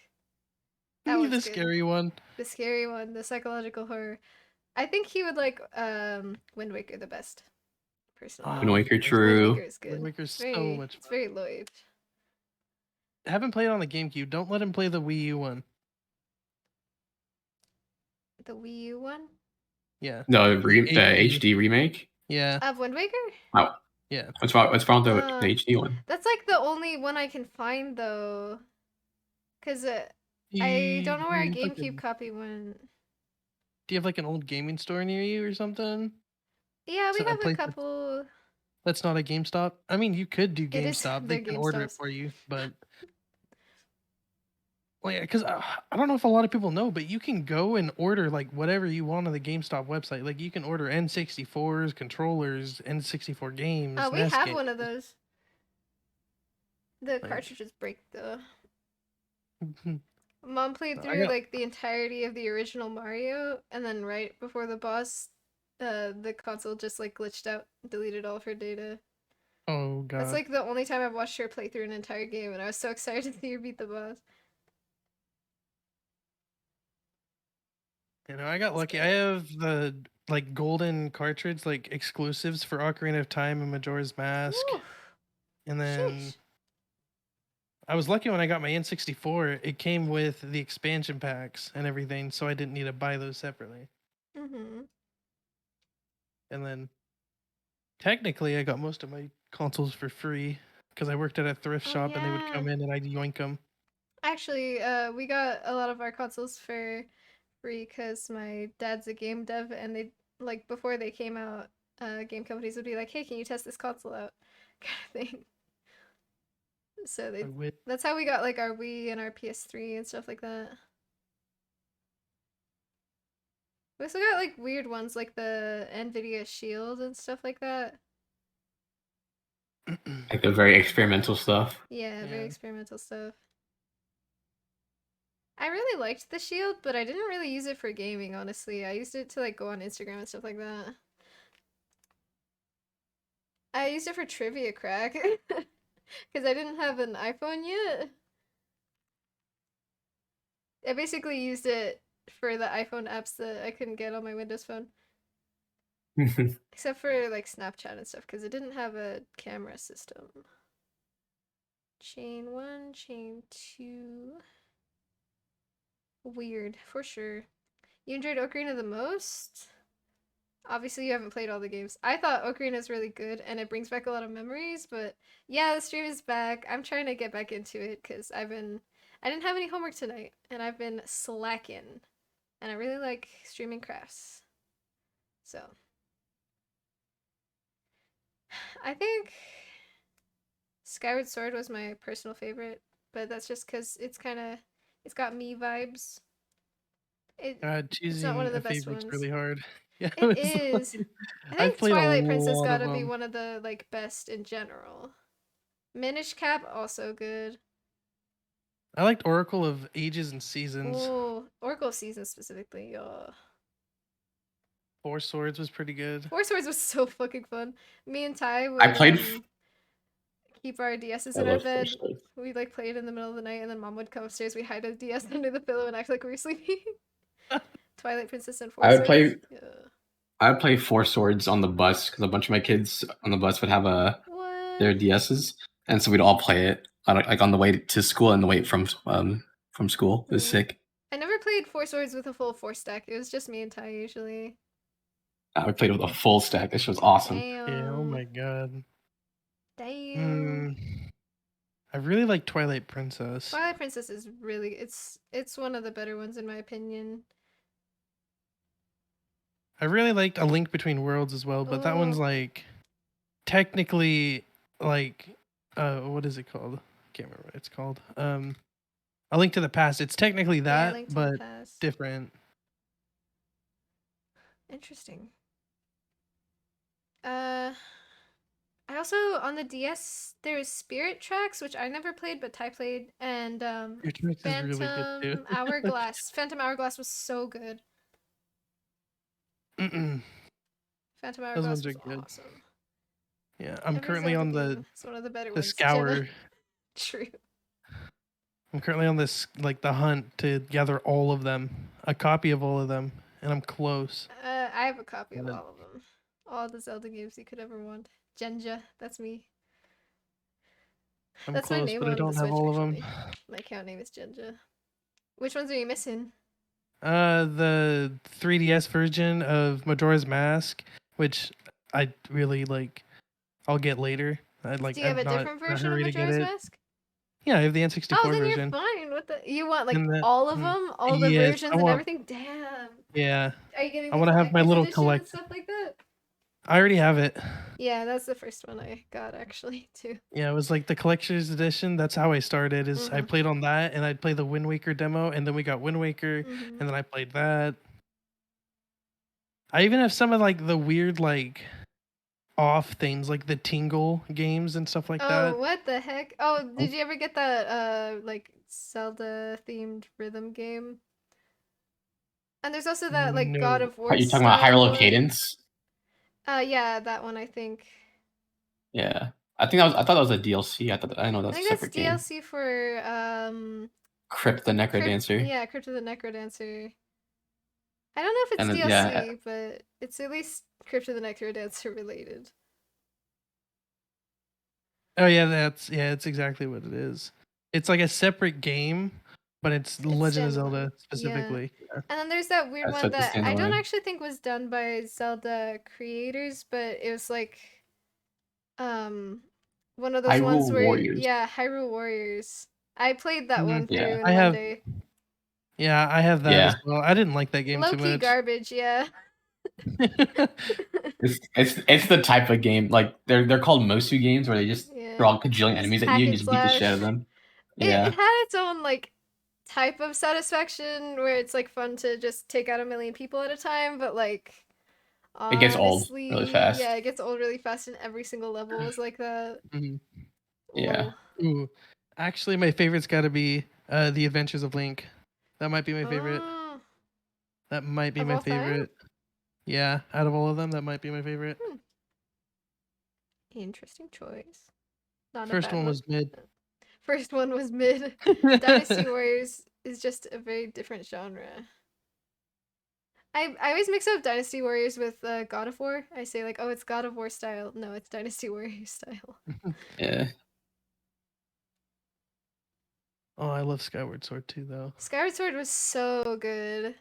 B: That
D: Ooh,
B: one's
D: the
B: good.
D: scary one.
B: The scary one, the psychological horror. I think he would like Wind Waker the best. Personally.
C: Wind Waker,
D: Wind
C: true.
B: Wind Waker is good.
D: Wind Waker's
B: It's very,
D: so much
B: It's
D: fun.
B: very Lloyd.
D: Haven't played on the GameCube. Don't let him play the Wii U one.
B: The Wii U one?
D: Yeah.
C: The
D: HD.
C: HD remake.
D: Yeah.
B: Of Wind Waker?
C: Oh,
D: Yeah.
C: what's wrong with the HD one?
B: That's like the only one I can find though. Because I don't know where our GameCube copy went.
D: Do you have like an old gaming store near you or something?
B: Yeah, we
D: So a
B: have a
D: place
B: couple.
D: That's not a GameStop. I mean, you could do
B: It is
D: GameStop.
B: the
D: They can order it
B: GameStops.
D: for you, but well, yeah, because I don't know if a lot of people know, but you can go and order like whatever you want on the GameStop website. Like you can order N64s, controllers, N64 games.
B: Oh, we
D: NES
B: have
D: games.
B: one of those. The
D: Like-
B: cartridges break though. Mom played through
D: got-
B: like the entirety of the original Mario, and then right before the boss, the console just like glitched out, deleted all of her data.
D: Oh god.
B: That's like the only time I've watched her play through an entire game, and I was so excited to see her beat the boss.
D: You know, I got lucky. I have the like golden cartridge, like exclusives for Ocarina of Time and Majora's Mask,
B: Woo,
D: and then
B: sheesh.
D: I was lucky when I got my N64. It came with the expansion packs and everything, so I didn't need to buy those separately.
B: Mhm.
D: And then technically, I got most of my consoles for free because I worked at a thrift
B: Oh,
D: shop and they would
B: yeah.
D: come in and I'd yoink them.
B: Actually, we got a lot of our consoles for free because my dad's a game dev, and they like before they came out, game companies would be like, "Hey, can you test this console out?" kind of thing. So that's how we got like our Wii and our PS3 and stuff like that. We also got like weird ones like the Nvidia Shield and stuff like that.
C: Like the very experimental stuff.
B: Yeah, very
D: Yeah.
B: experimental stuff. I really liked the Shield, but I didn't really use it for gaming, honestly. I used it to like go on Instagram and stuff like that. I used it for trivia crack because I didn't have an iPhone yet. I basically used it for the iPhone apps that I couldn't get on my Windows phone. Except for like Snapchat and stuff, because it didn't have a camera system. Chain 1, chain 2. Weird, for sure. You enjoyed Ocarina the most? Obviously, you haven't played all the games. I thought Ocarina is really good, and it brings back a lot of memories, but yeah, the stream is back. I'm trying to get back into it, because I didn't have any homework tonight, and I've been slacking. And I really like streaming crafts. So. I think Skyward Sword was my personal favorite, but that's just because it's got me vibes. It's not one of the
D: Choosing a
B: best
D: favorite's
B: ones.
D: really hard. Yeah,
B: It
D: it's
B: is.
D: like-
B: I
D: I've
B: think
D: played a
B: Twilight Princess
D: lot of
B: gotta be
D: them.
B: one of the like best in general. Minish Cap also good.
D: I liked Oracle of Ages and Seasons.
B: Oh, Oracle of Seasons specifically. Oh.
D: Four Swords was pretty good.
B: Four Swords was so fucking fun. Me and Ty would
C: I played.
B: keep our DSs
C: I
B: in our
C: love Four
B: bed.
C: Swords.
B: We'd like play it in the middle of the night, and then Mom would come upstairs. We'd hide a DS under the pillow and act like we were sleeping. Twilight Princess and Four
C: I would
B: Swords.
C: play-
B: Yeah.
C: I would play Four Swords on the bus because a bunch of my kids on the bus would have
B: What?
C: their DSs, and so we'd all play it like on the way to school and the way from school. It was
B: Mm.
C: sick.
B: I never played Four Swords with a full 4-stack. It was just me and Ty usually.
C: I played with a full stack. This was awesome.
B: Damn.
D: Yeah, oh my god.
B: Damn.
D: I really like Twilight Princess.
B: Twilight Princess is really it's one of the better ones in my opinion.
D: I really liked A Link Between Worlds as well, but that one's
B: Oh.
D: like technically like what is it called? I can't remember what it's called. A Link to the Past. It's technically
B: Yeah,
D: that,
B: Link to the
D: but
B: Past.
D: different.
B: Interesting. I also on the DS there was Spirit Tracks, which I never played, but Ty played, and
D: Your Tracks is really good too.
B: Phantom Hourglass. Phantom Hourglass was so good.
D: Mm-mm.
B: Phantom
D: Those
B: Hourglass
D: ones are
B: was
D: good.
B: awesome.
D: Yeah, I'm
B: Every
D: currently
B: Zelda
D: on the
B: game is one of the better
D: the
B: ones.
D: scour.
B: Jenna. True.
D: I'm currently on this like the hunt to gather all of them, a copy of all of them, and I'm close.
B: I have a copy of
D: Yeah.
B: all of them. All the Zelda games you could ever want. Genja, that's me.
D: I'm
B: That's my
D: close,
B: name
D: but I
B: on the
D: don't have
B: Switch,
D: all of
B: actually.
D: them.
B: My account name is Genja. Which ones are you missing?
D: The 3DS version of Majora's Mask, which I really like. I'll get later. I'd like.
B: Do you have
D: I'm
B: a
D: not
B: different
D: in a
B: version of
D: hurry to get
B: Majora's
D: it.
B: Mask?
D: Yeah, I have the N64
B: Oh, then
D: version.
B: you're fine. What the? You want like
D: And the-
B: all of
D: mm,
B: them, all the
D: yes,
B: versions
D: I
B: and
D: want.
B: everything. Damn.
D: Yeah,
B: Are you getting
D: I
B: the
D: want to have my
B: collector's
D: little
B: edition and
D: collect.
B: stuff like that?
D: I already have it.
B: Yeah, that's the first one I got actually too.
D: Yeah, it was like the collector's edition. That's how I started. Is I
B: Mhm.
D: played on that, and I'd play the Wind Waker demo, and then we got Wind Waker,
B: Mhm.
D: and then I played that. I even have some of like the weird like off things, like the Tingle games and stuff like
B: Oh,
D: that.
B: what the heck? Oh, did you ever get that like Zelda themed rhythm game? And there's also that like God
D: No.
B: of
C: Are
B: War
C: you talking about
B: style
C: Hyrule
B: one.
C: Cadence?
B: Yeah, that one I think.
C: Yeah, I think that was. I thought that was a DLC. I know
B: I
C: that's a
B: think that's
C: separate game.
B: DLC for
C: Crypt the Necrodancer.
B: Yeah, Crypt of the Necrodancer. I don't know if it's
C: And then,
B: DLC,
C: yeah,
B: but it's at least Crypt of the Necrodancer related.
D: Oh yeah, it's exactly what it is. It's like a separate game, but it's Legend of Zelda
B: standalone. Yeah.
D: specifically. Yeah.
B: And then there's that weird
C: that's
B: one
C: like the
B: that I don't
C: standalone.
B: actually think was done by Zelda creators, but it was like one of those ones
C: Hyrule
B: where
C: Warriors.
B: yeah, Hyrule Warriors. I played that one
D: Mhm.
C: Yeah.
B: through in
D: I
B: one
D: have
B: day.
D: Yeah, I have that as
C: Yeah,
D: well. I didn't like that game too
B: Low-key
D: much.
B: garbage, yeah.
C: it's the type of game like they're called Mosu games where they just
B: Yeah.
C: throw a cajillion
B: Just
C: enemies at
B: hack
C: you and
B: and
C: just beat the shit out of
B: slash.
C: them.
B: It
C: Yeah,
B: had its own like type of satisfaction where it's like fun to just take out a million people at a time, but like
C: it gets old really
B: honestly,
C: fast.
B: yeah, it gets old really fast and every single level is like that.
D: Mhm.
C: Yeah.
B: Lol.
D: Ooh, actually, my favorite's got to be The Adventures of Link. That might be my favorite.
B: Oh,
D: That might be
B: of
D: my
B: all time?
D: favorite. Yeah, out of all of them, that might be my favorite.
B: Interesting choice. Not a
D: First
B: bad
D: one was mid.
B: First one was mid. Dynasty Warriors is just a very different genre. I always mix up Dynasty Warriors with God of War. I say like, oh, it's God of War style. No, it's Dynasty Warriors style.
C: Yeah.
D: Oh, I love Skyward Sword too, though.
B: Skyward Sword was so good.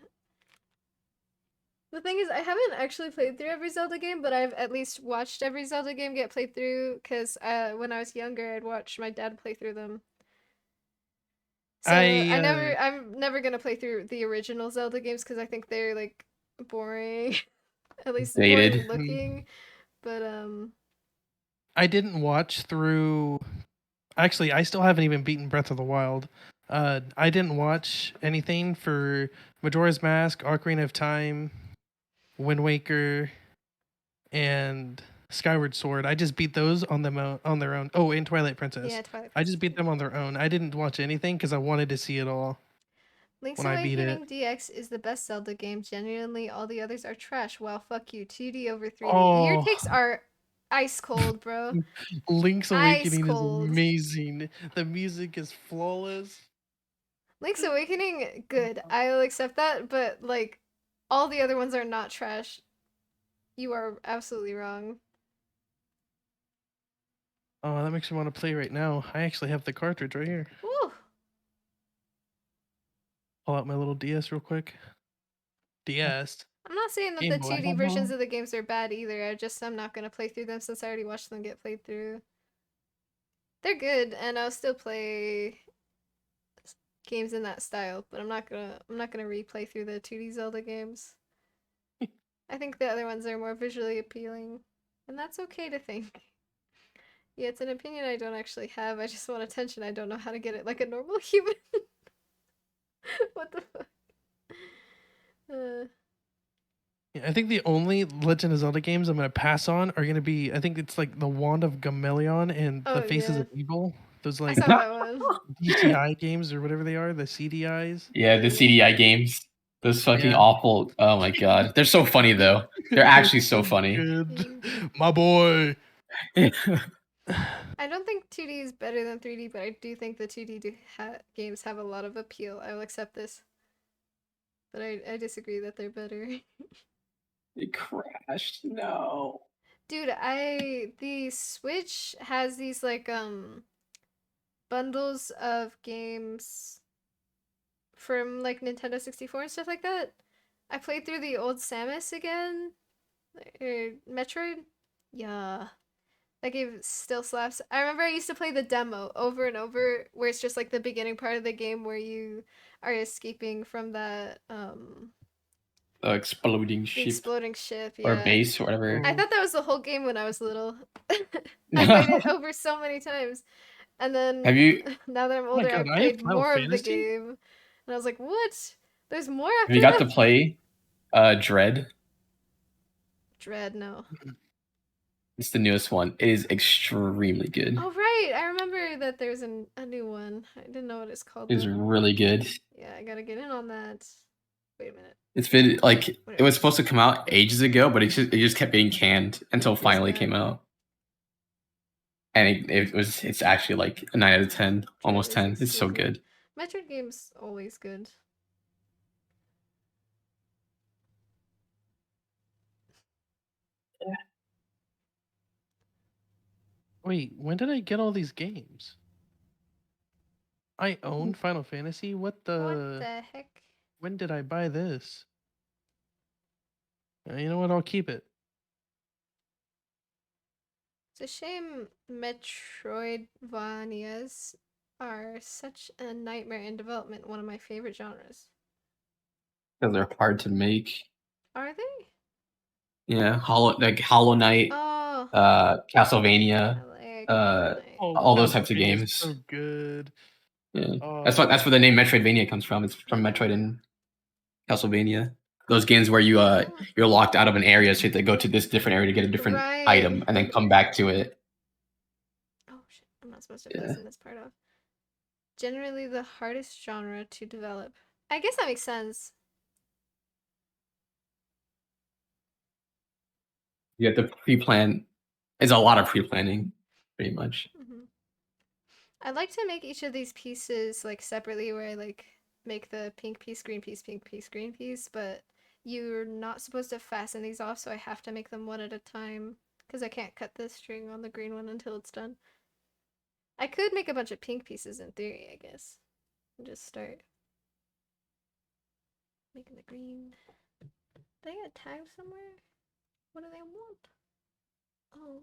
B: The thing is, I haven't actually played through every Zelda game, but I've at least watched every Zelda game get played through because when I was younger, I'd watch my dad play through them. So I'm never gonna play through the original Zelda games because I think they're like boring, at least
C: Dated.
B: boring looking. But
D: I didn't watch through. Actually, I still haven't even beaten Breath of the Wild. I didn't watch anything for Majora's Mask, Ocarina of Time, Wind Waker, and Skyward Sword. I just beat those on their own. Oh, and Twilight Princess.
B: yeah, Twilight
D: I just
B: Princess,
D: beat
B: yeah.
D: them on their own. I didn't watch anything because I wanted to see it all.
B: Link's
D: when I beat it.
B: Awakening DX is the best Zelda game. Genuinely, all the others are trash. Wow, fuck you. 2D over 3D. Your
D: Oh,
B: takes are ice cold, bro.
D: Link's
B: Ice
D: Awakening is
B: cold.
D: amazing. The music is flawless.
B: Link's Awakening, good. I'll accept that, but like all the other ones are not trash. You are absolutely wrong.
D: Oh, that makes me want to play right now. I actually have the cartridge right here.
B: Woo.
D: Pull out my little DS real quick. DS.
B: I'm not saying that
D: Game
B: the
D: Boy.
B: 2D versions of the games are bad either. I'm not gonna play through them since I already watched them get played through. They're good, and I'll still play games in that style, but I'm not gonna replay through the 2D Zelda games. I think the other ones are more visually appealing, and that's okay to think. Yeah, it's an opinion I don't actually have. I just want attention. I don't know how to get it like a normal human. What the fuck?
D: Yeah, I think the only Legend of Zelda games I'm gonna pass on are gonna be, I think it's like the Wand of Gameleon and
B: Oh,
D: the Faces
B: yeah.
D: of Evil. Those
B: I
D: like
B: saw that one.
D: DCI games or whatever they are, the CDIs.
C: Yeah, the CDI games. Those fucking
D: Yeah.
C: awful. Oh my god. They're so funny though. They're actually so funny.
D: Good. My boy.
B: I don't think 2D is better than 3D, but I do think the 2D games have a lot of appeal. I will accept this. But I disagree that they're better.
C: It crashed. No.
B: Dude, the Switch has these like bundles of games from like Nintendo 64 and stuff like that. I played through the old Samus again. Metroid. Yeah. That game still slaps. I remember I used to play the demo over and over where it's just like the beginning part of the game where you are escaping from that
C: Exploding
B: the
C: ship
B: exploding ship,
C: or
B: yeah.
C: base or whatever.
B: I thought that was the whole game when I was little. I played it over so many times. And then
C: Have you
B: now that I'm
D: Oh my
B: older,
D: God,
B: I
D: I have
B: played
D: Final
B: more of the
D: Fantasy?
B: game. And I was like, what? There's more
C: have
B: after
C: you got
B: that?
C: to play Dread?
B: Dread, no.
C: It's the newest one. It is extremely good.
B: Oh, right. I remember that there's a new one. I didn't know what it's called.
C: It's
B: Though.
C: really good.
B: Yeah, I gotta get in on that. Wait a minute.
C: It's been like it was supposed to come out ages ago, but it just kept getting canned until it finally
B: bad.
C: came out. And it's actually like a 9 out of 10, almost
B: is
C: 10. It's so
B: exclusive.
C: good.
B: Metroid games always good.
D: Wait, when did I get all these games? I own Final Fantasy?
B: What the heck?
D: When did I buy this? You know what? I'll keep it.
B: It's a shame Metroidvanias are such a nightmare in development. One of my favorite genres.
C: Because they're hard to make.
B: Are they?
C: Yeah, Hollow Knight,
B: Oh,
C: Castlevania,
B: I like
C: uh,
B: Knight.
C: all those types of
D: Castlevania is
C: games.
D: So good.
C: Yeah,
D: Oh,
C: that's where the name Metroidvania comes from. It's from Metroid and Castlevania. Those games where you're locked out of an area, so you have to go to this different area to get a different
B: Right.
C: item, and then come back to it.
B: Oh shit! I'm not supposed to listen this part off. Generally, the hardest genre to develop. I guess that makes sense.
C: You have to pre-plan. It's a lot of pre-planning, pretty much.
B: I'd like to make each of these pieces like separately, where I like make the pink piece, green piece, pink piece, green piece, but you're not supposed to fasten these off, so I have to make them one at a time because I can't cut the string on the green one until it's done. I could make a bunch of pink pieces in theory, I guess. And just start making the green. Did I get a tag somewhere? What do they want? Oh.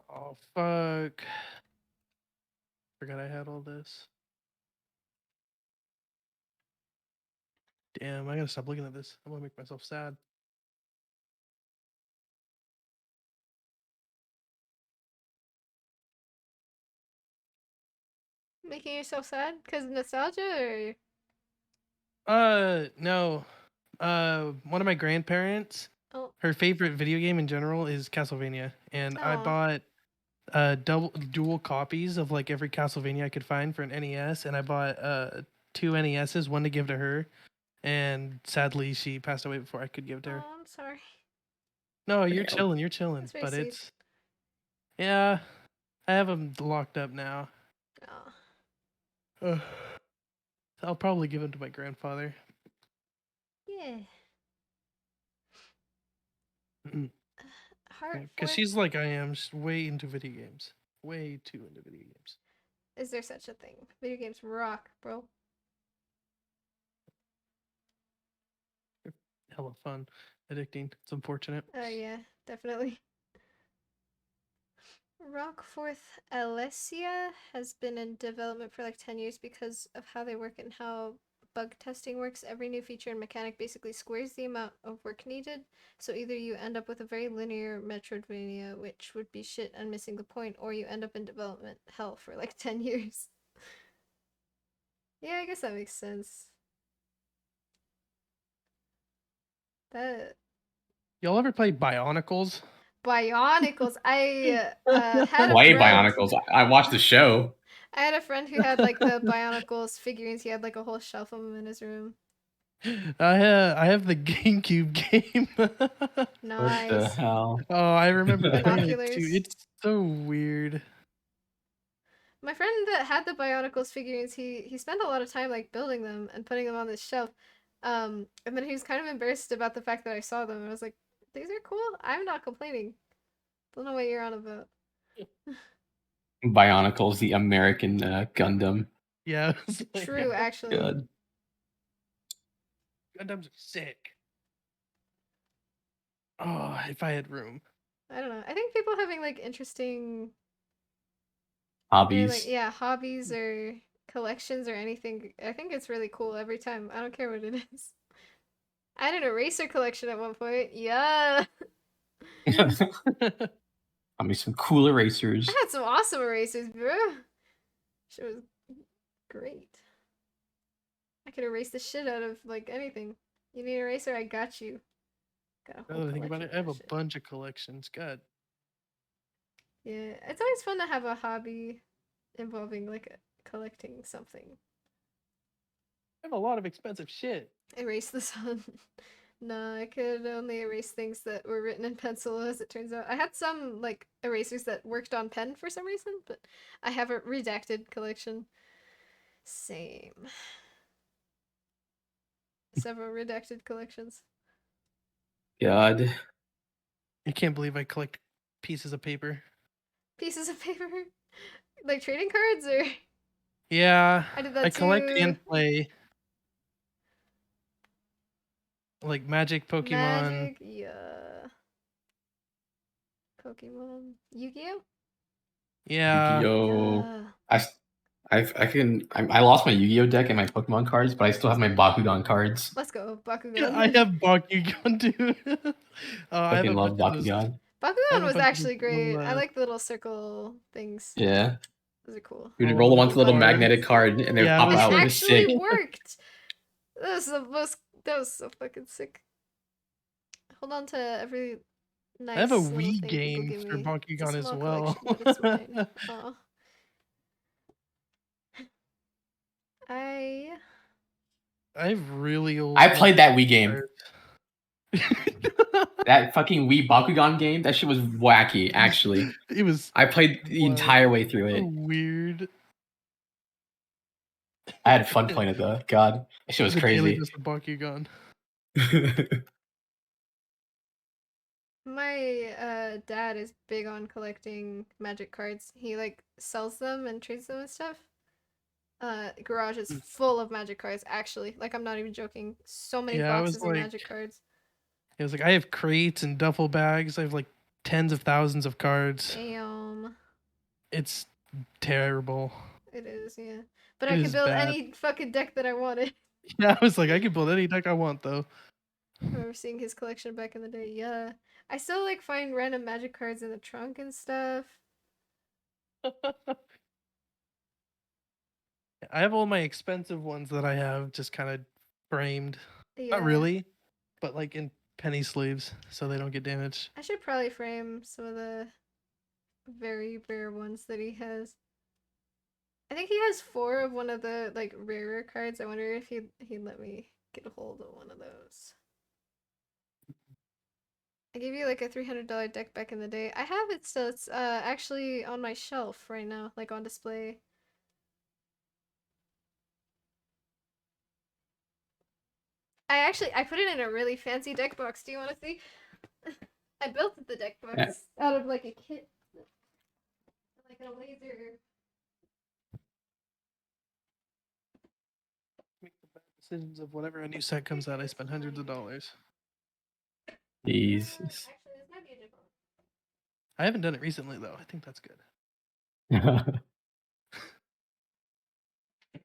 D: Oh, fuck. Forgot I had all this. Damn, I gotta stop looking at this. I'm gonna make myself sad.
B: Making yourself sad because of nostalgia,
D: No. One of my grandparents, her favorite video game in general is Castlevania, and I
B: Aw.
D: bought dual copies of like every Castlevania I could find for an NES, and I bought 2 NESs, one to give to her, and sadly she passed away before I could give to her.
B: Oh, I'm sorry.
D: No, you're chilling,
B: That's very
D: but
B: sweet.
D: it's yeah, I have them locked up now.
B: Aw.
D: I'll probably give them to my grandfather.
B: Yeah.
D: Because she's like I am, just way into video games. Way too into video games.
B: Is there such a thing? Video games rock, bro.
D: Hella fun. Addicting. It's unfortunate.
B: Oh, yeah, definitely. Rockforth Alessia has been in development for like 10 years because of how they work and how bug testing works. Every new feature and mechanic basically squares the amount of work needed. So either you end up with a very linear Metroidvania, which would be shit and missing the point, or you end up in development hell for like 10 years. Yeah, I guess that makes sense. That
D: Y'all ever play Bionicles?
B: Bionicles. I had a
C: Play
B: friend.
C: Bionicles. I watched the show.
B: I had a friend who had like the Bionicles figurines. He had like a whole shelf of them in his room.
D: I have the GameCube game.
C: What the
B: Nice.
C: hell?
D: Oh, I remember playing it too.
B: Binoculars.
D: It's so weird.
B: My friend that had the Bionicles figurines, he spent a lot of time like building them and putting them on this shelf. And then he was kind of embarrassed about the fact that I saw them. And I was like, these are cool. I'm not complaining. Don't know what you're on about.
C: Bionicles, the American Gundam.
D: Yeah. it was like-
B: True, actually.
C: Good.
D: Gundams are sick. Oh, if I had room.
B: I don't know. I think people having like interesting
C: Hobbies.
B: like, yeah, hobbies or collections or anything. I think it's really cool every time. I don't care what it is. I had an eraser collection at one point. Yeah.
C: I mean, some cool erasers.
B: I had some awesome erasers, bro. Shit was great. I could erase the shit out of like anything. You need an eraser? I got you. Got a
D: Now
B: whole
D: that I think about
B: collection
D: it, I have
B: of
D: a
B: shit.
D: bunch of collections. God.
B: Yeah, it's always fun to have a hobby involving like collecting something.
D: I have a lot of expensive shit.
B: Erase the sun. No, I could only erase things that were written in pencil, as it turns out. I had some like erasers that worked on pen for some reason, but I have a redacted collection. Same. Several redacted collections.
C: God.
D: I can't believe I collect pieces of paper.
B: Pieces of paper? Like trading cards or
D: Yeah.
B: I did that
D: I collect
B: too.
D: and play. Like Magic, Pokemon.
B: Magic, yeah. Pokemon. Yu-Gi-Oh?
D: Yeah.
C: Yu-Gi-Oh.
B: Yeah.
C: I lost my Yu-Gi-Oh deck and my Pokemon cards, but I still have my Bakugan cards.
B: Let's go, Bakugan.
D: Yeah, I have Bakugan too. I have
C: Fucking
D: a
C: love
D: bunch of those.
C: Bakugan.
D: I have
B: Bakugan
D: a
B: was
D: bunch of
B: actually great. I
D: little,
B: like the little circle things.
C: Yeah.
B: Those are cool.
C: You would
D: Oh,
C: roll them
D: the
C: onto a little
D: cards.
C: magnetic card and they would
D: Yeah,
C: pop
D: it was
C: out.
B: It
C: It was
B: actually
C: sick.
B: worked. That was the most. That was so fucking sick. Hold on to every nice.
D: I have a
B: little
D: Wii
B: thing people
D: game
B: give
D: for
B: me. It's a
D: Bakugan as
B: small
D: well.
B: collection, but it's mine. Aw. I
D: I have really old.
C: I played that Wii game.
D: cards.
C: That fucking Wii Bakugan game. That shit was wacky, actually.
D: It was
C: I played the
D: What?
C: entire way through
D: so
C: it.
D: weird.
C: I had fun playing it though. God, that shit was
D: The daily
C: crazy.
D: dose of Bakugan.
B: my dad is big on collecting magic cards. He like sells them and trades them and stuff. Garage is full of magic cards. Actually, like I'm not even joking. So many
D: Yeah, I was
B: boxes of
D: like-
B: magic cards.
D: It was like I have crates and duffel bags. I have like tens of thousands of cards.
B: Damn.
D: It's terrible.
B: It is, yeah. But
D: It
B: I
D: is
B: could build
D: bad.
B: any fucking deck that I wanted.
D: Yeah, I was like, I can build any deck I want though.
B: I remember seeing his collection back in the day. Yeah. I still like find random magic cards in the trunk and stuff.
D: I have all my expensive ones that I have just kind of framed.
B: Yeah.
D: Not really, but like in penny sleeves so they don't get damaged.
B: I should probably frame some of the very rare ones that he has. I think he has 4 of one of the like rarer cards. I wonder if he'd let me get a hold of one of those. I gave you like a $300 deck back in the day. I have it still. It's actually on my shelf right now, like on display. I put it in a really fancy deck box. Do you want to see? I built the deck box
C: Yeah.
B: out of like a kit, like a laser.
D: Make the bad decisions of whatever a new set comes out. I spend hundreds of dollars.
C: Jesus.
B: Actually, this might be a different one.
D: I haven't done it recently though. I think that's good.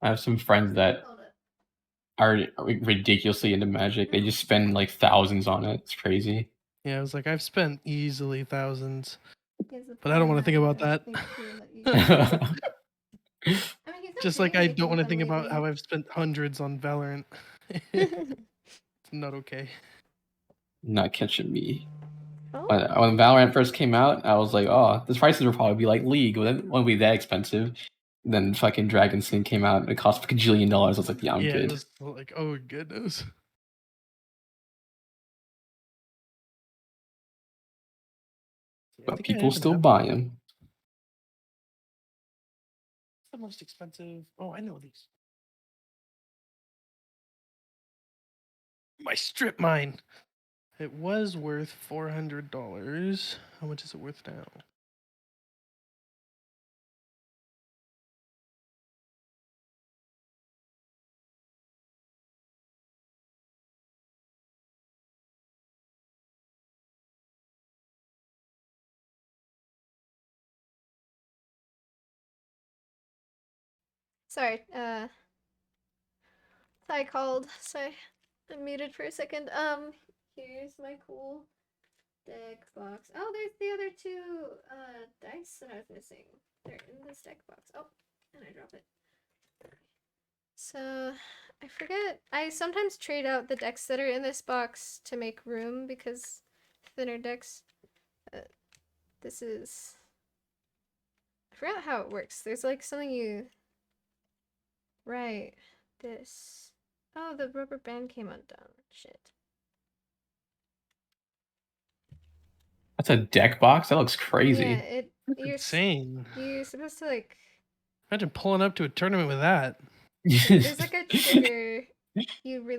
C: I have some friends that
B: Hold up.
C: are ridiculously into Magic. They just spend like thousands on it. It's crazy.
D: Yeah, I was like, I've spent easily thousands.
B: He has a
D: But I don't wanna
B: plan,
D: think about
B: I
D: that.
B: think he'll let you- I mean, he's not
D: Just like
B: doing
D: I
B: anything
D: don't want to
B: with them
D: think about
B: lately.
D: how I've spent hundreds on Valorant. It's not okay.
C: Not catching me.
B: Oh,
C: When Valorant first came out, I was like, oh, the prices would probably be like League. It wouldn't be that expensive. Then fucking Dragon Skin came out and it cost a $1 I was like, yeah, I'm
D: Yeah, it
C: good.
D: was like, oh goodness. I
C: But
D: think I
C: people
D: even
C: still
D: have
C: buy
D: one.
C: them.
D: What's the most expensive? Oh, I know these. My strip mine. It was worth $400. How much is it worth now?
B: sorry. I called. Sorry, I'm muted for a second. Here's my cool deck box. Oh, there's the other two dice that I was missing. They're in this deck box. Oh, and I drop it. So I forget. I sometimes trade out the decks that are in this box to make room because thinner decks. This is. I forgot how it works. There's like something you. Right. This. Oh, the rubber band came undone. Shit.
C: That's a deck box? That looks
B: Yeah,
C: crazy.
D: Insane.
B: you're supposed to like.
D: Imagine pulling up to a tournament with that.
B: There's like a trigger. You really